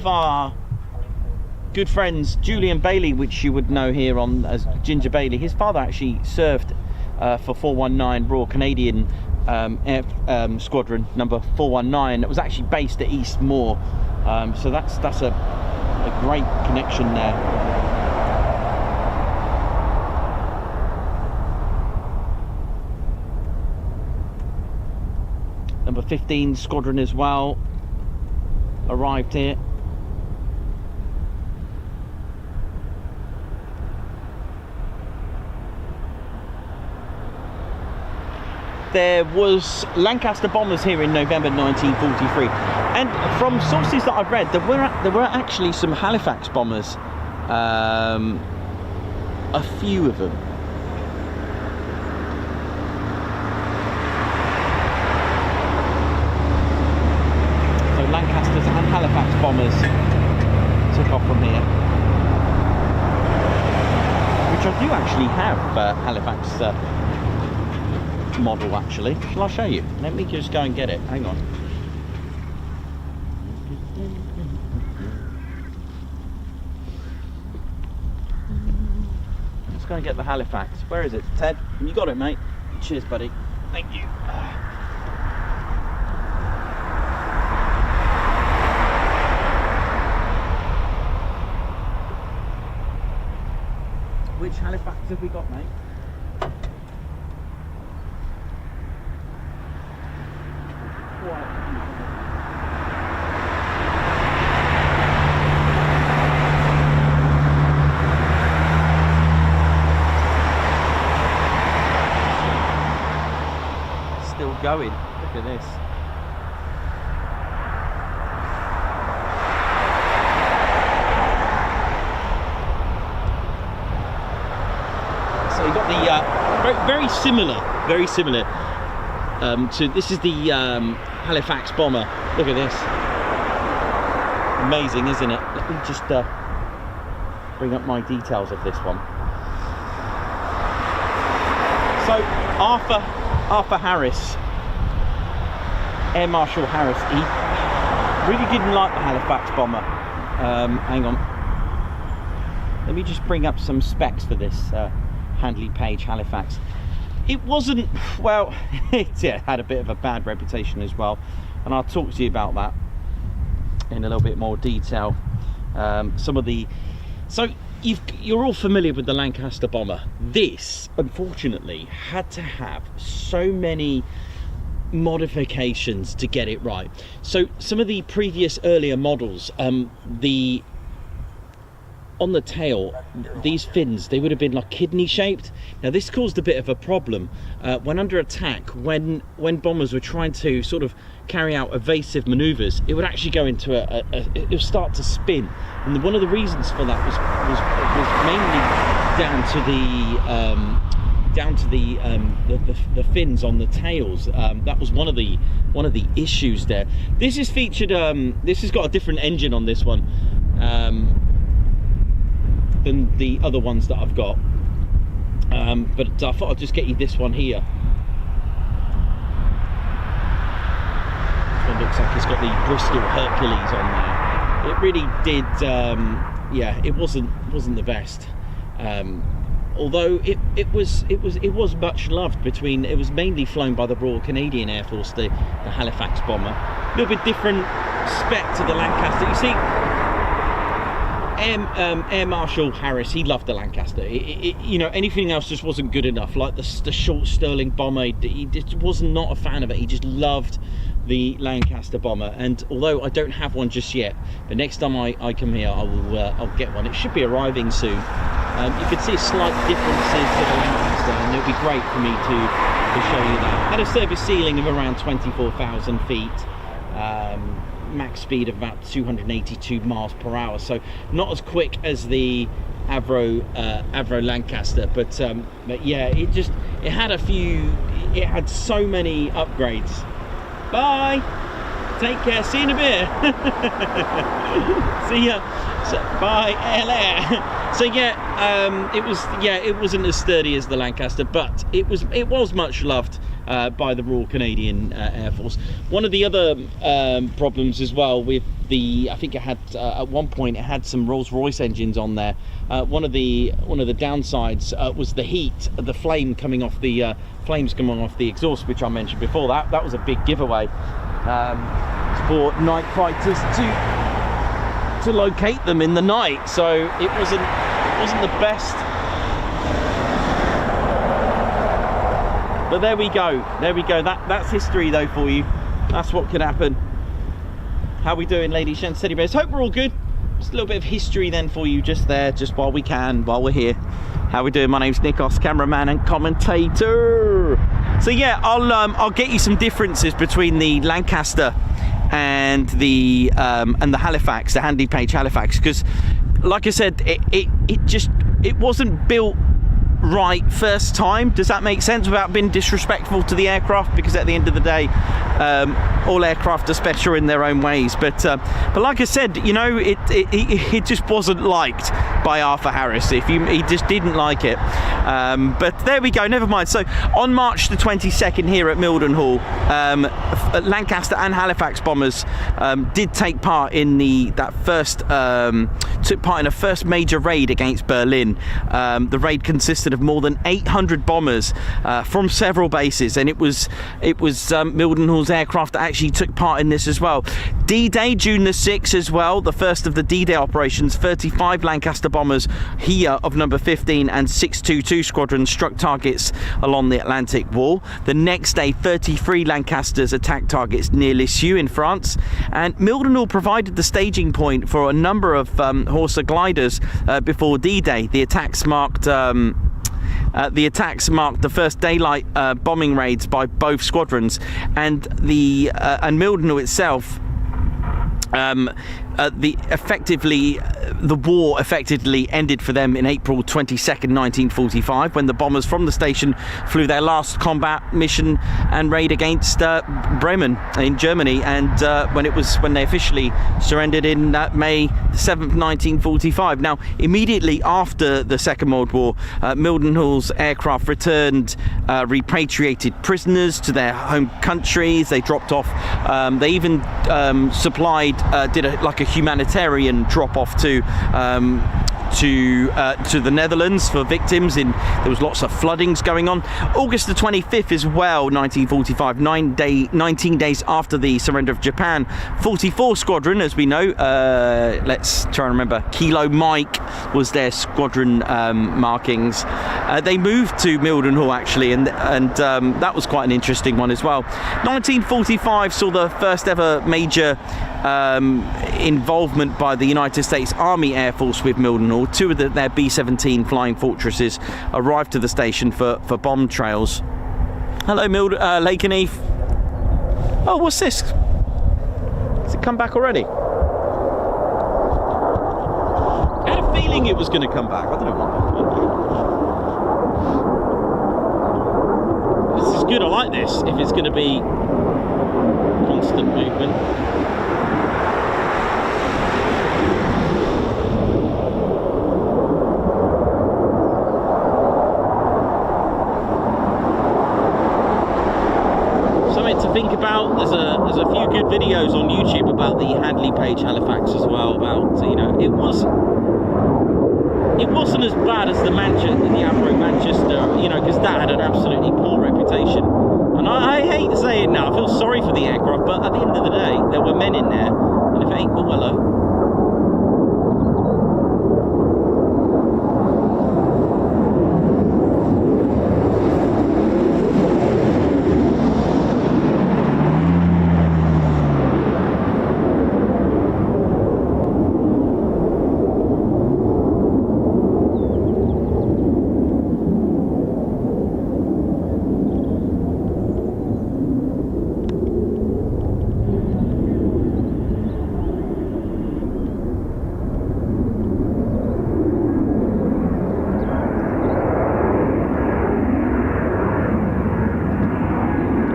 our good friends, Julian Bailey, which you would know here on as Ginger Bailey. His father actually served for 419 Royal Canadian Air Squadron number 419. It was actually based at East Moor. So that's a great connection there. Number 15 Squadron as well arrived here. There was Lancaster bombers here in November 1943, and from sources that I've read, there were actually some Halifax bombers, a few of them. So Lancasters and Halifax bombers took off from here, which I do actually have Halifax model actually. Shall I show you? Let me just go and get it. Hang on. Let's go and get the Halifax. Where is it, Ted? You got it, mate. Cheers, buddy. Thank you. Which Halifax have we got, mate? Still going. Look at this. So you got the very similar to this is the Halifax bomber. Look at this, amazing, isn't it? Let me just bring up my details of this one. So Arthur Harris, Air Marshal Harris, he really didn't like the Halifax bomber. Hang on, let me just bring up some specs for this Handley Page Halifax. It wasn't, well, it had a bit of a bad reputation as well, and I'll talk to you about that in a little bit more detail. So you're all familiar with the Lancaster bomber. This, unfortunately, had to have so many modifications to get it right. So some of the previous earlier models, on the tail, these fins, they would have been like kidney shaped. Now this caused a bit of a problem when under attack, when bombers were trying to sort of carry out evasive maneuvers, it would actually go into it would start to spin, and one of the reasons for that was mainly down to the fins on the tails. That was one of the issues there. This is featured, this has got a different engine on this one than the other ones that I've got, but I thought I'd just get you this one here. This one looks like it's got the Bristol Hercules on there. It really did, yeah, it wasn't the best, although it was much loved. It was mainly flown by the Royal Canadian Air Force, the Halifax bomber. A little bit different spec to the Lancaster. You see, Air Marshal Harris, he loved the Lancaster. You know, anything else just wasn't good enough. Like the short Sterling bomber, he just was not a fan of it. He just loved the Lancaster bomber. And although I don't have one just yet, but next time I come here, I'll get one. It should be arriving soon. You can see slight differences to the Lancaster, and it'll be great for me to show you that. Had a service ceiling of around 24,000 feet. Max speed of about 282 miles per hour, so not as quick as the Avro Lancaster, but yeah, it had so many upgrades. Bye, take care, see you in a bit. See ya. So, bye, air. So yeah, it wasn't as sturdy as the Lancaster, but it was much loved by the Royal Canadian Air Force. One of the other problems as well with I think it had at one point it had some Rolls-Royce engines on there. One of the downsides was the heat, the flames coming off the exhaust, which I mentioned before. That was a big giveaway for night fighters to locate them in the night. So it wasn't the best. But there we go. That's history though for you. That's what could happen. How we doing, ladies, gents, teddy bears? Hope we're all good. Just a little bit of history then for you, just while we're here. How we doing? My name's Nikos, cameraman and commentator. So yeah, I'll get you some differences between the Lancaster and the Halifax, the Handley Page Halifax, because like I said, it wasn't built right first time. Does that make sense, without being disrespectful to the aircraft? Because at the end of the day, all aircraft are special in their own ways, but like I said, you know, it just wasn't liked by Arthur Harris. He just didn't like it. But there we go, never mind. So on March the 22nd here at Mildenhall, Lancaster and Halifax bombers did take part in a first major raid against Berlin. The raid consisted of more than 800 bombers from several bases, and it was Mildenhall's aircraft that actually took part in this as well. D-Day, June the 6th as well, the first of the D-Day operations. 35 Lancaster bombers here of number 15 and 622 Squadron struck targets along the Atlantic Wall. The next day, 33 Lancasters attacked targets near Lisieux in France, and Mildenhall provided the staging point for a number of Horsa gliders before D-Day. The attacks marked the first daylight bombing raids by both squadrons, and Mildenhall itself. The war effectively ended for them in April 22nd, 1945, when the bombers from the station flew their last combat mission and raid against Bremen in Germany, and when they officially surrendered in May 7th, 1945. Now, immediately after the Second World War, Mildenhall's aircraft returned repatriated prisoners to their home countries. They dropped off. They even did a humanitarian drop off to the Netherlands for victims. There was lots of floodings going on. August the 25th as well, 1945, 19 days after the surrender of Japan, 44 Squadron, as we know, let's try and remember, Kilo Mike was their squadron markings. They moved to Mildenhall actually, and that was quite an interesting one as well. 1945 saw the first ever major involvement by the United States Army Air Force with Mildenhall. Two of their B-17 Flying Fortresses arrived to the station for bomb trails. Hello, Lakenheath. Oh, what's this? Has it come back already? I had a feeling it was going to come back. I don't know why. This is good. I like this. If it's going to be constant movement. Think about there's a few good videos on YouTube about the Hadley Page Halifax as well, about, you know, it wasn't as bad as the Avro Manchester, you know, because that had an absolutely poor reputation, and I hate saying that. I feel sorry for the aircraft, but at the end of the day there were men in there, and if it ain't, well, hello.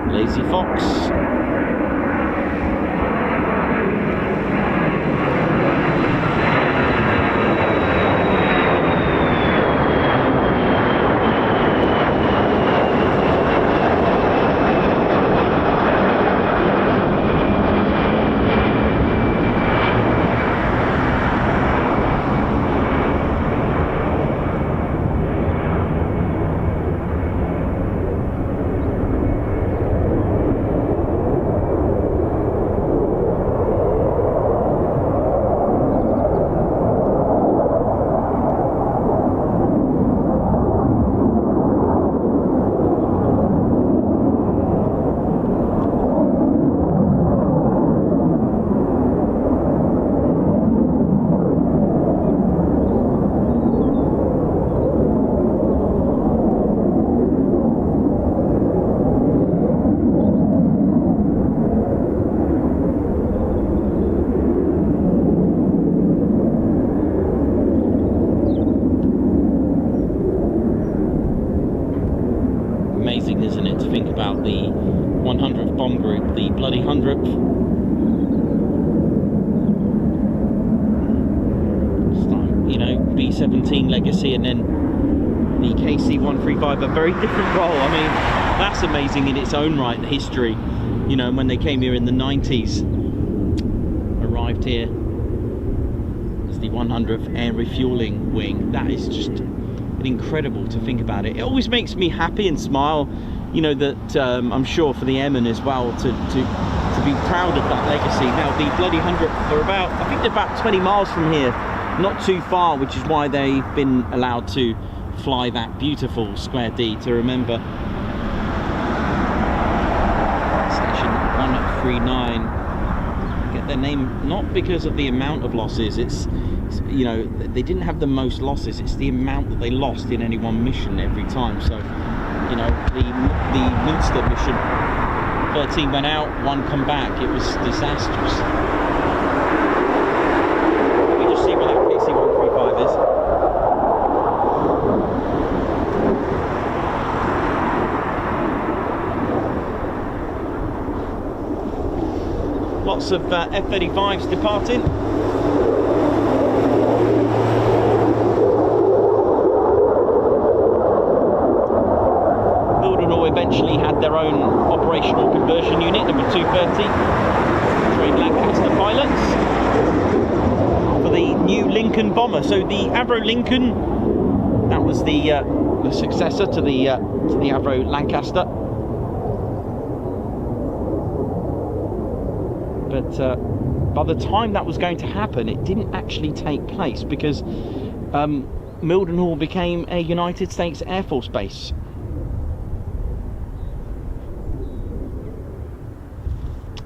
Lazy Fox. Isn't it, to think about the 100th Bomb Group, the bloody 100th. You know, B-17 legacy, and then the KC-135, a very different role. I mean, that's amazing in its own right, the history. You know, when they came here in the 90s, arrived here as the 100th Air Refeuling Wing. That is just incredible to think about it. It always makes me happy and smile, you know, that I'm sure for the airmen as well, to be proud of that legacy. Now, the bloody 100th are about, I think they're about 20 miles from here. Not too far, which is why they've been allowed to fly that beautiful square D to remember. Station 139 get their name not because of the amount of losses. It's you know, they didn't have the most losses. It's the amount that they lost in any one mission every time. So, you know, the Munster mission, 13 went out, 1 come back. It was disastrous. See where that KC-135 is. Lots of F-35s departing. Mildenhall eventually had their own operational conversion unit, number 230, trained Lancaster pilots. The new Lincoln bomber. So the Avro Lincoln, that was the successor to the Avro Lancaster. But by the time that was going to happen, it didn't actually take place because Mildenhall became a United States Air Force base.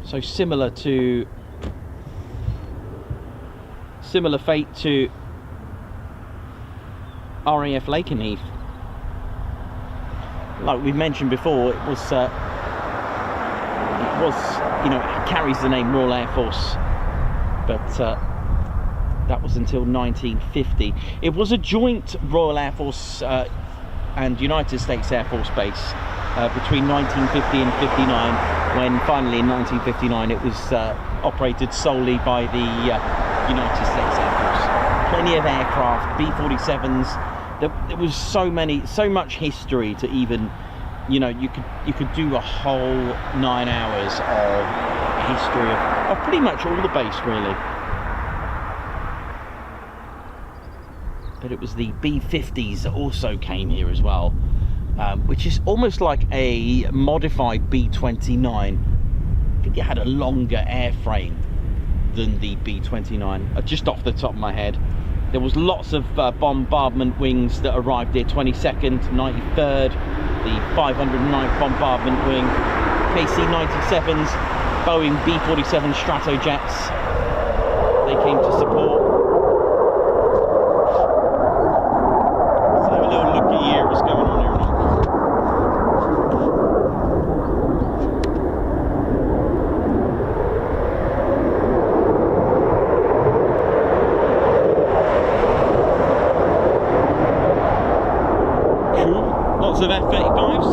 So similar fate to RAF Lakenheath. Like we mentioned before, it was you know, it carries the name Royal Air Force, but that was until 1950. It was a joint Royal Air Force and United States Air Force base between 1950 and 59, when finally in 1959 it was operated solely by the United States Air Force. Plenty of aircraft, B-47s. There was so much history to even, you know, you could do a whole 9 hours of history of pretty much all the base, really. But it was the B-50s that also came here as well, which is almost like a modified B-29. I think it had a longer airframe than the B-29, just off the top of my head. There was lots of bombardment wings that arrived here, 22nd, 93rd, the 509th Bombardment Wing, KC-97s, Boeing B-47 Stratojets. They came to support. Let's have a little look here, what's going on here now. Lots of F-35s.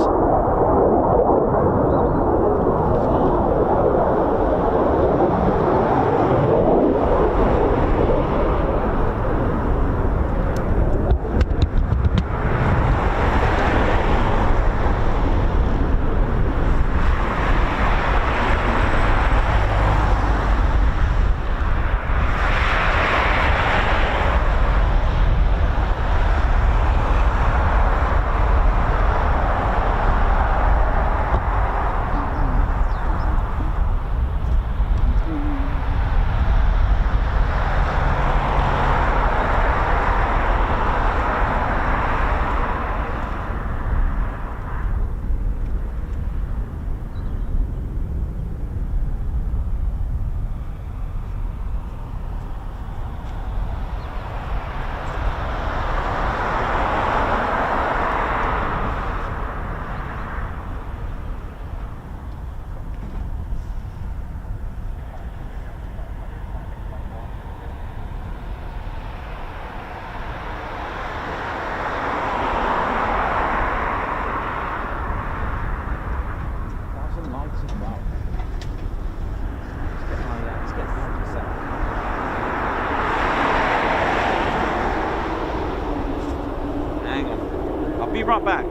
Wow. Let's get the engine set. Hang on. I'll be right back.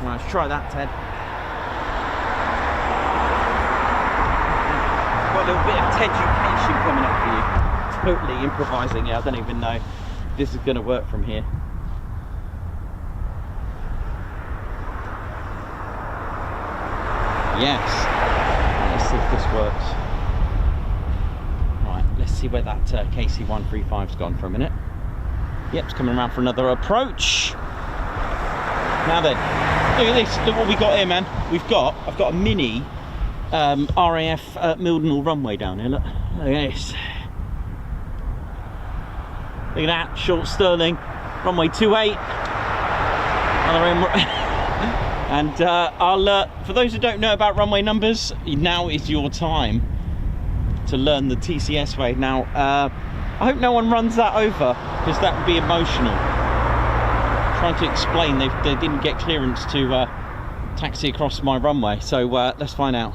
Right, let's try that, Ted. Got a little bit of Teducation coming up for you. Totally improvising. Yeah, I don't even know if this is going to work from here. Yes. Let's see if this works. Right, let's see where that KC-135's gone for a minute. Yep, it's coming around for another approach. Now then, look at this. Look what we got here, man. I've got a mini RAF Mildenhall runway down here. Look at this. Look at that, short Sterling, runway 28. And for those who don't know about runway numbers, now is your time to learn the TCS way. Now, I hope no one runs that over, because that would be emotional. Trying to explain, they didn't get clearance to taxi across my runway, so let's find out.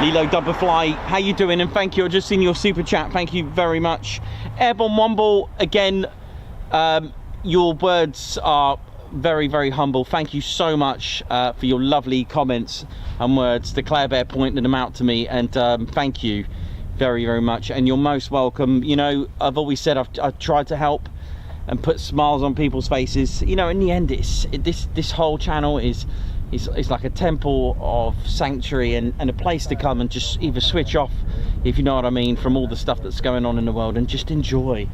Lilo Doublefly, how you doing? And thank you. I've just seen your super chat. Thank you very much. Airborne Womble, again, your words are very, very humble. Thank you so much for your lovely comments and words. The Claire Bear pointed them out to me, and thank you very, very much. And you're most welcome. You know, I've always said I've tried to help and put smiles on people's faces. You know, in the end, this whole channel is like a temple of sanctuary and a place to come and just either switch off if you know what I mean, from all the stuff that's going on in the world, and just enjoy,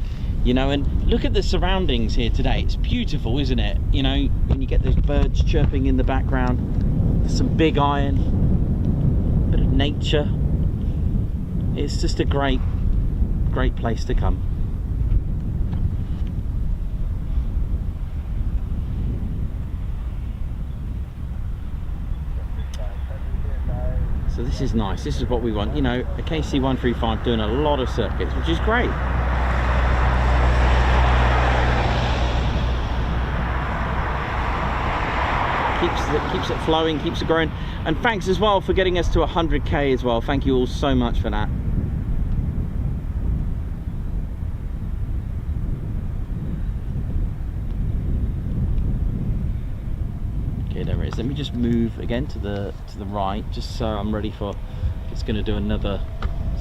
you know. And look at the surroundings here today. It's beautiful, isn't it? You know, when you get those birds chirping in the background, some big iron, bit of nature. It's just a great place to come. So this is nice. This is what we want. You know, a KC-135 doing a lot of circuits, which is great. Keeps it flowing, keeps it growing. And thanks as well for getting us to 100k as well. Thank you all so much for that. Okay, there it is. Let me just move again to the right, just so I'm ready for. It's going to do another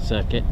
circuit.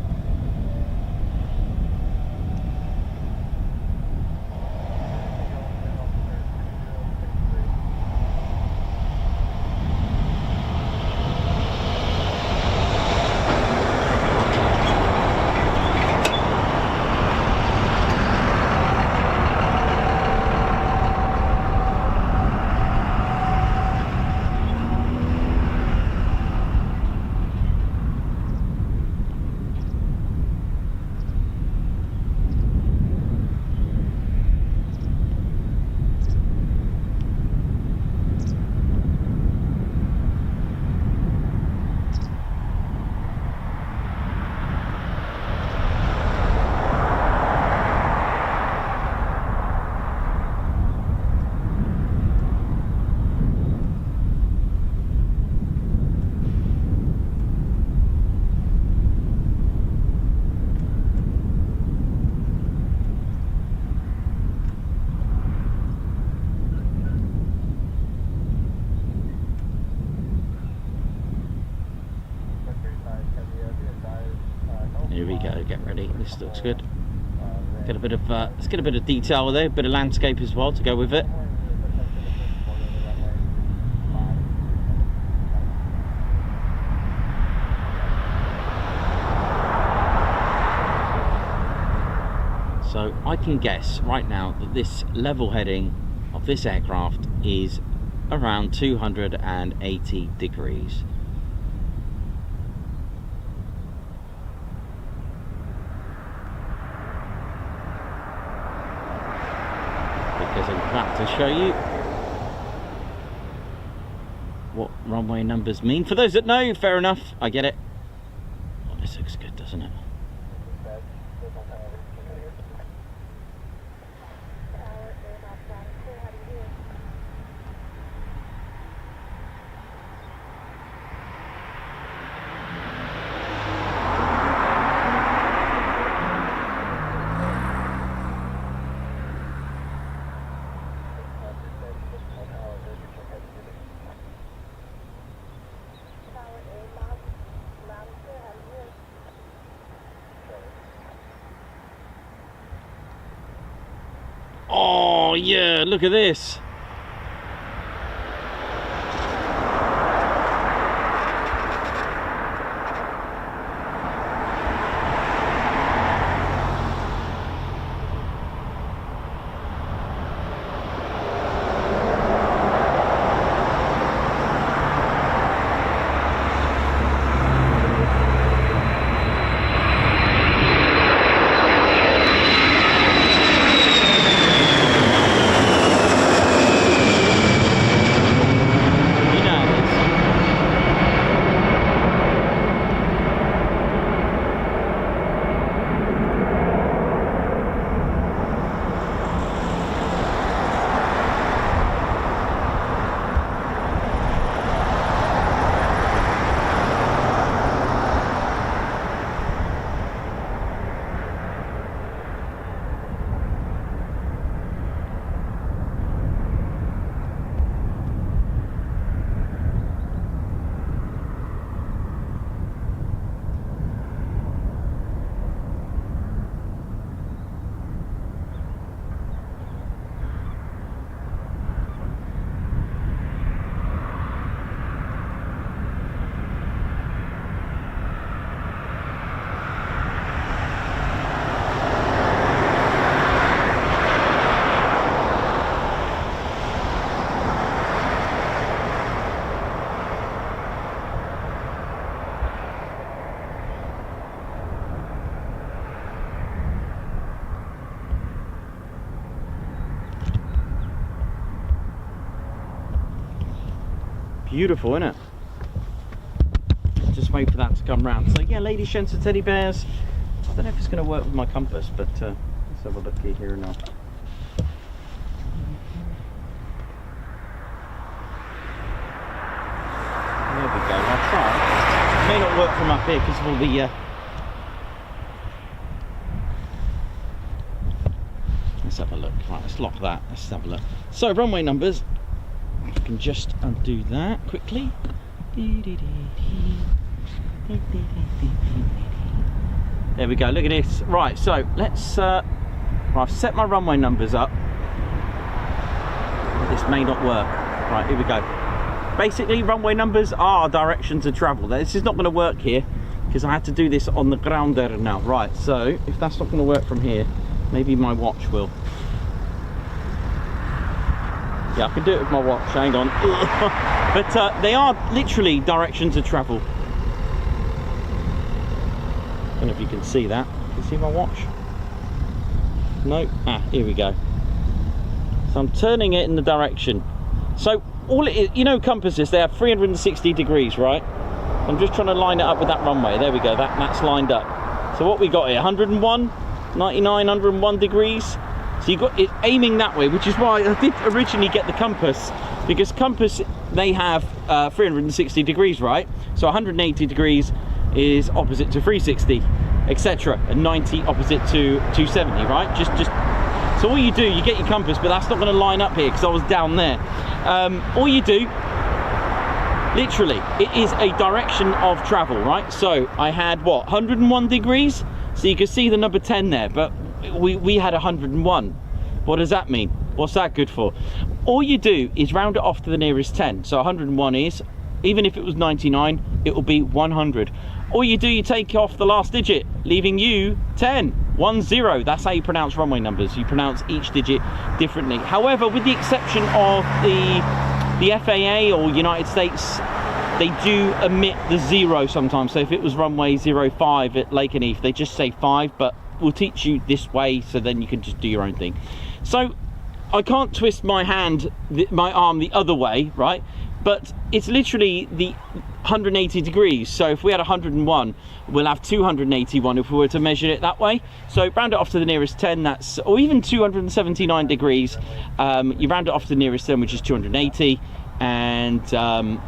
Here we go, get ready. This looks good. Get a bit of let's get a bit of detail there, a bit of landscape as well to go with it. So I can guess right now that this level heading of this aircraft is around 280 degrees. Because I'm about to show you what runway numbers mean. For those that know, fair enough, I get it. Oh, this looks good, doesn't it? Oh yeah, look at this. beautiful, isn't it? Just wait for that to come round. So yeah, ladies, gents and teddy bears. I don't know if it's going to work with my compass, but let's have a look here now. There we go. I'll try. It may not work from up here because of all the. Let's have a look. Right, let's lock that. Let's have a look. So runway numbers. I can just undo that quickly. There we go. Look at this. Right. So let's. I've set my runway numbers up. This may not work. Right. Here we go. Basically, runway numbers are directions of travel. This is not going to work here because I had to do this on the ground there now. Right, so if that's not going to work from here, maybe my watch will. Yeah, I can do it with my watch. Hang on. But they are literally directions of travel. I don't know if you can see that. Can you see my watch? No? Ah, here we go. So I'm turning it in the direction. So all it is, you know, compasses, they have 360 degrees, right? I'm just trying to line it up with that runway. There we go, that's lined up. So what we got here, 101, 99, 101 degrees. So you got it aiming that way, which is why I did originally get the compass, because compass, they have 360 degrees, right? So 180 degrees is opposite to 360, etc. And 90 opposite to 270, right? Just so all you do, you get your compass, but that's not going to line up here because I was down there. All you do, literally, it is a direction of travel, right? So I had what, 101 degrees? So you can see the number 10 there, but we had 101. What does that mean? What's that good for? All you do is round it off to the nearest 10. So 101 is, even if it was 99, it will be 100. All you do, you take off the last digit, leaving you 10. 10. That's how you pronounce runway numbers. You pronounce each digit differently. However, with the exception of the FAA or United States, they do omit the 0 sometimes. So if it was runway 05 at Lakenheath, they just say 5, but we'll teach you this way, so then you can just do your own thing. So I can't twist my arm the other way, right? But it's literally the 180 degrees. So if we had 101, we'll have 281 if we were to measure it that way. So round it off to the nearest 10, that's, or even 279 degrees. You round it off to the nearest 10, which is 280, and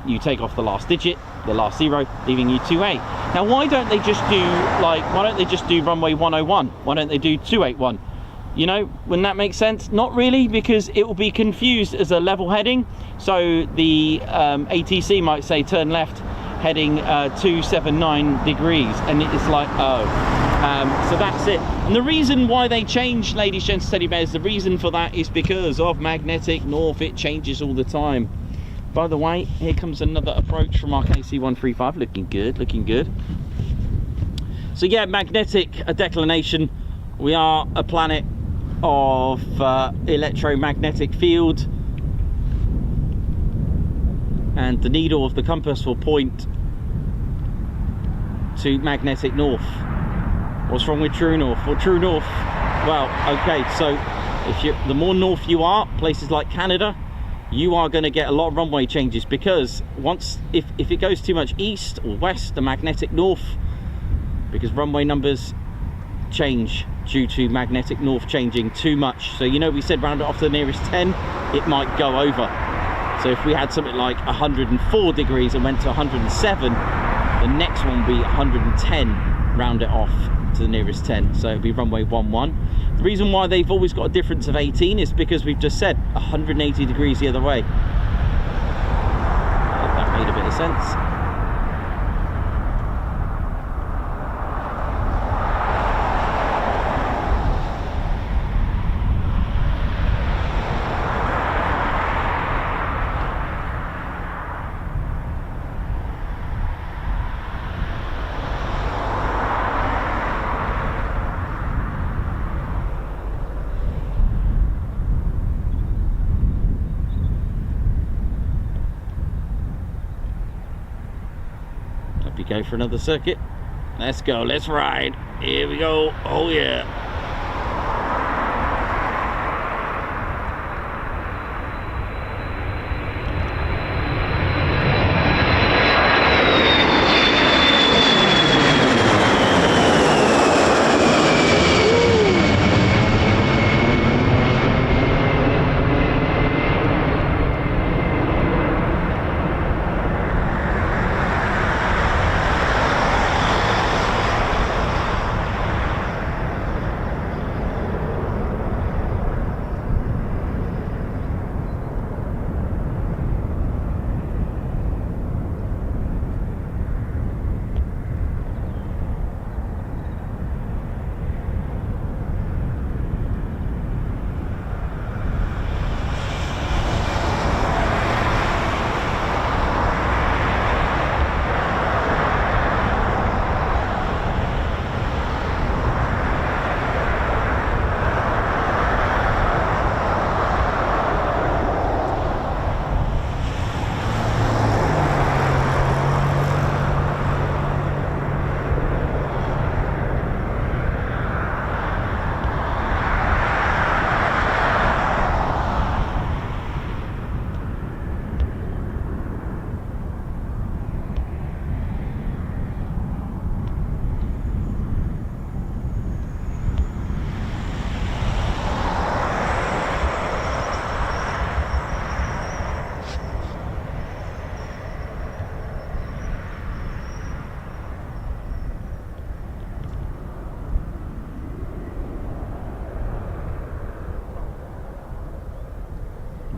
you take off the last digit, the last 0, leaving you 28. Now why don't they just do runway 101? Why don't they do 281? You know, wouldn't that make sense? Not really, because it will be confused as a level heading. So the ATC might say turn left heading 279 degrees, and it's like, oh. So that's it. And the reason why they change, ladies, gents, teddy bears, the reason for that is because of magnetic north. It changes all the time. By the way, here comes another approach from our KC-135. Looking good, looking good. So yeah, magnetic declination. We are a planet of electromagnetic field, and the needle of the compass will point to magnetic north. What's wrong with true north? Well, true north, well, okay, so the more north you are, places like Canada, you are going to get a lot of runway changes, because if it goes too much east or west, the magnetic north, because runway numbers change due to magnetic north changing too much. So, you know, we said round it off to the nearest 10, it might go over. So if we had something like 104 degrees and went to 107, the next one will be 110, round it off to the nearest 10. So it'll be runway 11. The reason why they've always got a difference of 18 is because we've just said 180 degrees the other way. I hope that made a bit of sense. Go for another circuit. Let's go, let's ride. Here we go. Oh yeah.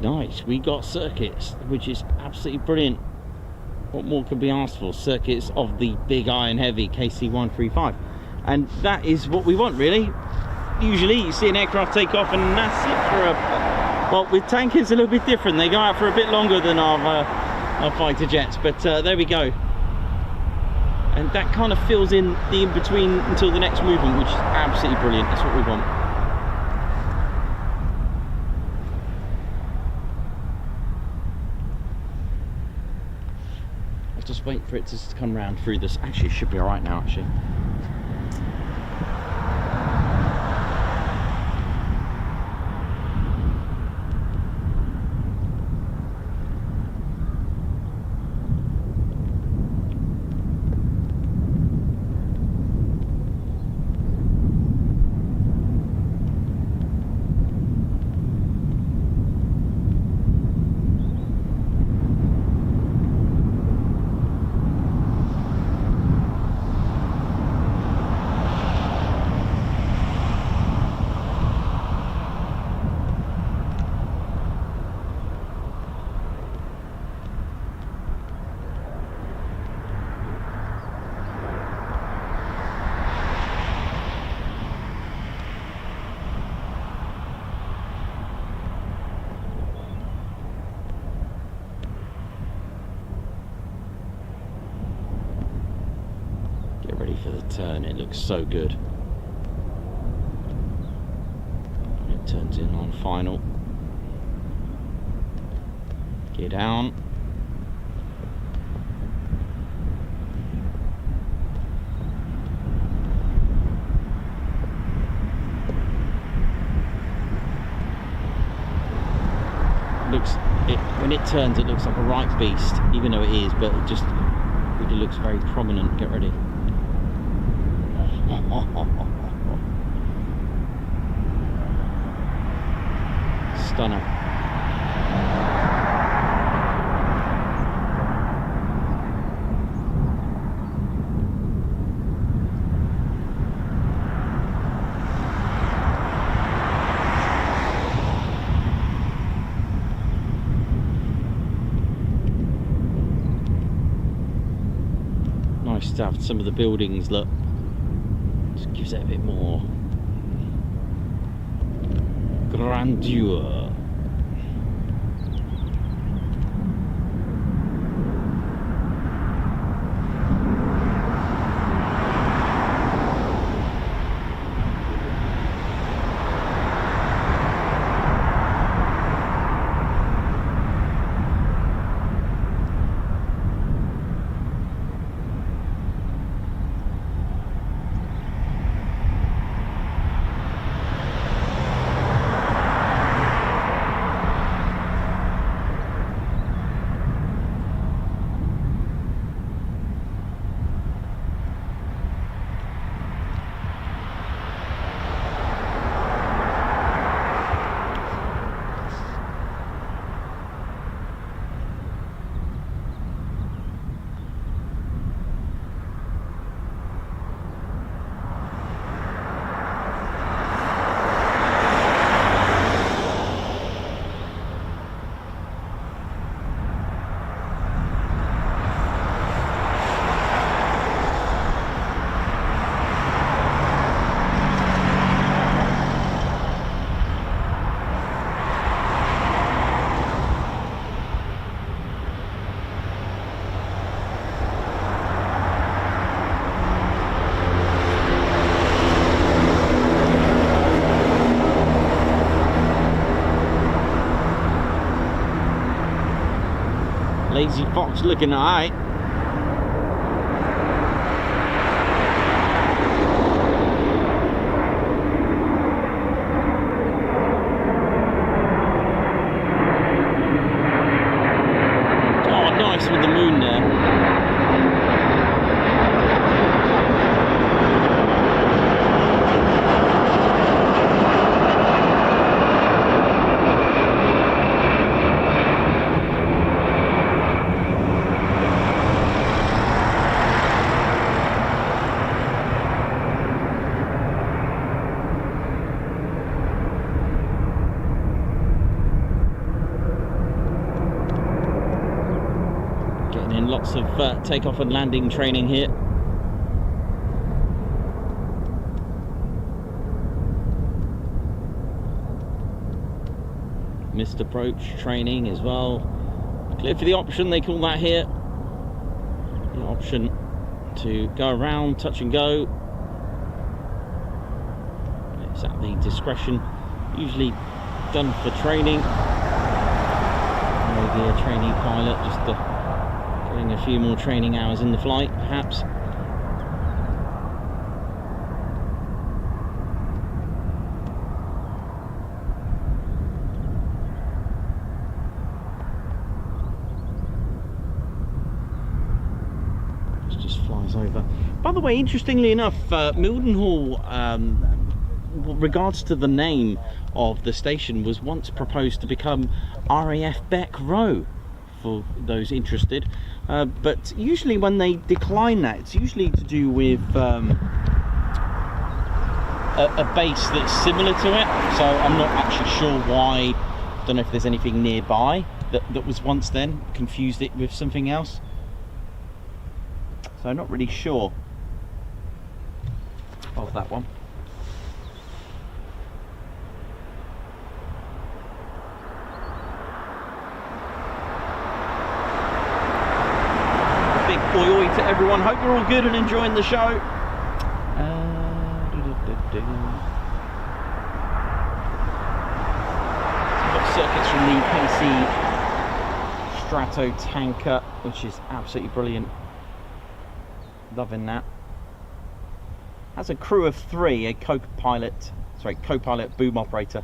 Nice, we got circuits, which is absolutely brilliant. What more could be asked for? Circuits of the big iron heavy KC-135, and that is what we want, really. Usually you see an aircraft take off and that's it for a... Well, with tankers a little bit different. They go out for a bit longer than our fighter jets, but there we go. And that kind of fills in the in-between until the next movement, which is absolutely brilliant. That's what we want. I'll just wait for it to come round through this. Actually, it should be all right now, actually. For the turn, it looks so good. It turns in on final. Get down. When it turns, it looks like a right beast, even though it is, but it just really looks very prominent. Get ready. Stunner. Nice stuff. Some of the buildings look, just gives it a bit more grandeur. Lazy Fox looking alright. Oh, nice with the moon there. lots of takeoff and landing training here. Missed approach training as well. Clear for the option, they call that here. The option to go around, touch and go. It's at the discretion, usually done for training. Maybe a trainee pilot, just getting a few more training hours in the flight, perhaps. Over. By the way, interestingly enough, Mildenhall, regards to the name of the station, was once proposed to become RAF Beck Row, for those interested. But usually when they decline that, it's usually to do with a base that's similar to it. So I'm not actually sure why. Don't know if there's anything nearby that was once then, confused it with something else. So I'm not really sure of that one. Big oi oi to everyone. Hope you're all good and enjoying the show. Got circuits from the KC Strato tanker, which is absolutely brilliant. Loving that. Has a crew of 3, a co-pilot, boom operator,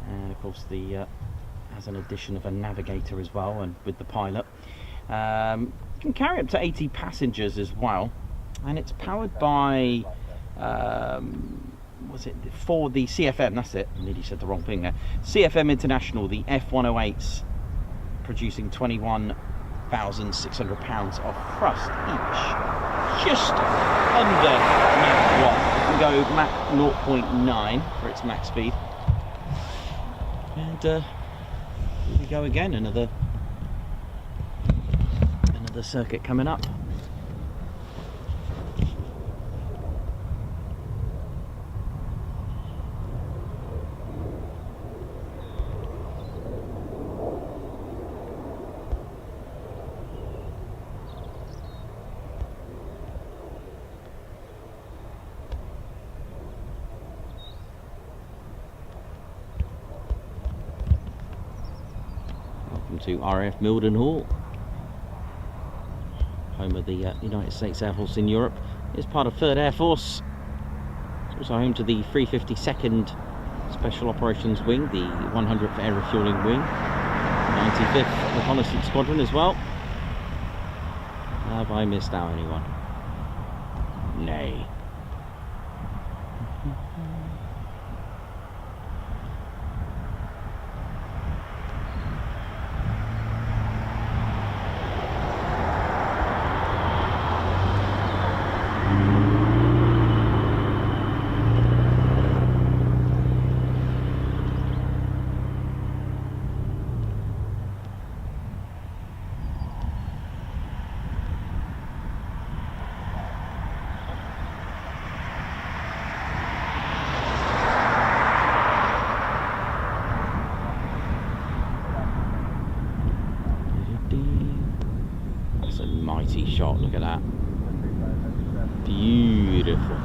and of course the has an addition of a navigator as well, and with the pilot. Can carry up to 80 passengers as well, and it's powered by was it for the CFM? That's it. I nearly said the wrong thing there. CFM International, the F108s, producing 21,600 pounds of thrust each. Just under Mach 1. It can go Mach 0.9 for its max speed. And here we go again, another circuit coming up. To RAF Mildenhall, home of the United States Air Force in Europe. It's part of 3rd Air Force. It's also home to the 352nd Special Operations Wing, the 100th Air Refeuling Wing, 95th Reconnaissance Squadron as well. Have I missed out anyone? Nay. Shot, look at that. Beautiful.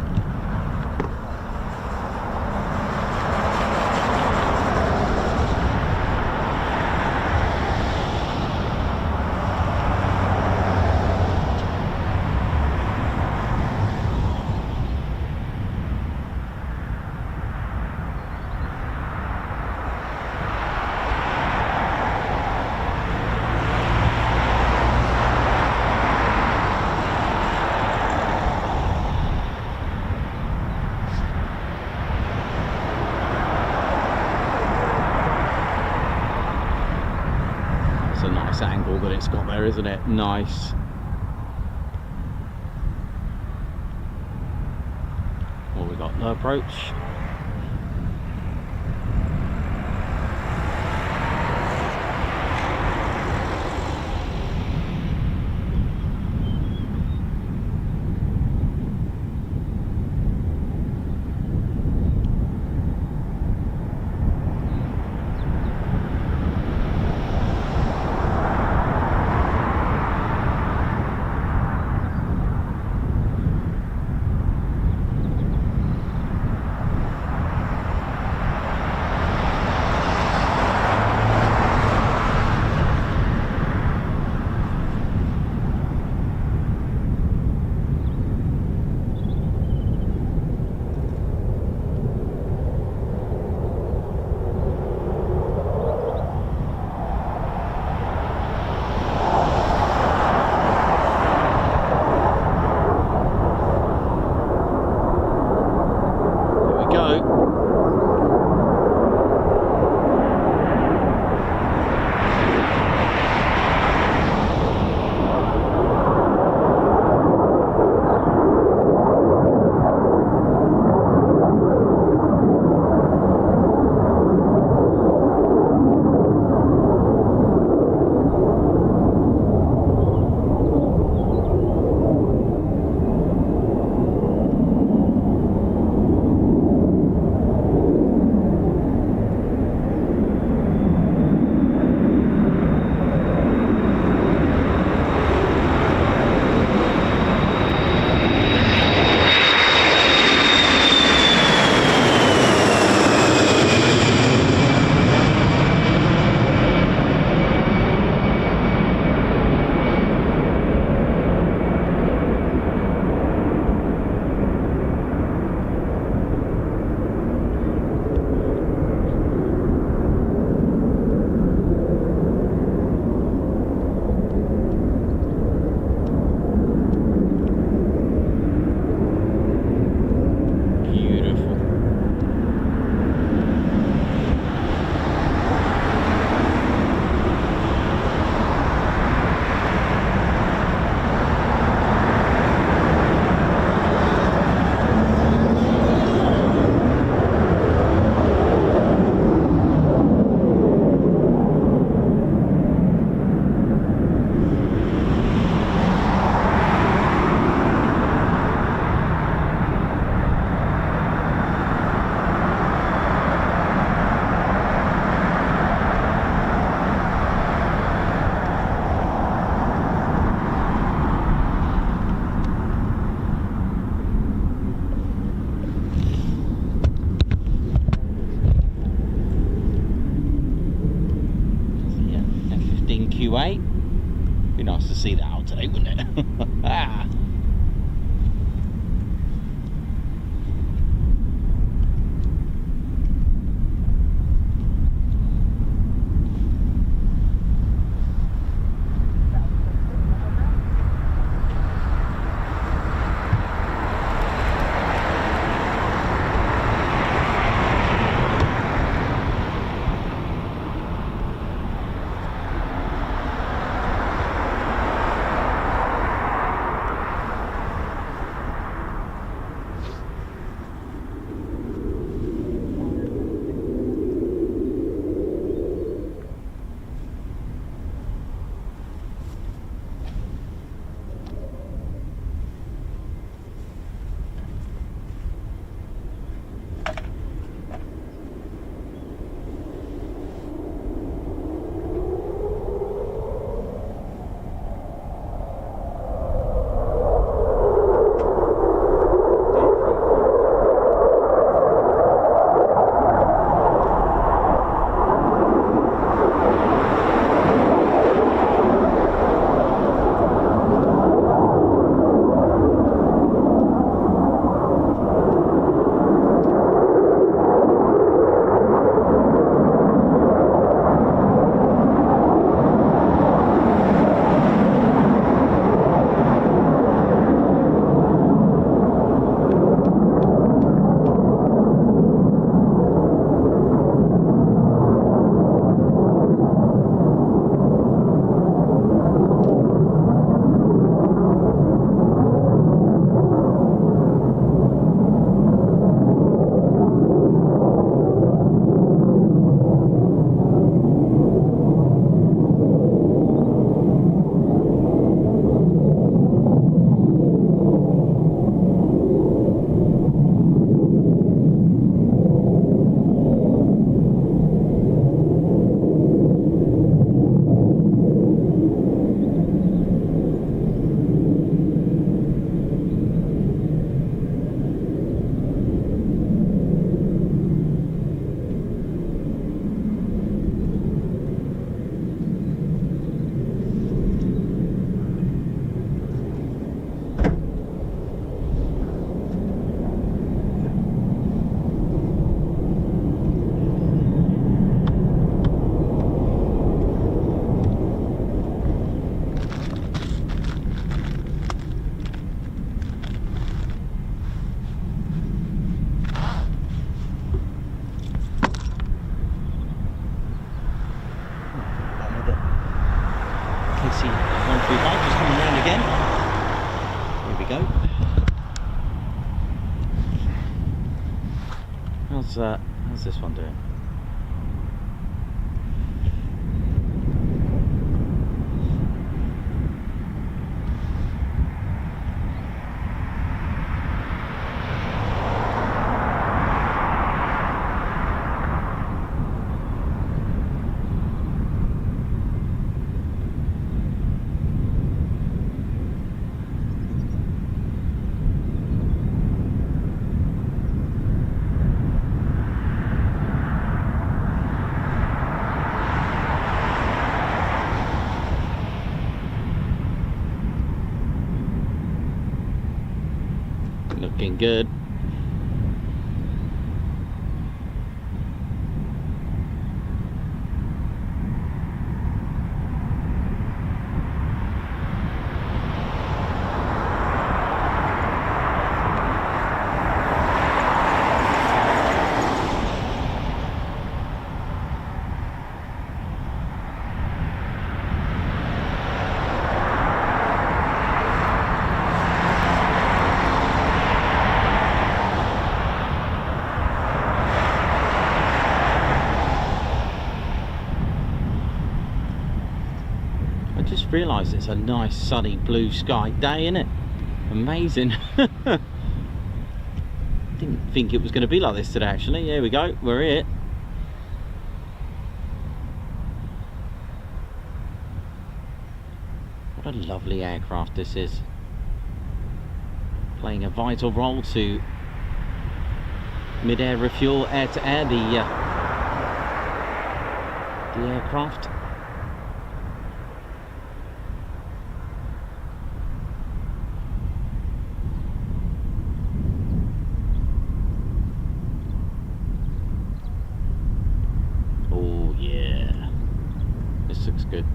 Angle that it's got there, isn't it? Nice. Well, we got the approach. anyway. Be nice to see that out today, wouldn't it? Ah. KC-135 just coming round again. Here we go. How's this one doing? Looking good. I just realised it's a nice sunny blue sky day, isn't it? Amazing. Didn't think it was going to be like this today actually. Here we go, we're here. What a lovely aircraft this is. Playing a vital role to mid-air refuel, air-to-air, the aircraft. good.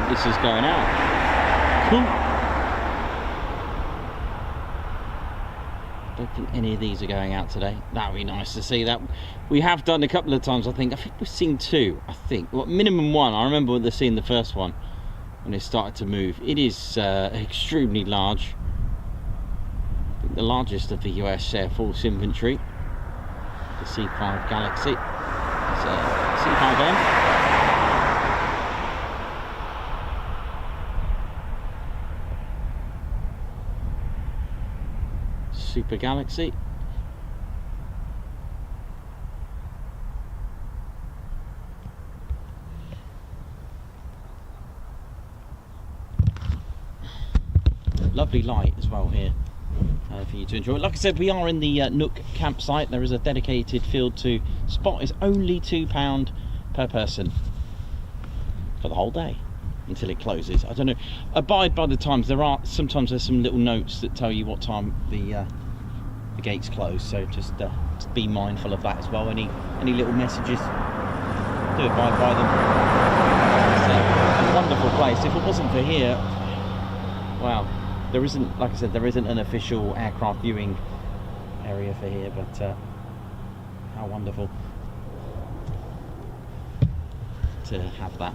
This is going out. Cool. I don't think any of these are going out today. That would be nice to see that. We have done a couple of times, I think. I think we've seen two, I think. Well, minimum one. I remember seeing the first one when it started to move. It is extremely large. I think the largest of the US Air Force inventory. The C5 Galaxy. It's a C5M. Super Galaxy. Lovely light as well here for you to enjoy. Like I said, we are in the Nook Campsite. There is a dedicated field to spot. Is only £2 per person for the whole day until it closes. I don't know. Abide by the times. Sometimes there's some little notes that tell you what time the gates close, so just be mindful of that as well. Any little messages, do abide by them. It's a wonderful place. If it wasn't for here, wow, there isn't, like I said, there isn't an official aircraft viewing area for here, but how wonderful to have that.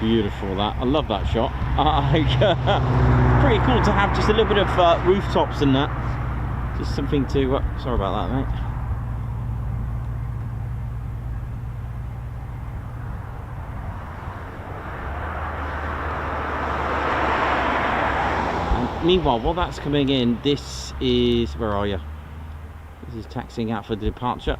Beautiful that. I love that shot. Pretty cool to have just a little bit of rooftops and that. Just something to... sorry about that, mate. And meanwhile, while that's coming in, this is... Where are you? This is taxiing out for departure.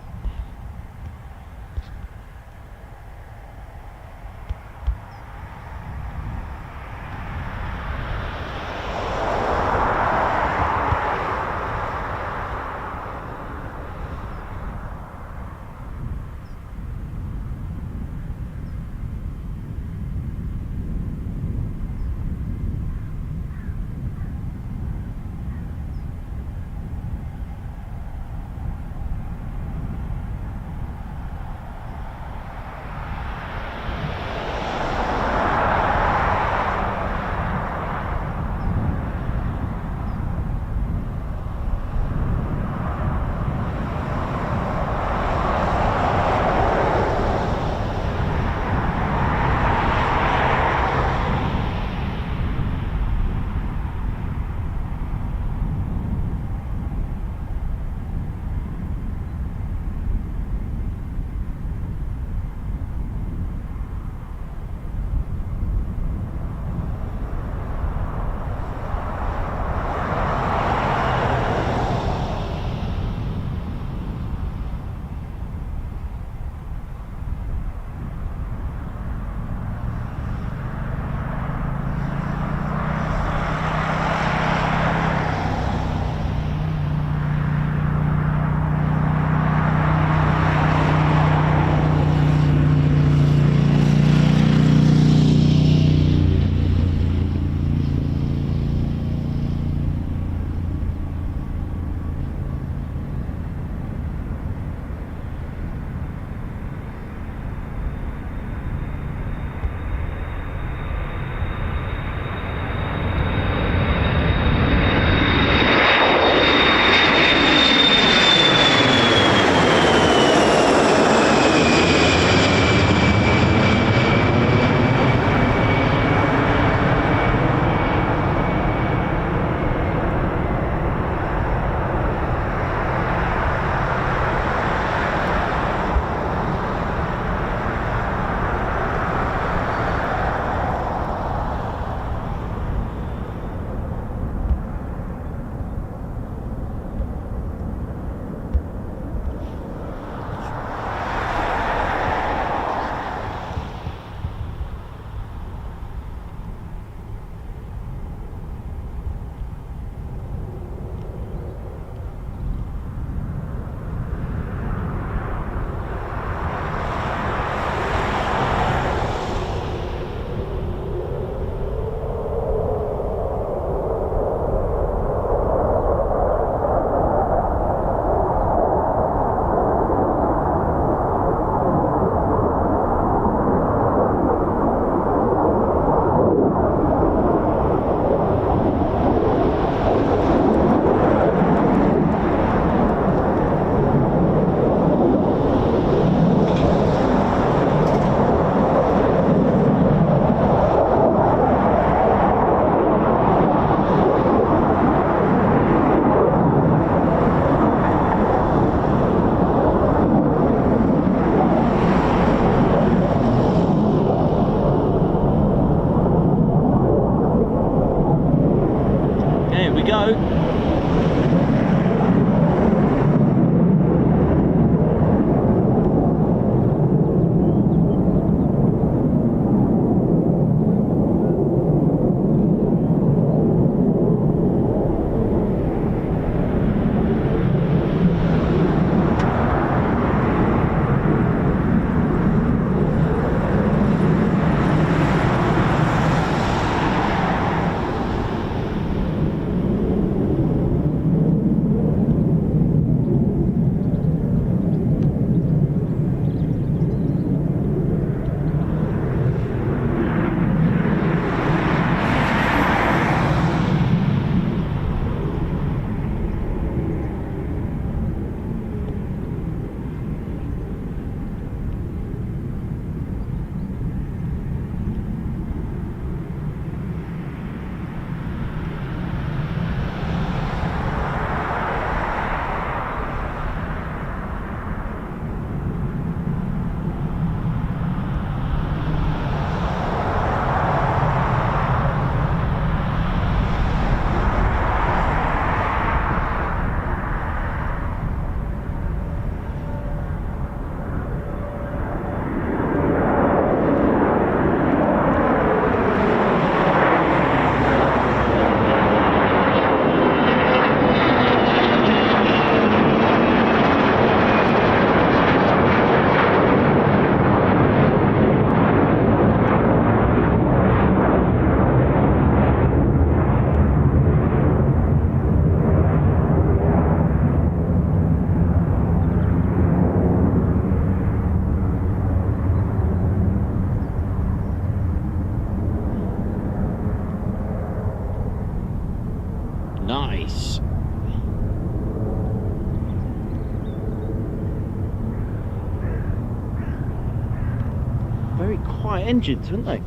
very quiet engines, haven't they?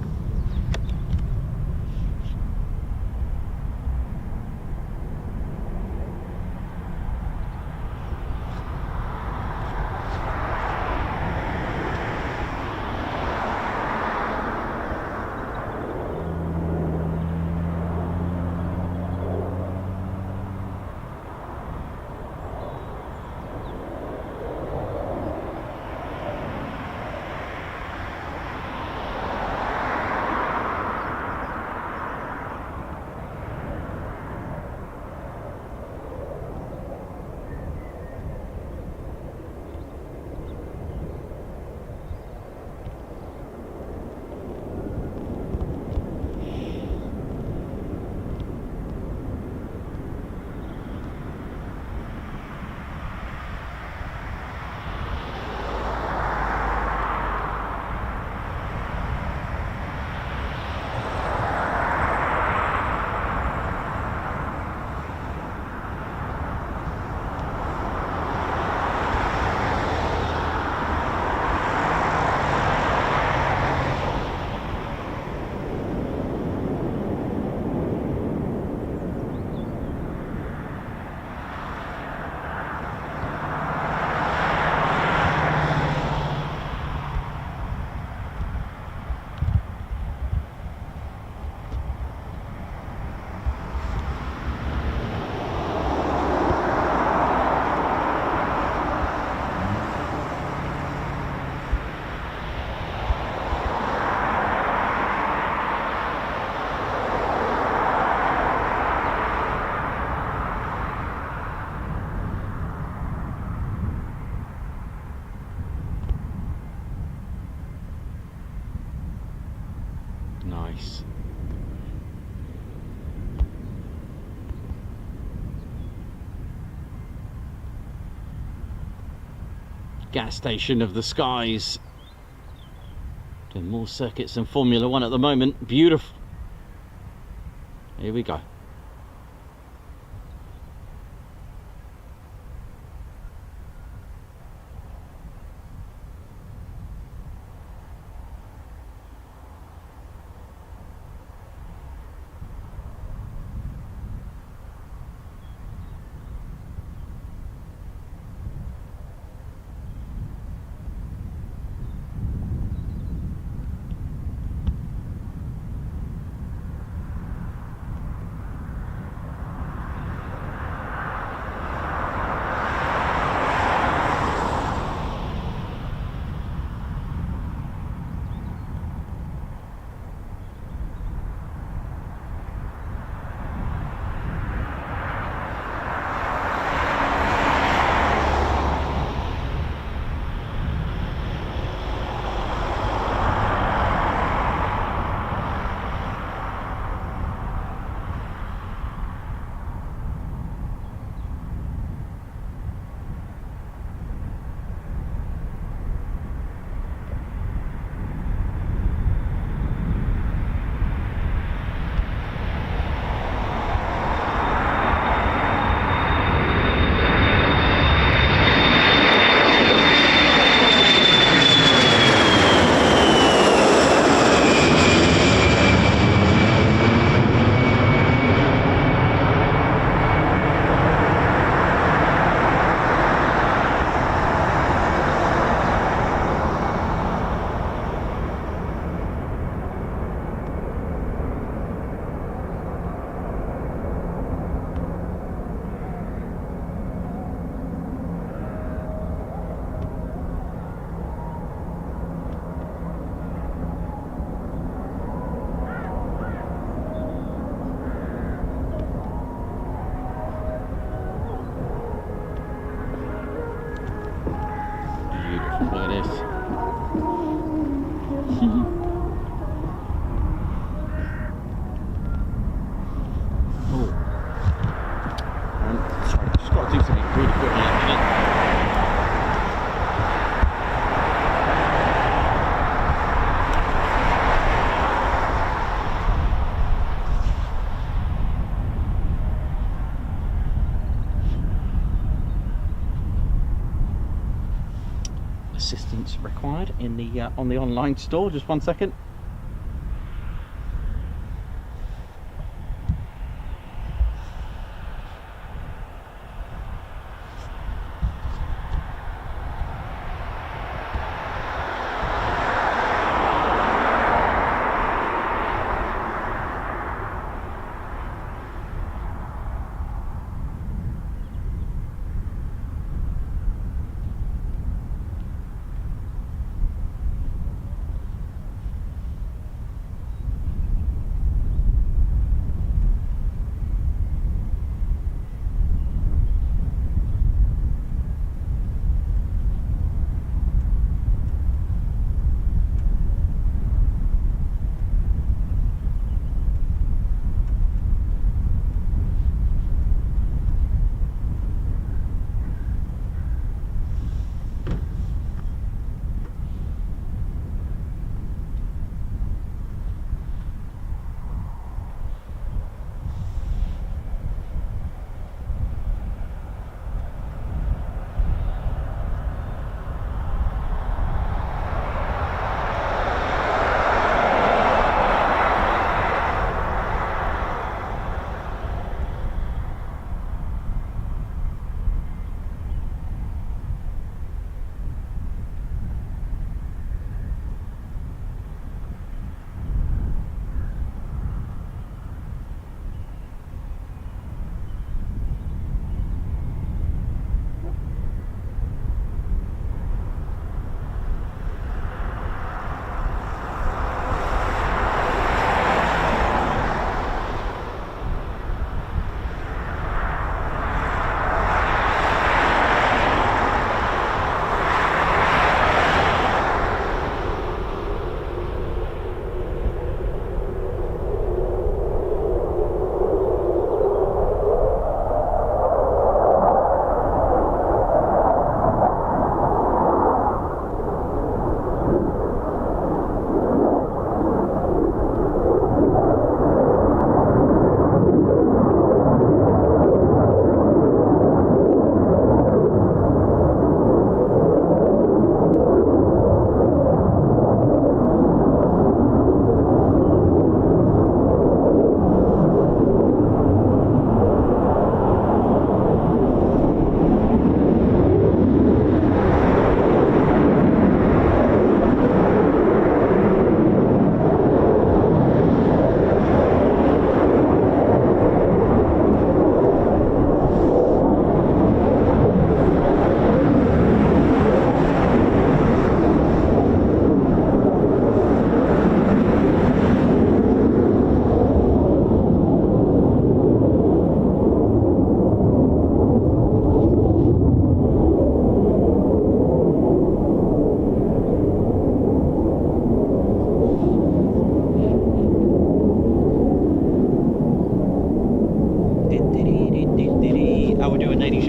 Nice. Gas station of the skies. Doing more circuits than Formula One at the moment. Beautiful. Here we go. assistance required in the on the online store. Just 1 second.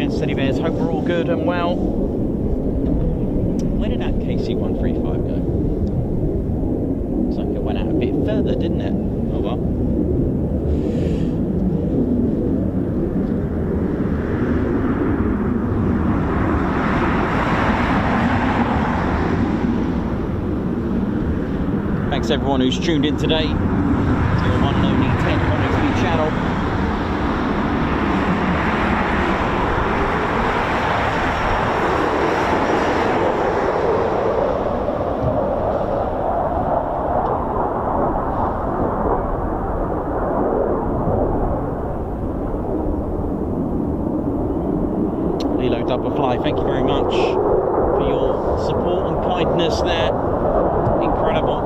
Steady Bears, hope we're all good and well. Where did that KC-135 go? Looks like it went out a bit further, didn't it? Oh well. Thanks everyone who's tuned in today to the one and only 10 Runway channel. Thank you very much for your support and kindness there. Incredible.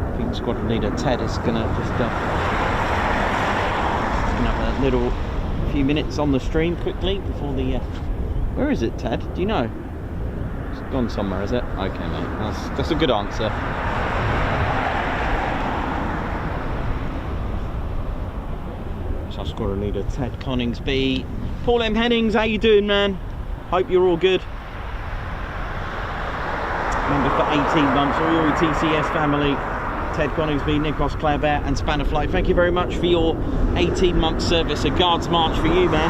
I think Squadron Leader Ted is going to just have a little few minutes on the stream quickly before the... Where is it, Ted? Do you know? Gone somewhere, is it? Okay, mate. That's a good answer. So Squadron Leader Ted Coningsby. Paul M. Hennings, how you doing, man? Hope you're all good. Number for 18 months. All your TCS family, Ted Coningsby, Nikos Clabert and Spannerfly, thank you very much for your 18-month service. A Guards March for you, man.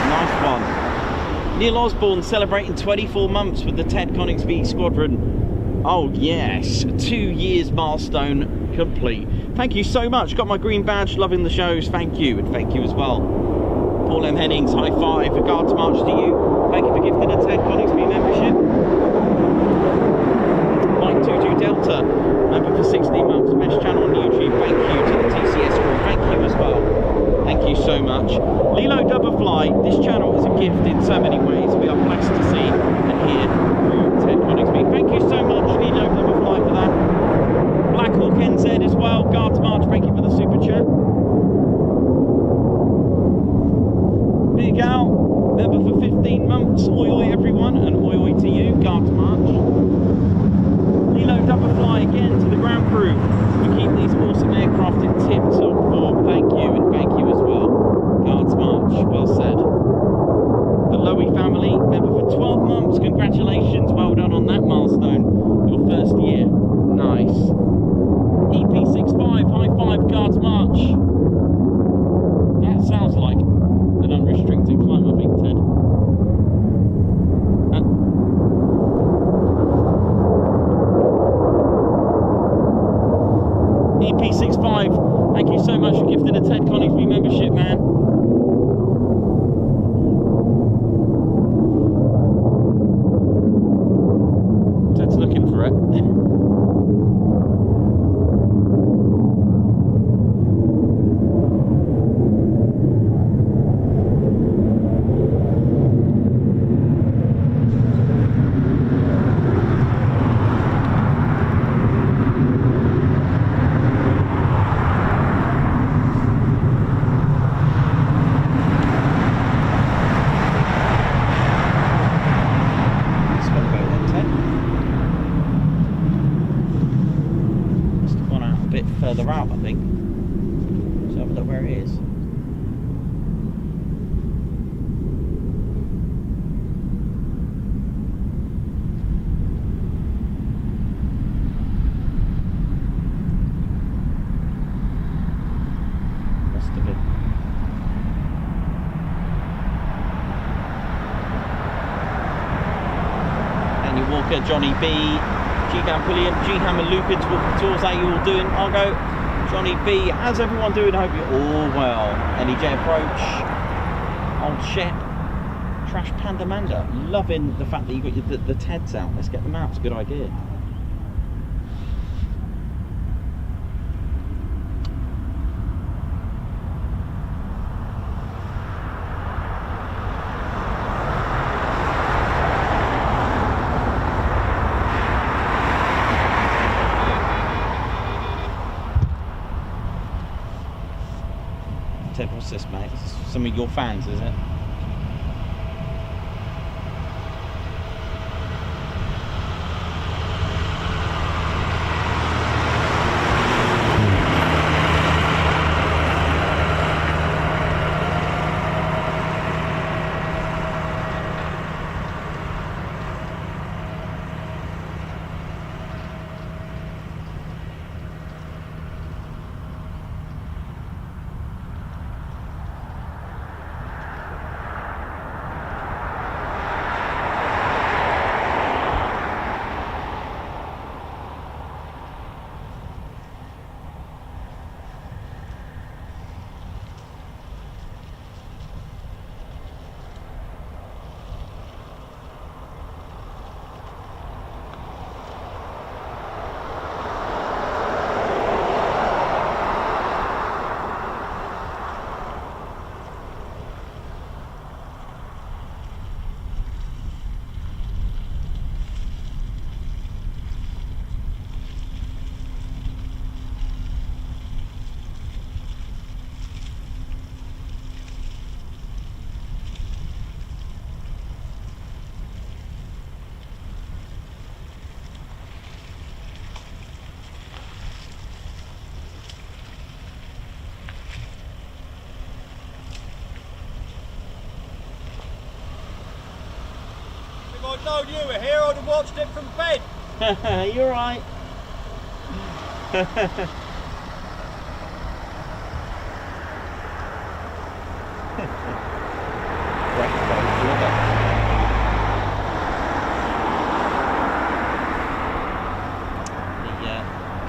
Nice one. Neil Osborne celebrating 24 months with the Ted Coningsby Squadron. Oh yes, 2 years milestone complete. Thank you so much. Got my green badge, loving the shows. Thank you, and thank you as well. Paul M. Hennings, high five. A Guards March to you. Thank you for gifting a Ted Coningsby membership. Mike 22 Delta, member for 16 months. Best channel on YouTube. Thank you to the TCS crew. Thank you as well. Thank you so much. Lilo Doublefly, this channel is a gift in so many ways. We are blessed to see and hear through Ted Coningsby. Thank you so much, Lilo Doublefly, for that. Black Hawk NZ as well. Guards March, thank you for the super chat. Big Al, member for 15 months. Oi oi everyone, and oi oi to you. Guards March. Lilo Doublefly again to the ground crew for keeping these awesome aircraft in tip-top form. Thank you, and thank you as well. Guards March, well said. The Lowy family, member for 12 months. Congratulations, well done on that milestone. Your first year. Nice. EP65, high five, Guards March. That sounds like an unrestricted climb, I think, Ted. EP65, thank you so much for gifting a Ted Coningsby membership, man. Ted's looking for it. Further out, I think. So have a look where it is. Must have been. Daniel Walker, Johnny B, G-Down Pulliam, G-Hammer Lupins, Walking Tours, how you all doing? Argo, Johnny B, how's everyone doing? I hope you're all well. NEJ Approach, Old Shep, Trash Panda Manda, loving the fact that you got the TEDs out. Let's get them out, it's a good idea. Ted, what's this, mate? This is some of your fans, is it? If I'd known you were here, I'd have watched it from bed. You're right. The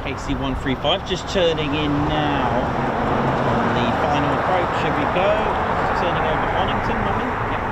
KC-135 just turning in now on the final approach. Here we go. Just turning over Bonington, mommy. Yep.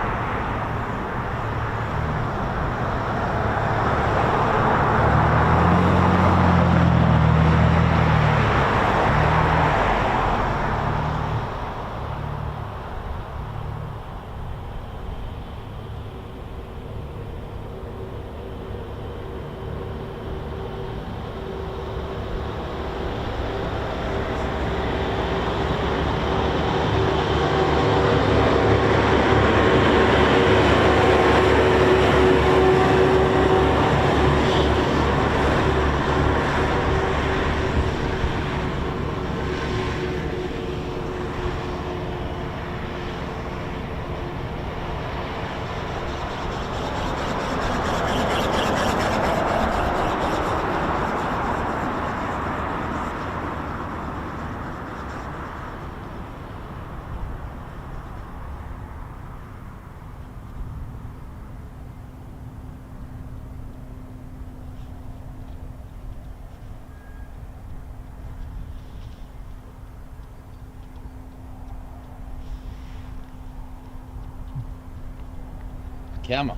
Camera.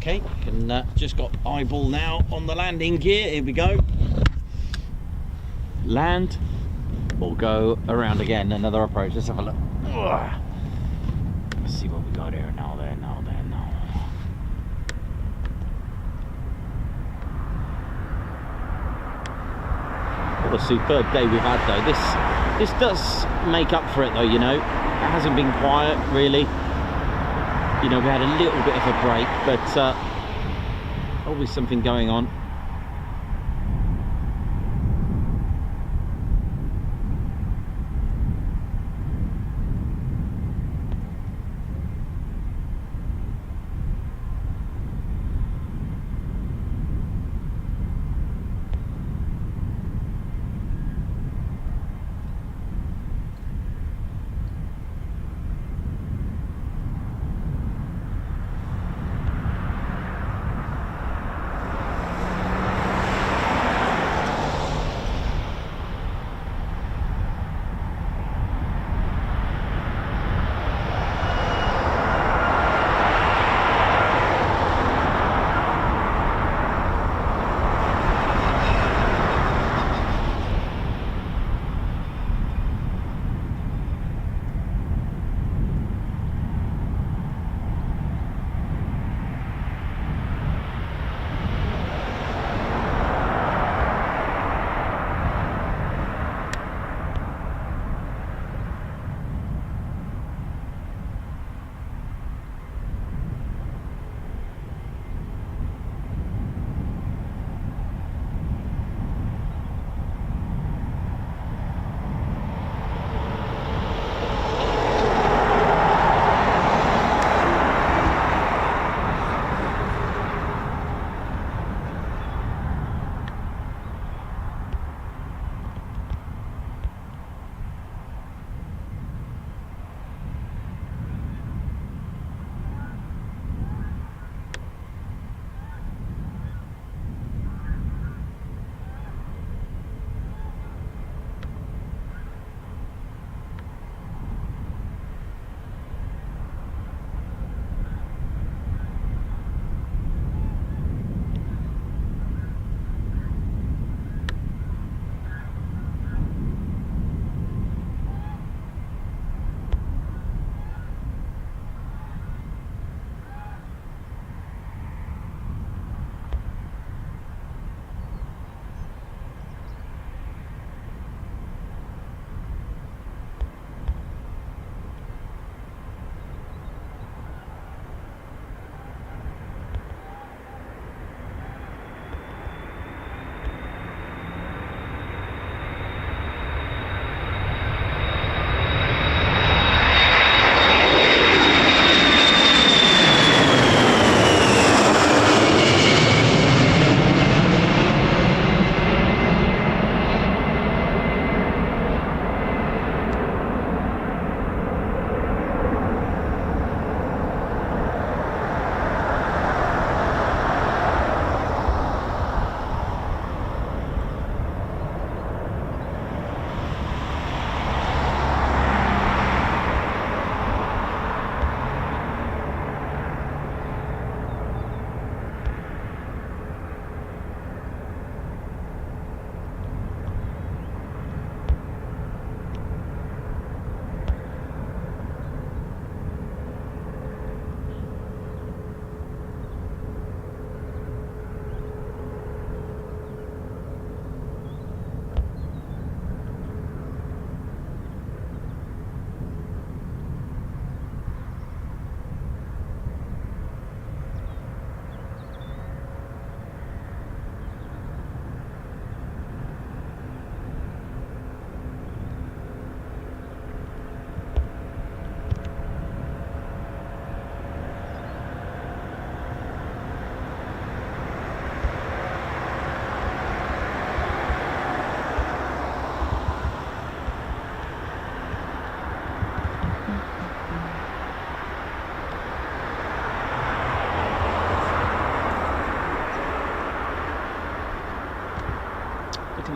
Okay, can just got eyeball now on the landing gear. Here we go. Land. We'll go around again. Another approach. Let's have a look. Let's see what we got here. Now there. Now there. Now. What a superb day we've had, though. This does make up for it, though. You know, it hasn't been quiet really. You know, we had a little bit of a break, but always something going on.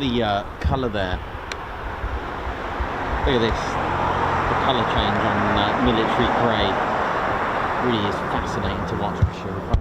the colour there. Look at this. The colour change on military grey. Really is fascinating to watch for sure.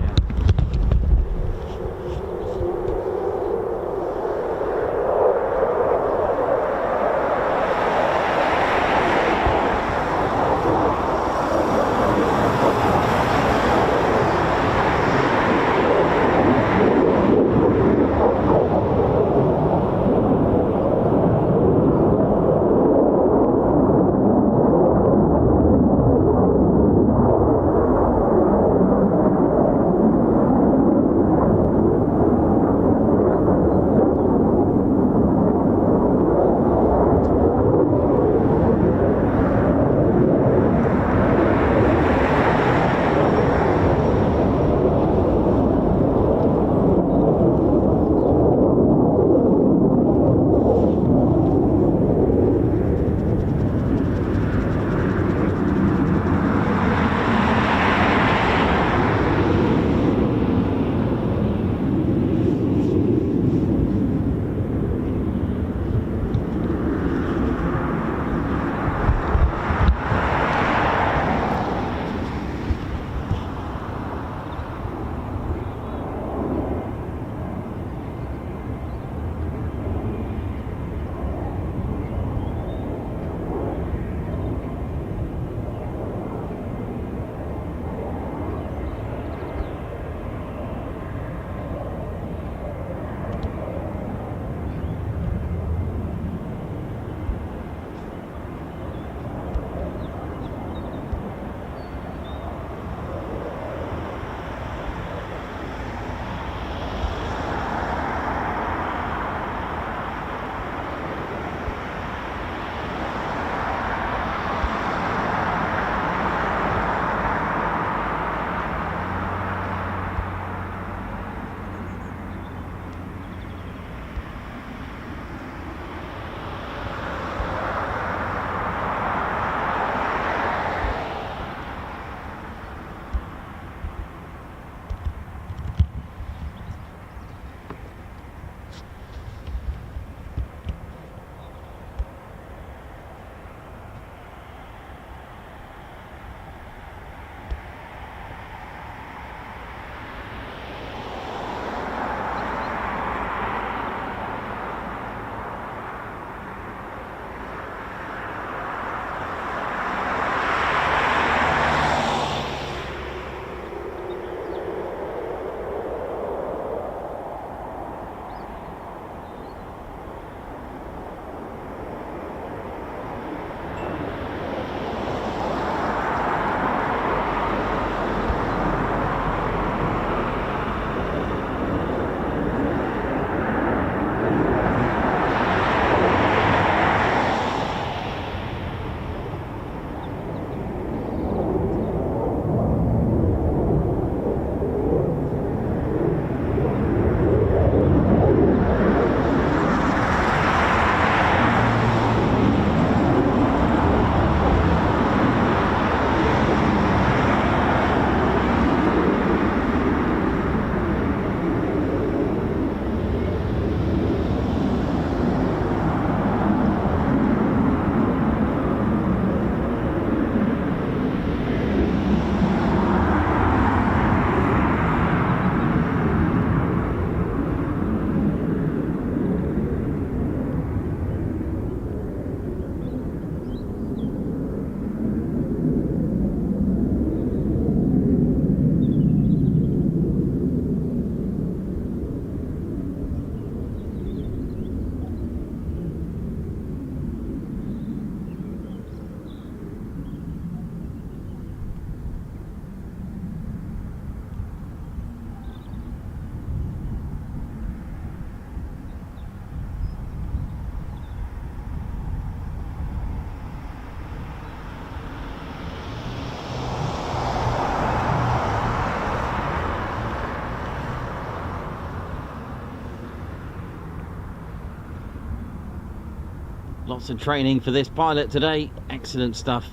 Lots of training for this pilot today. Excellent stuff.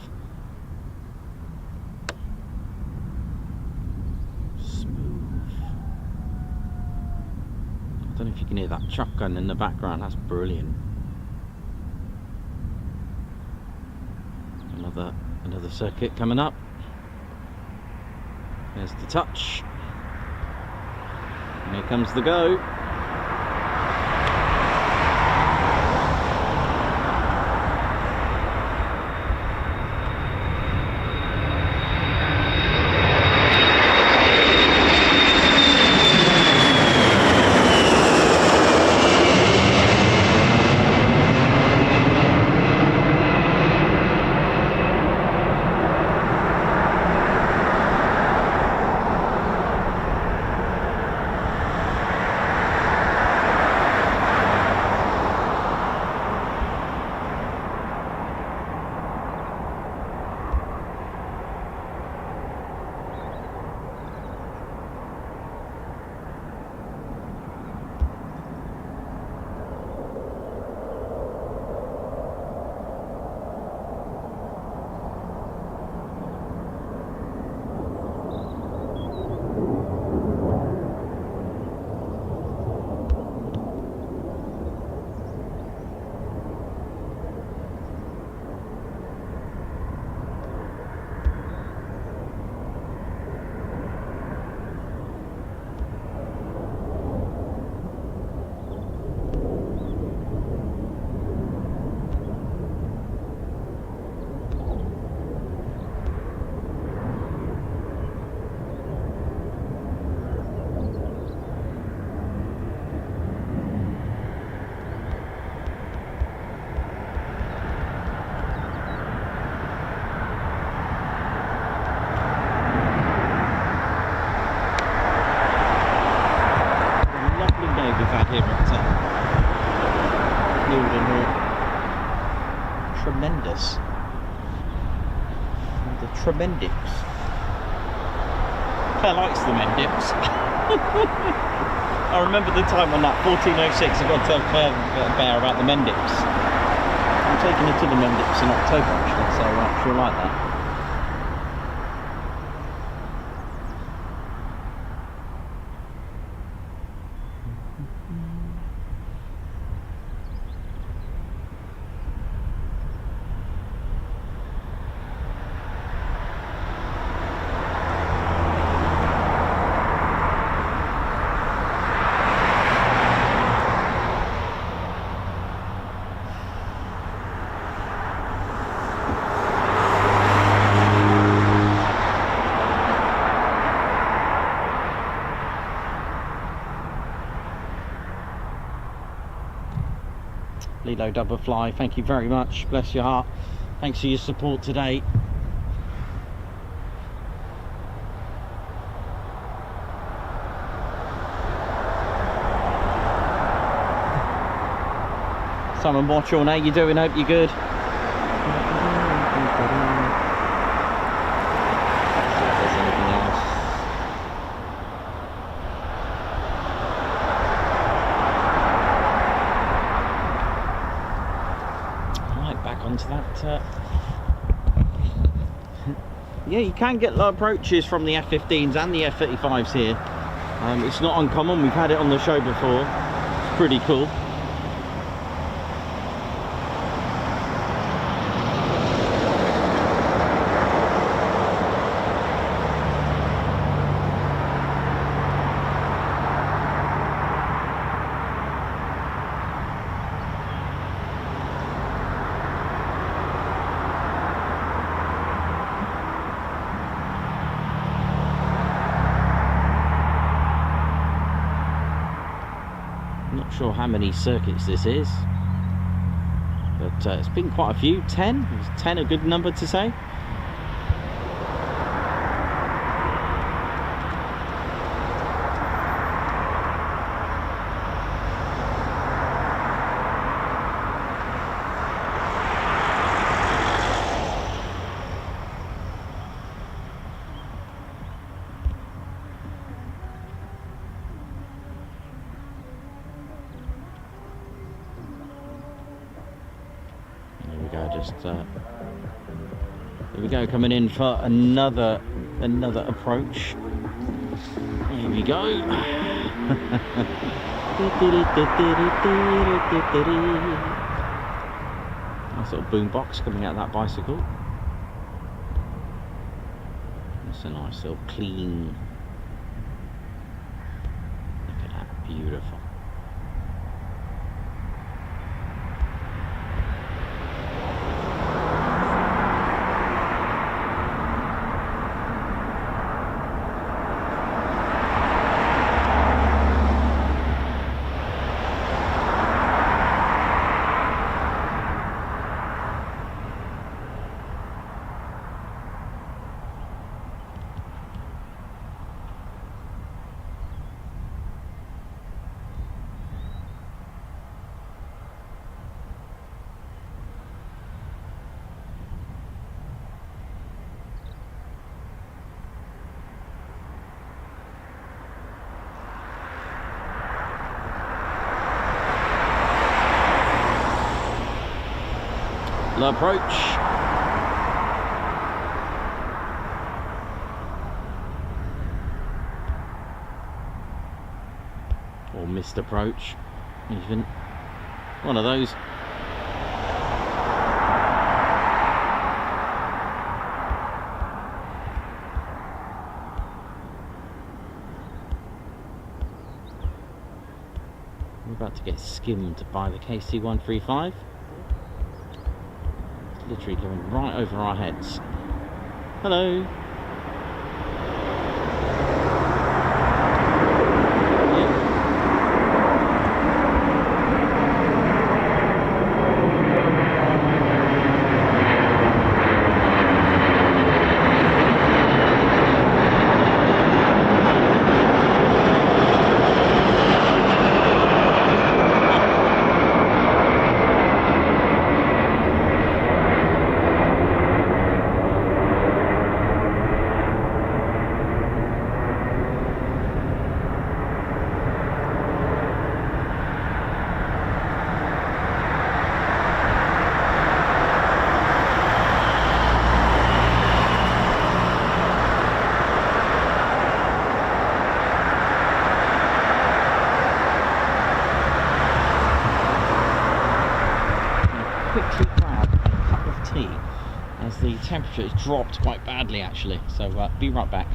Smooth. I don't don't know if you can hear that truck gun in the background. That's brilliant. Another circuit coming up. There's the touch. And here comes the go. Here at Mildenhall. Tremendous. And the Tremendics. Claire likes the Mendips. I remember the time on that 1406 I got to tell Claire Bear about the Mendips. I'm taking her to the Mendips in October actually, so she'll like that. Lilo Doublefly, thank you very much, bless your heart. Thanks for your support today. Simon Watchorn, how you doing? Hope you're good. Yeah, you can get low approaches from the F-15s and the F-35s here. It's not uncommon, we've had it on the show before. It's pretty cool. Sure how many circuits this is, but it's been quite a few. 10? Is 10 a good number to say? Here we go, coming in for another approach. Here we go. Nice little boombox coming out of that bicycle. That's a nice little clean. Look at that, beautiful. Approach. Or missed approach, even. One of those. We're about to get skimmed by the KC-135. Literally going right over our heads. Hello. Quickly grab a cup of tea as the temperature has dropped quite badly actually, so be right back.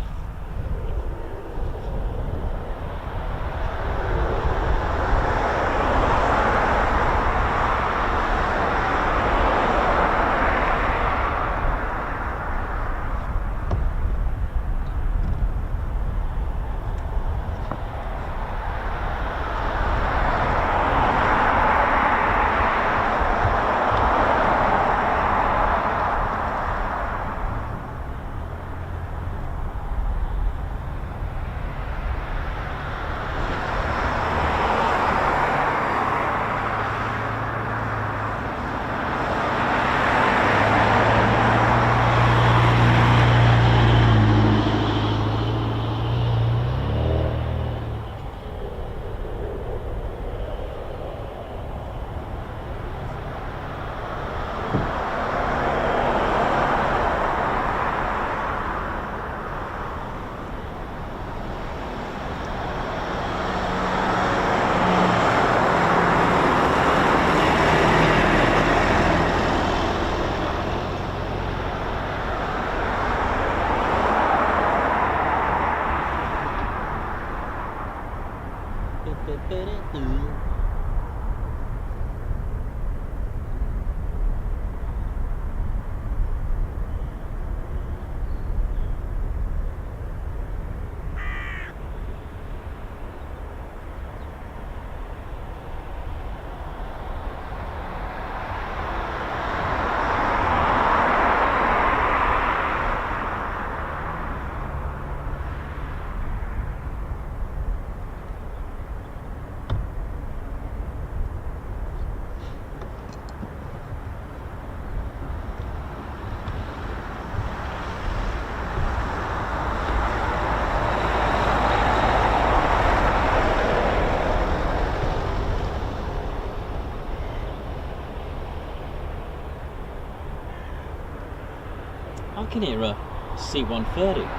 I can hear a C-130.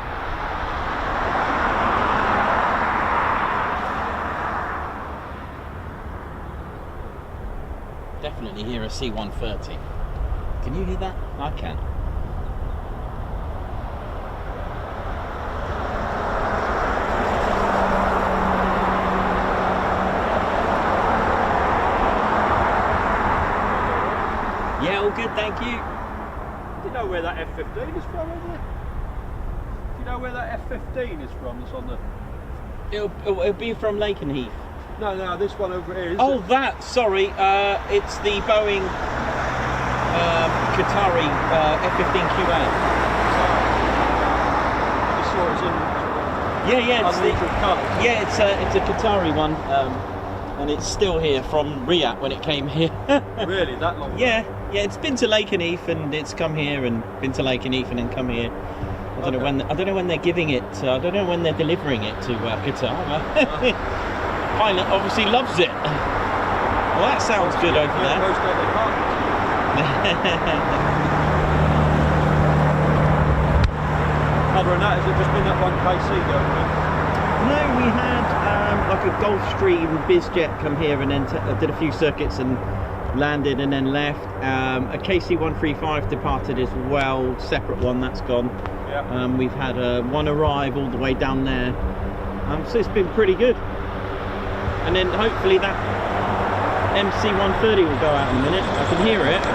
definitely hear a C-130. Can you hear that? I can. Yeah, all good, thank you. Do you know where that F-15 is from over there? Do you know where that F-15 is from that's on the... It'll be from Lakenheath. No, this one over here is... Oh, that, sorry, it's the Boeing Qatari F-15QA. You saw it was in... Yeah, it's unusual colours. yeah, it's a Qatari one, and it's still here from Riyadh when it came here. Really, that long? Yeah, it's been to Lakenheath and it's come here, and been to Lakenheath and then come here. I don't know when they're giving it. I don't know when they're delivering it to Qatar. Pilot obviously loves it. Well, that sounds good over there. Other than that, has it just been that one KC going there? No, we had like a Gulfstream bizjet come here and then did a few circuits and landed and then left. A KC-135 departed as well, separate one, that's gone. Yeah. We've had one arrive all the way down there. So it's been pretty good. And then hopefully that MC-130 will go out in a minute. I can hear it. I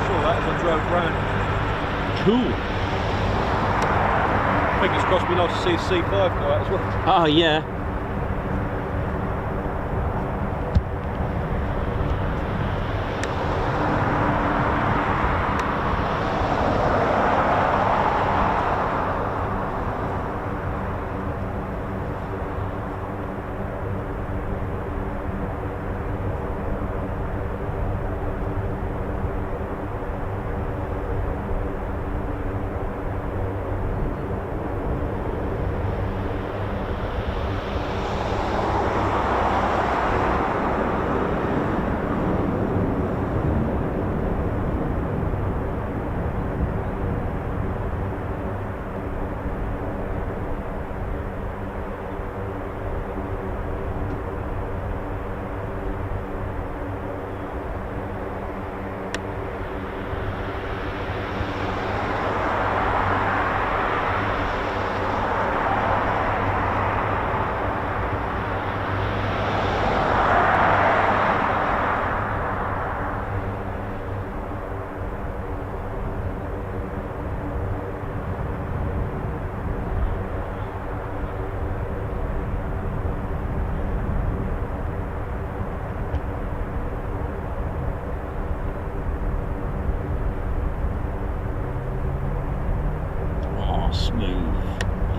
saw that as I drove round. Cool. Fingers crossed me not to see C5 go out as well. Oh yeah.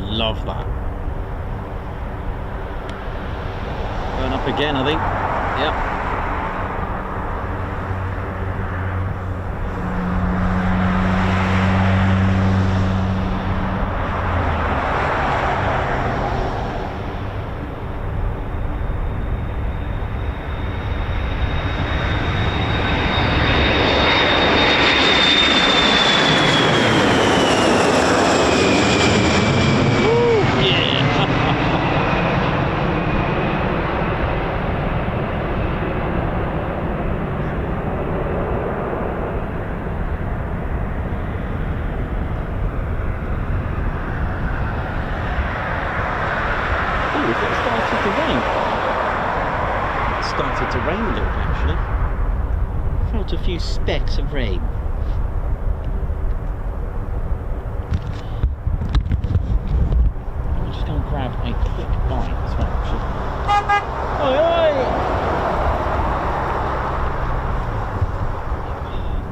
Love that. Going up again, I think. Yep. Started to rain a little bit, actually. Felt a few specks of rain. I'm just going to grab a quick bite as well, actually. Oi, oi!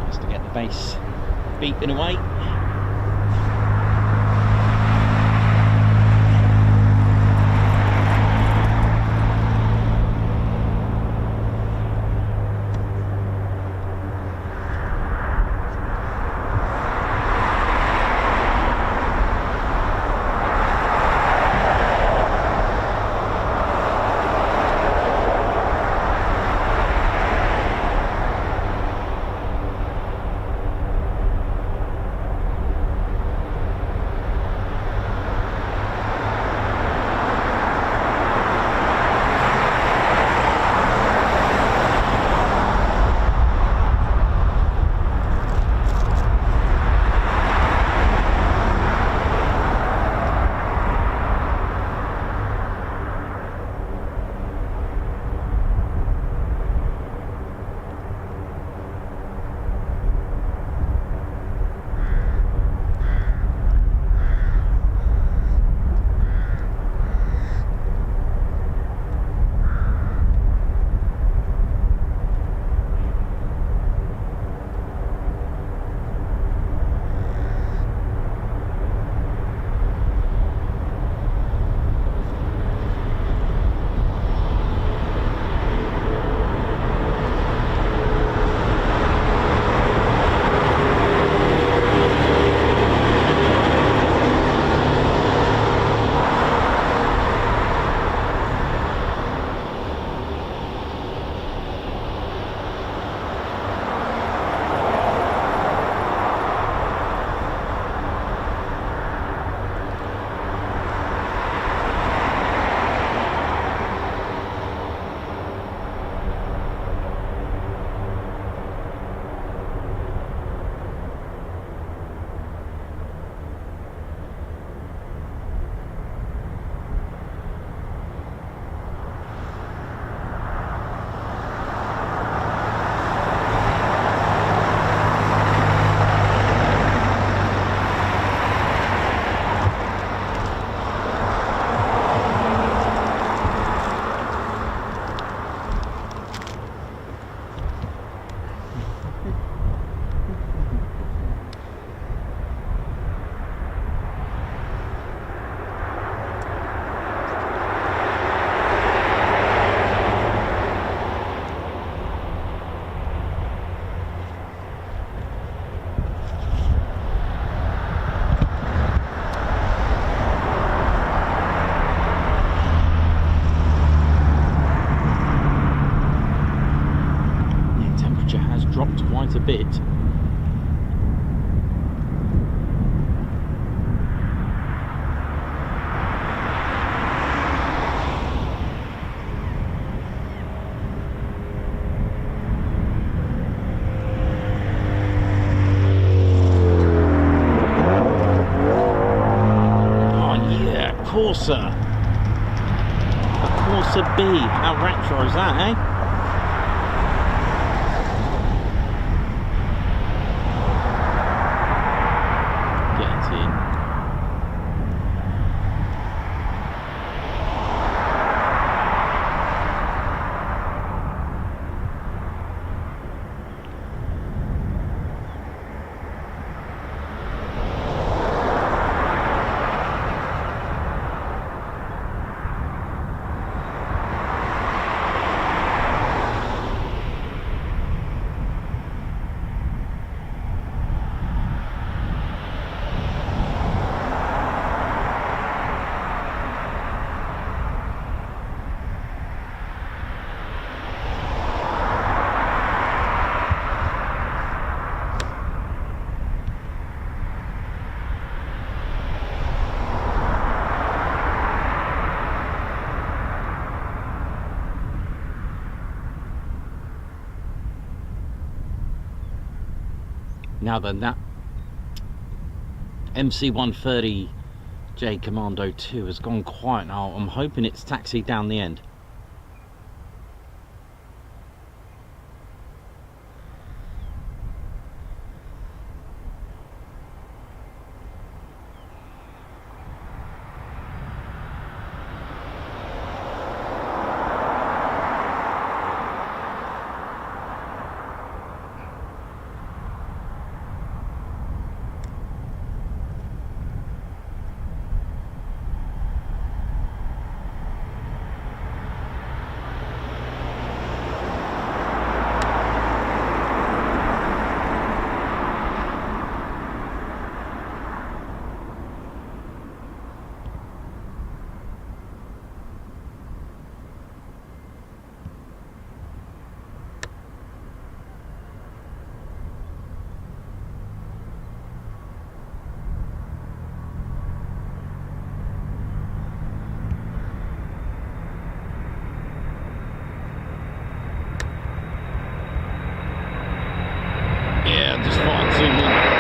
Nice to get the bass beeping away. Corsa. A Corsa B. How retro is that, eh? Get in. Now then, that MC-130J Commando 2 has gone quiet now. I'm hoping it's taxied down the end. Yeah, just far too many.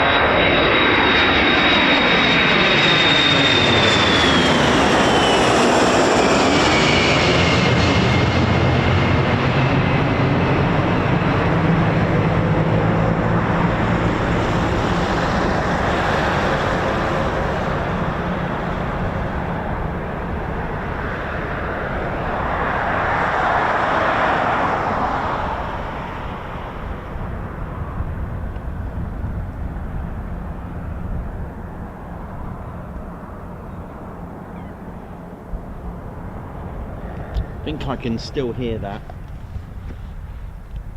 I think I can still hear that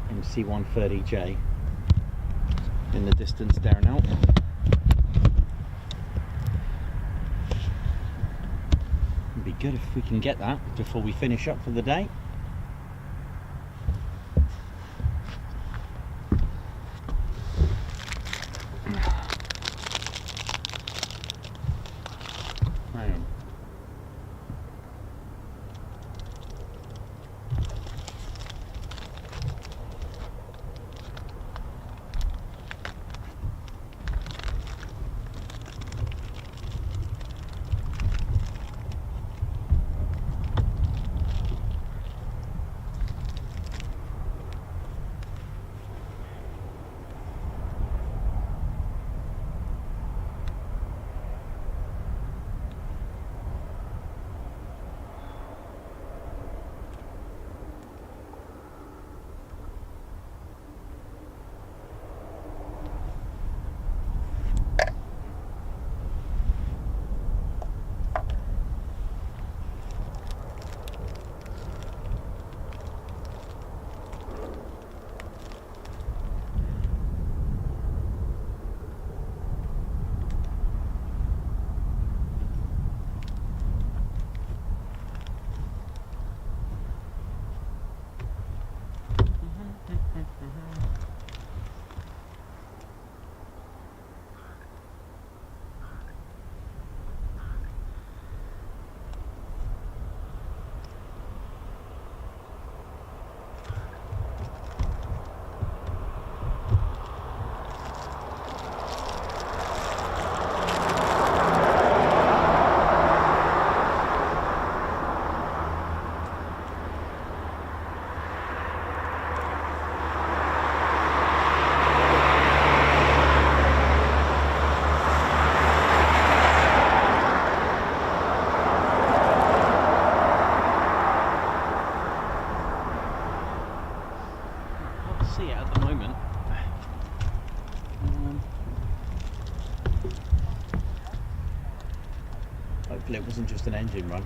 MC-130J in the distance there now. It'd be good if we can get that before we finish up for the day. hopefully it wasn't just an engine run.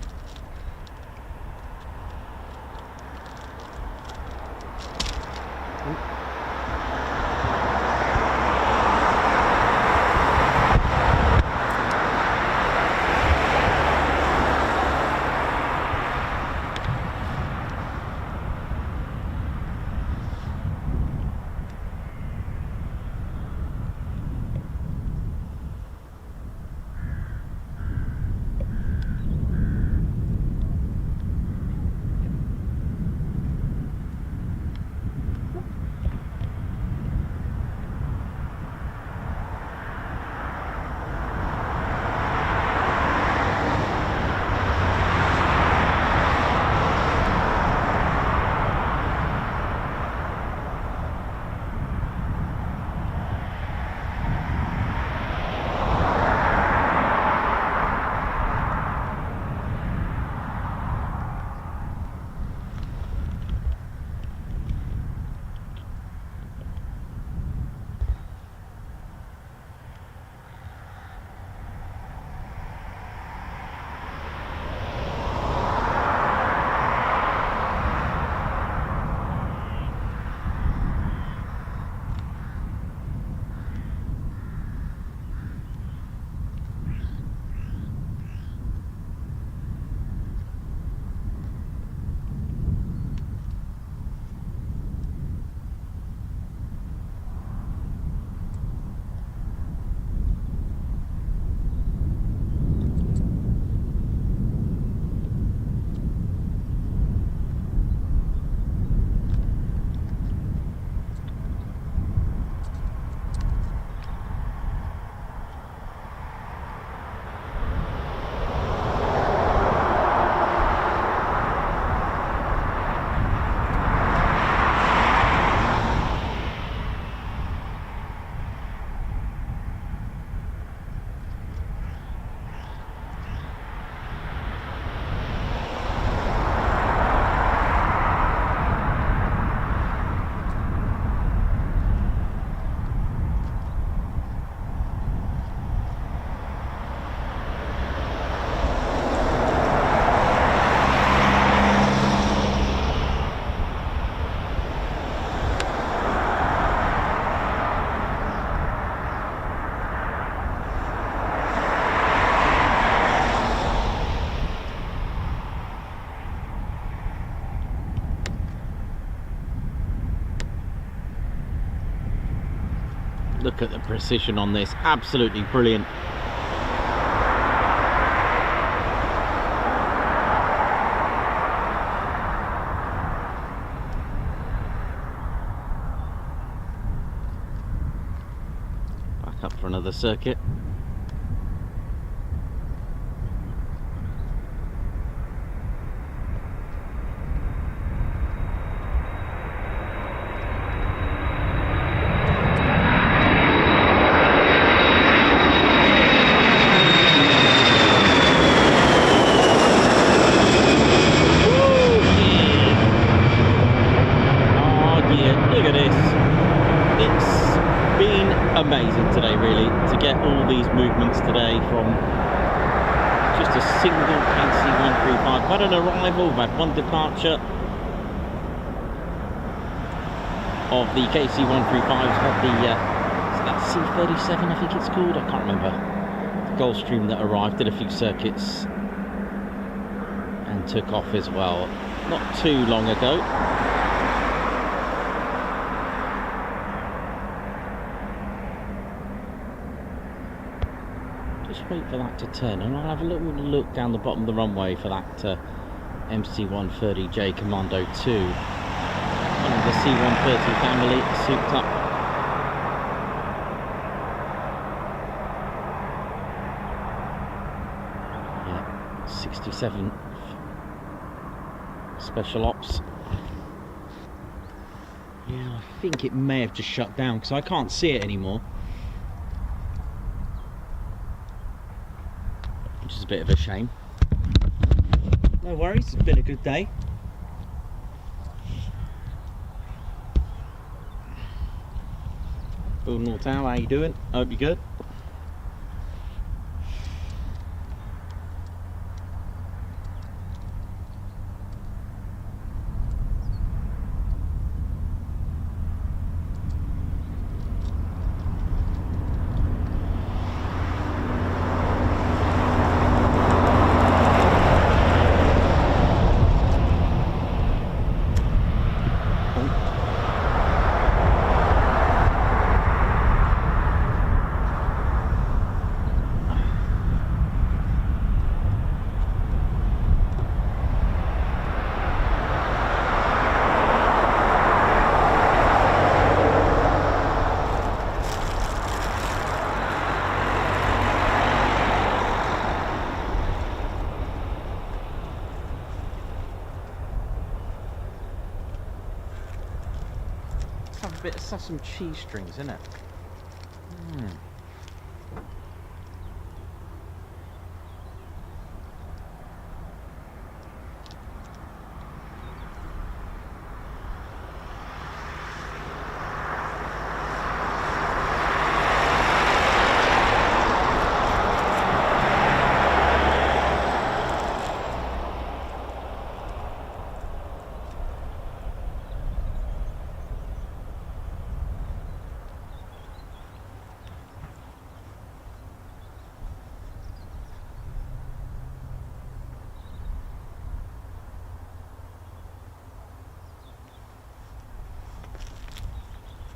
Look at the precision on this, absolutely brilliant. Back up for another circuit. Amazing today, really, to get all these movements today from just a single KC-135. We've had an arrival, we've had one departure of the KC-135. We've got the is that C-37, I think it's called, I can't remember. The Gulfstream that arrived, did a few circuits and took off as well not too long ago. Just wait for that to turn, and I'll have a little look down the bottom of the runway for that MC-130J Commando 2. One of the C-130 family, souped up. Yeah, 67 Special Ops. Yeah, I think it may have just shut down because I can't see it anymore. Which is a bit of a shame. No worries, it's been a good day. Bill Norton, how you doing? I hope you're good. have a bit of some cheese strings, isn't it?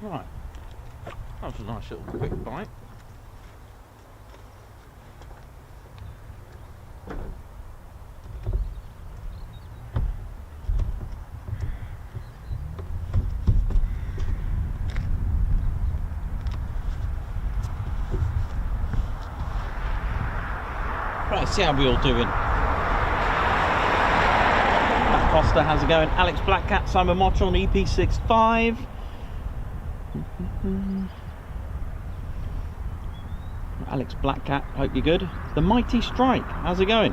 Right, that was a nice little quick bite. Right, see how we all doing. Matt Foster, how's it going? Alex Blackcat, Simon Motron, EP65. Alex Blackcat, hope you're good. The Mighty Strike, how's it going?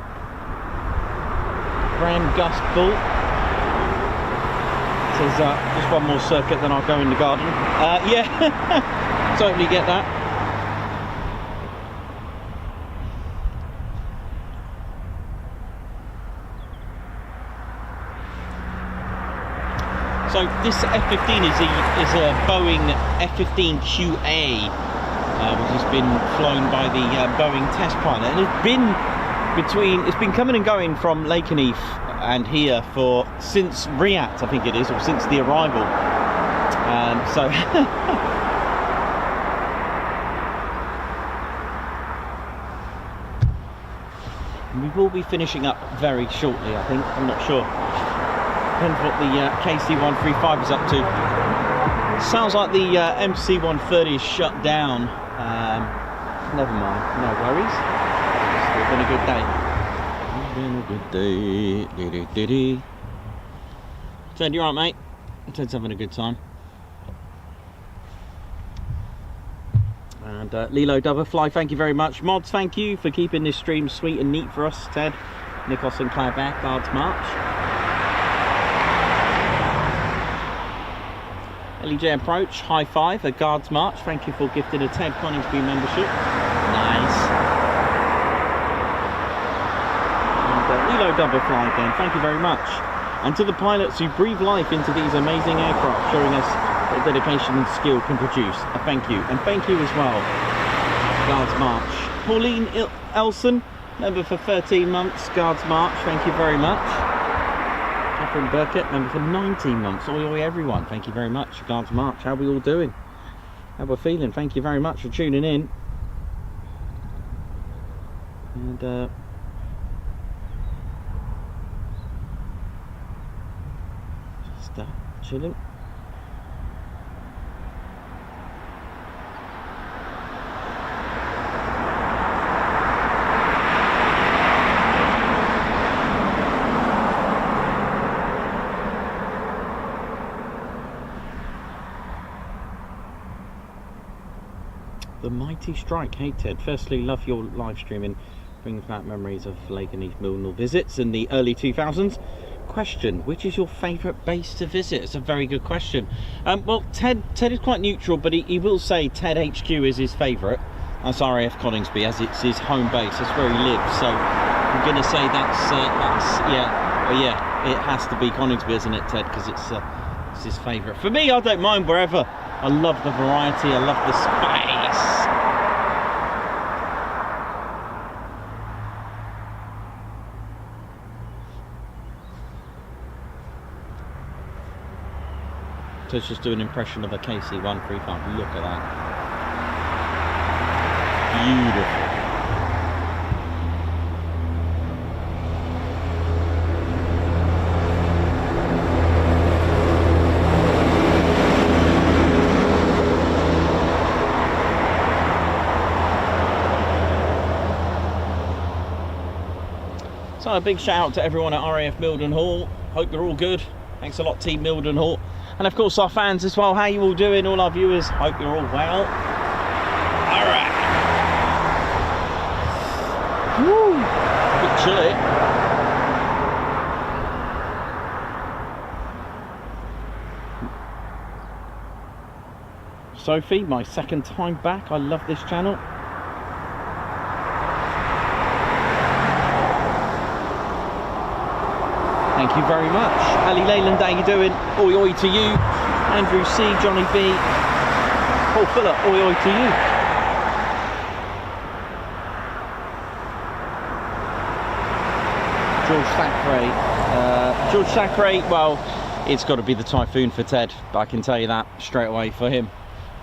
Grand Gus Bull says just one more circuit, then I'll go in the garden. Yeah, totally get that. So this F-15 is a Boeing F-15QA, which has been flown by the Boeing test pilot, and it's been coming and going from Lakenheath and here since Riyadh, I think it is, or since the arrival. So we will be finishing up very shortly, I think. I'm not sure. Depends what the KC-135 is up to. Sounds like the MC-130 is shut down. Never mind, no worries. Still been a good day. Ted, you alright, mate? Ted's having a good time. And Lilo Doverfly, thank you very much. Mods, thank you for keeping this stream sweet and neat for us, Ted. Nikos and Cloudback, Guards March. LEJ Approach, high five, a Guards March. Thank you for gifting a Ted Coningsby membership. Nice. And Lilo Doverfly again, thank you very much. And to the pilots who breathe life into these amazing aircraft, showing us what dedication and skill can produce, a thank you. And thank you as well, Guards March. Pauline Elson, member for 13 months, Guards March, thank you very much. Catherine Burkett, member for 19 months. Oi, oi, everyone, thank you very much. Guards March, how are we all doing? How we're feeling? Thank you very much for tuning in. And just chilling. The Mighty Strike. Hey Ted, firstly love your live streaming, brings back memories of Lakenheath Mildenhall visits in the early 2000s. Question, which is your favourite base to visit? It's a very good question. Well, Ted is quite neutral, but he will say Ted HQ is his favourite. That's RAF Coningsby, as it's his home base, that's where he lives. So I'm going to say that's it has to be Coningsby, isn't it, Ted? Because it's his favourite. For me, I don't mind wherever. I love the variety, I love the space. So let's just do an impression of a KC-135. Look at that. Beautiful. So a big shout out to everyone at RAF Mildenhall. Hope you're all good. Thanks a lot, Team Mildenhall. And of course our fans as well. How you all doing? All our viewers, hope you're all well. All right. Woo! A bit chilly. Sophie, my second time back. I love this channel. Thank you very much. Ali Leyland, how you doing? Oi oi to you. Andrew C, Johnny B. Paul Fuller, oi oi to you. George Thackeray. George Thackeray, well, it's got to be the Typhoon for Ted, but I can tell you that straight away for him.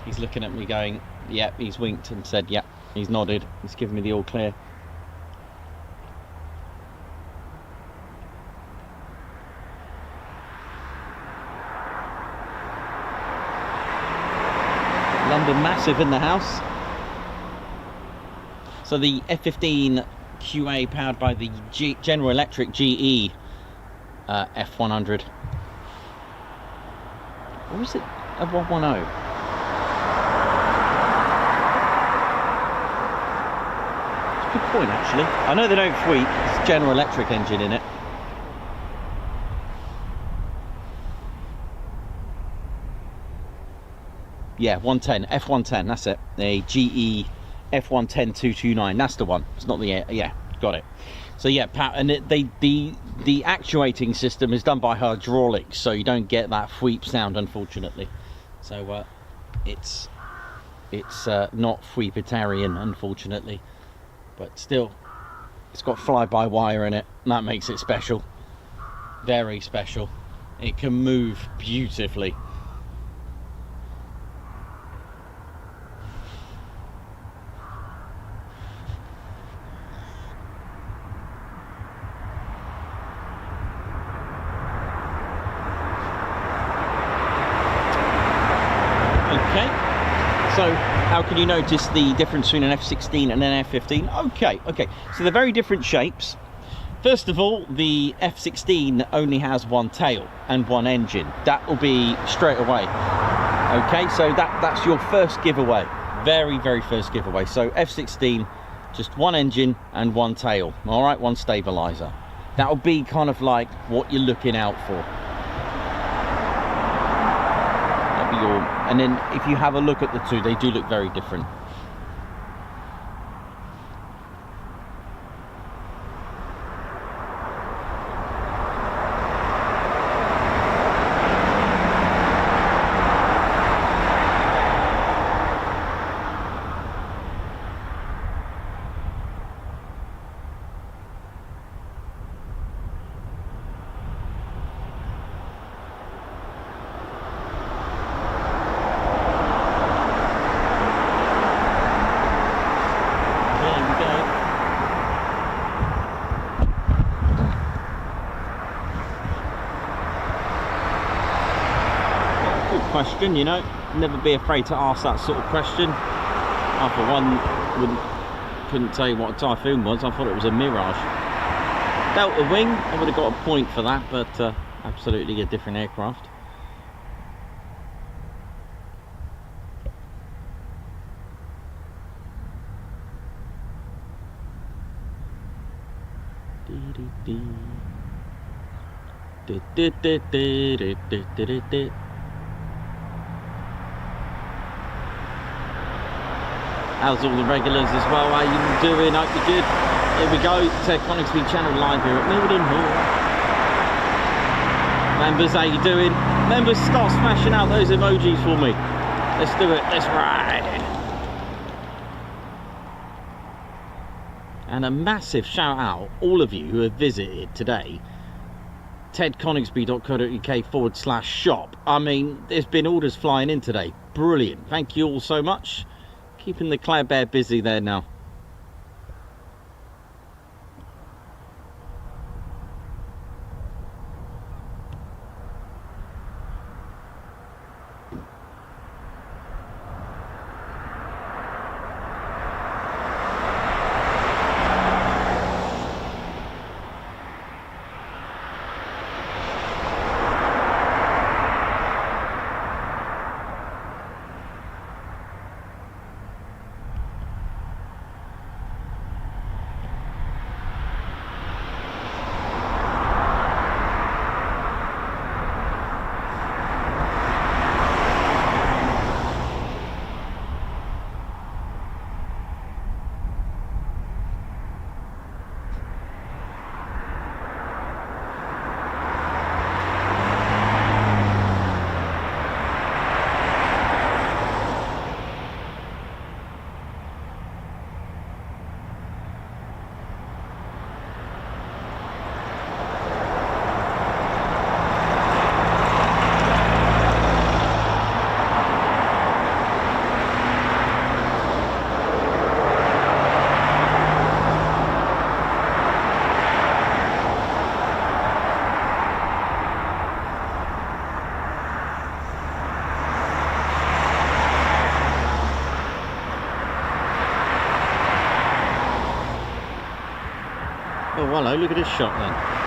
He's looking at me going, yeah, he's winked and said, yeah, he's nodded. He's given me the all clear. London Massive in the house. So the F-15 QA powered by the General Electric GE F100. Or is it a 110? Good point, actually. I know they don't sweep. It's a General Electric engine in it. Yeah, 110, F110, that's it. The GE F110 229, that's the one. It's not the air. Yeah, got it. So yeah, and the actuating system is done by hydraulics, so you don't get that sweep sound, unfortunately. So it's not sweepitarian, unfortunately. But still, it's got fly-by-wire in it, and that makes it special. Very special. It can move beautifully. Okay, so how can you notice the difference between an F-16 and an F-15? Okay, so they're very different shapes. First of all, the F-16 only has one tail and one engine. That will be straight away. Okay, so that's your first giveaway. Very, very first giveaway. So F-16, just one engine and one tail. All right, one stabilizer. That'll be kind of like what you're looking out for. And then if you have a look at the two, they do look very different. Question, you know, never be afraid to ask that sort of question. I for one couldn't tell you what a Typhoon was. I thought it was a Mirage. Delta Wing, I would have got a point for that, but absolutely a different aircraft. How's all the regulars as well? How you doing? Hope you're good. Here we go. Ted Coningsby channel live here at Mildenhall. Members, how you doing? Members, start smashing out those emojis for me. Let's do it. Let's ride. And a massive shout out, all of you who have visited today. tedconingsby.co.uk/shop. I mean, there's been orders flying in today. Brilliant. Thank you all so much. Keeping the Cloud Bear busy there now. Oh, hello, look at this shot then.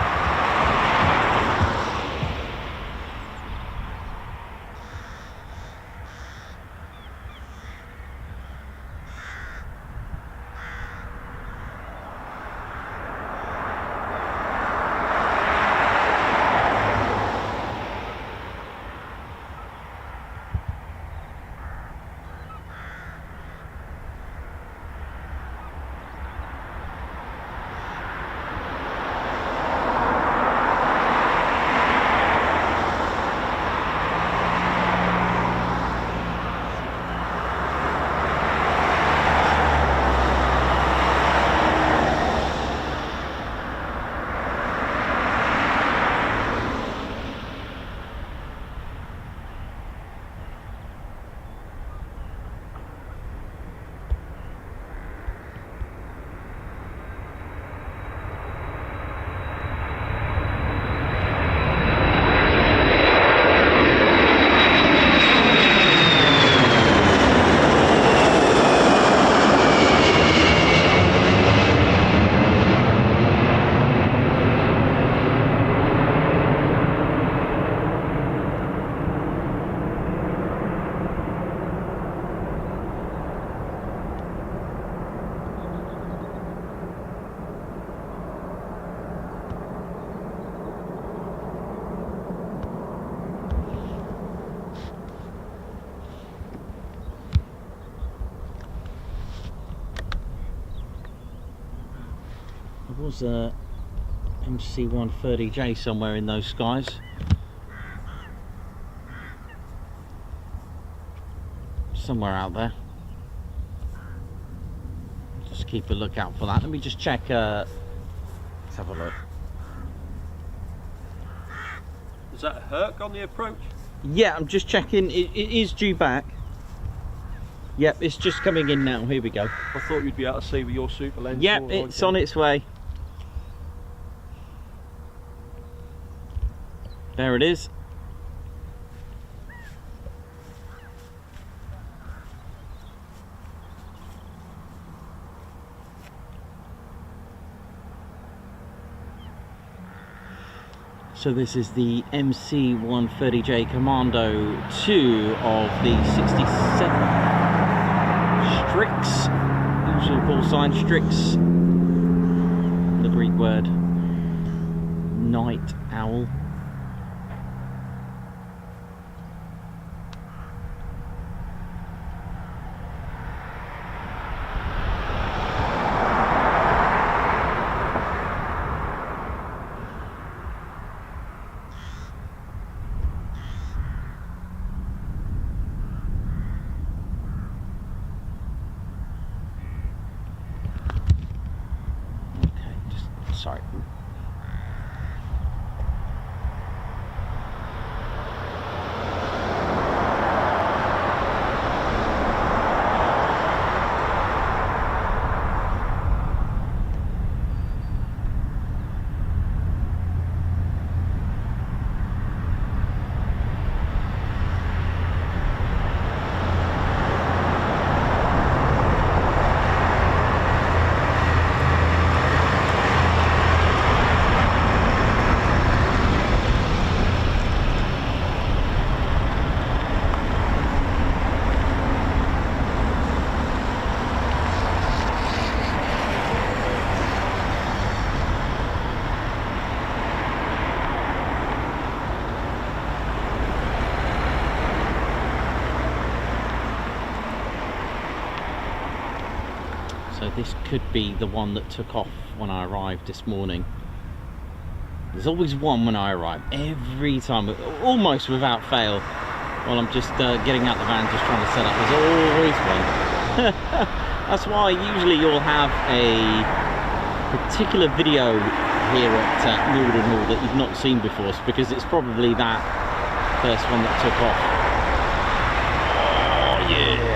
There was a MC-130J somewhere in those skies. Somewhere out there. Just keep a lookout for that. Let me just check. Let's have a look. Is that a Herc on the approach? Yeah, I'm just checking. It is due back. Yep, it's just coming in now. Here we go. I thought you'd be able to see with your super lens. Yep, it's on its way. There it is. So this is the MC-130J Commando 2 of the 67 Strix, usual call sign Strix, the Greek word night owl. Sorry. So this could be the one that took off when I arrived this morning. There's always one when I arrive, every time, almost without fail. While I'm just getting out the van, just trying to set up, there's always one. That's why usually you'll have a particular video here at Mildenhall that you've not seen before, because it's probably that first one that took off. Oh yeah!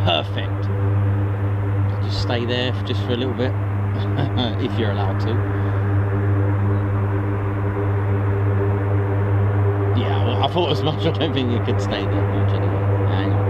perfect. Just stay there just for a little bit, if you're allowed to. Yeah, well, I thought as much. I don't think you could stay there much anyway. Hang on.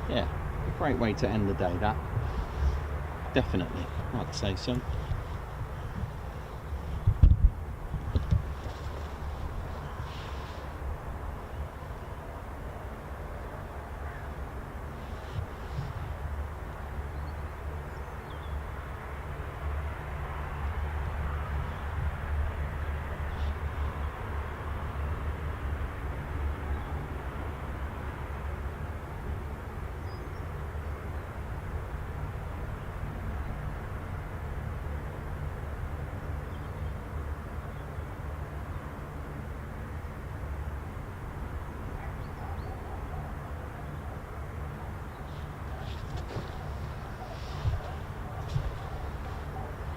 Yeah, great way to end the day, that. Definitely, I'd say so.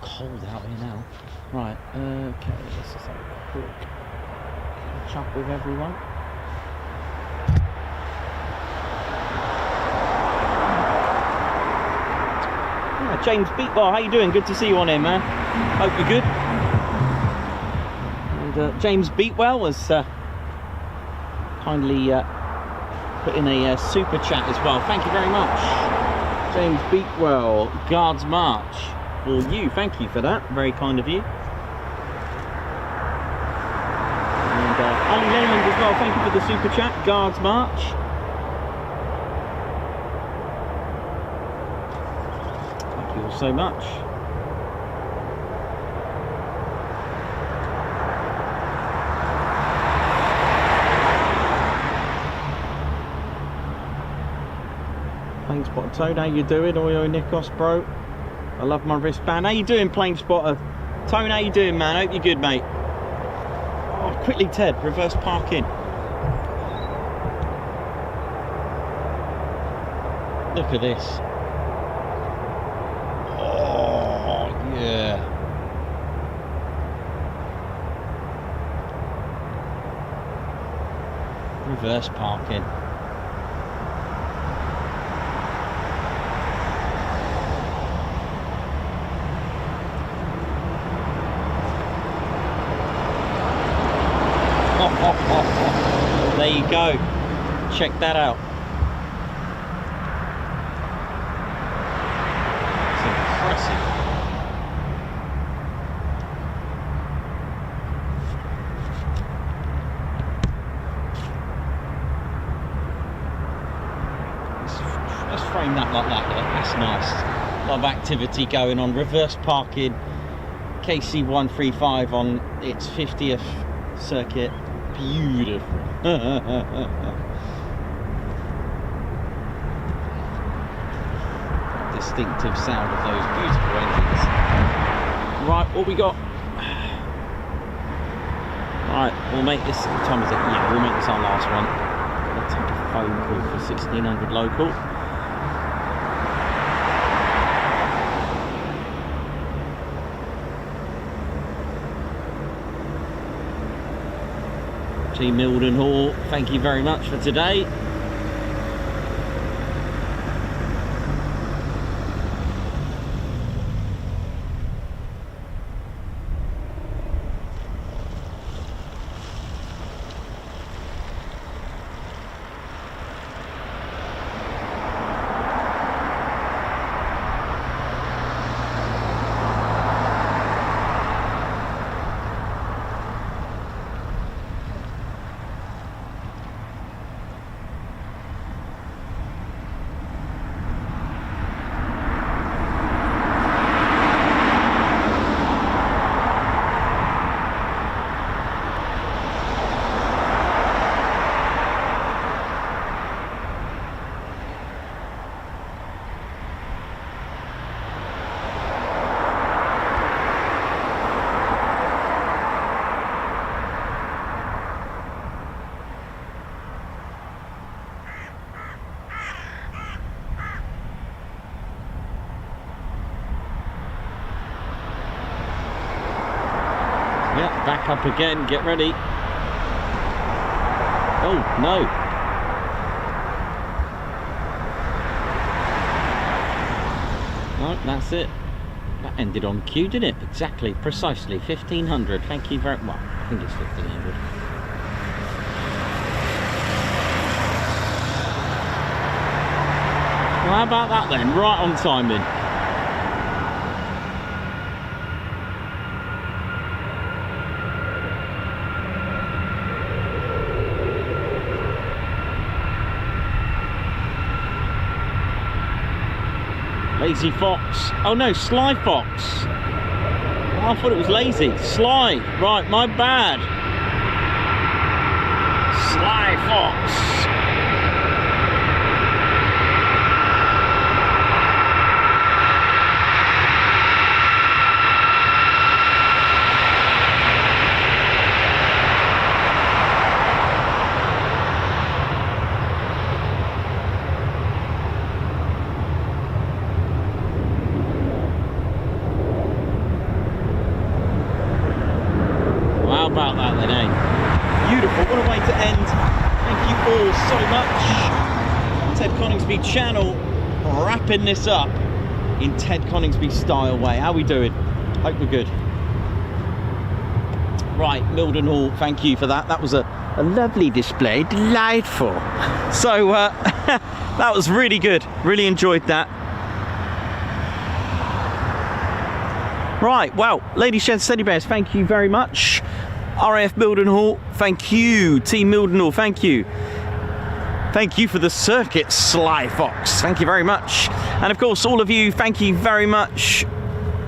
Cold out here now. Right, okay, let's just have a quick catch up with everyone. Yeah, James Beatwell, how you doing? Good to see you on here, man. Hope you're good. And James Beatwell has kindly put in a super chat as well. Thank you very much. James Beatwell, Guards March. For you, thank you for that, very kind of you. And Ali Lehman as well, thank you for the super chat, Guards March. Thank you all so much. Plane Spotter Toad, how you doing? Oyo Nikos, bro. I love my wristband. How you doing, Plane Spotter? Tone, how you doing, man? Hope you're good, mate. Oh, quickly, Ted. Reverse parking. Look at this. Oh, yeah. reverse parking. There you go. Check that out. It's impressive. Let's frame that like that. Look. That's nice. A lot of activity going on. Reverse parking. KC-135 on its 50th circuit. Beautiful. Distinctive sound of those beautiful engines. Right, what we got? Right, we'll make this. What time is it? Yeah, we'll make this our last one. I'll take a phone call for 1600 local. Team Mildenhall, thank you very much for today. Yeah, back up again, get ready. Oh, no. No, that's it. That ended on cue, didn't it? Exactly, precisely, 1500. Thank you very much. Well, I think it's 1500. Well, how about that then? Right on timing. Lazy Fox. Oh no, Sly Fox. Oh, I thought it was Lazy. Sly. Right, my bad. Sly Fox. About that then, eh? Beautiful, what a way to end. Thank you all so much. Ted Coningsby channel, wrapping this up in Ted Coningsby style way. How we doing? Hope we're good. Right, Mildenhall, thank you for that. That was a lovely display, delightful. So that was really good, really enjoyed that. Right, well, ladies, gents, teddy bears, thank you very much. RAF Mildenhall, thank you. Team Mildenhall, thank you. Thank you for the circuit, Sly Fox. Thank you very much. And of course, all of you, thank you very much.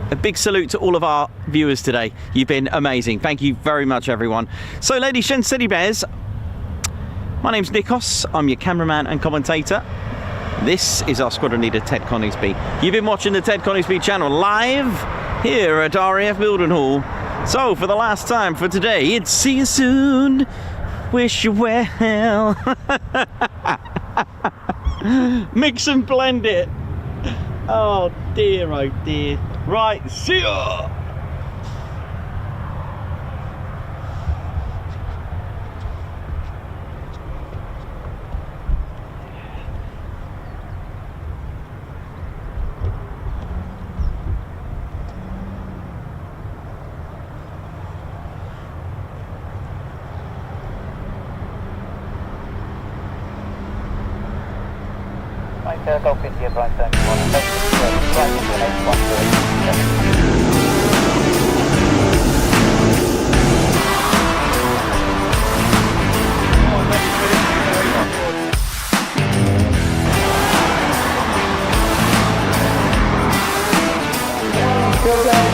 A big salute to all of our viewers today. You've been amazing. Thank you very much, everyone. So, ladies, gents, teddy bears, my name's Nikos. I'm your cameraman and commentator. This is our squadron leader, Ted Coningsby. You've been watching the Ted Coningsby channel live here at RAF Mildenhall. So, for the last time for today, it's see you soon, wish you well. Mix and blend it. Oh dear, oh dear. Right, see ya. Golf India, Brize Norton, right into an 814.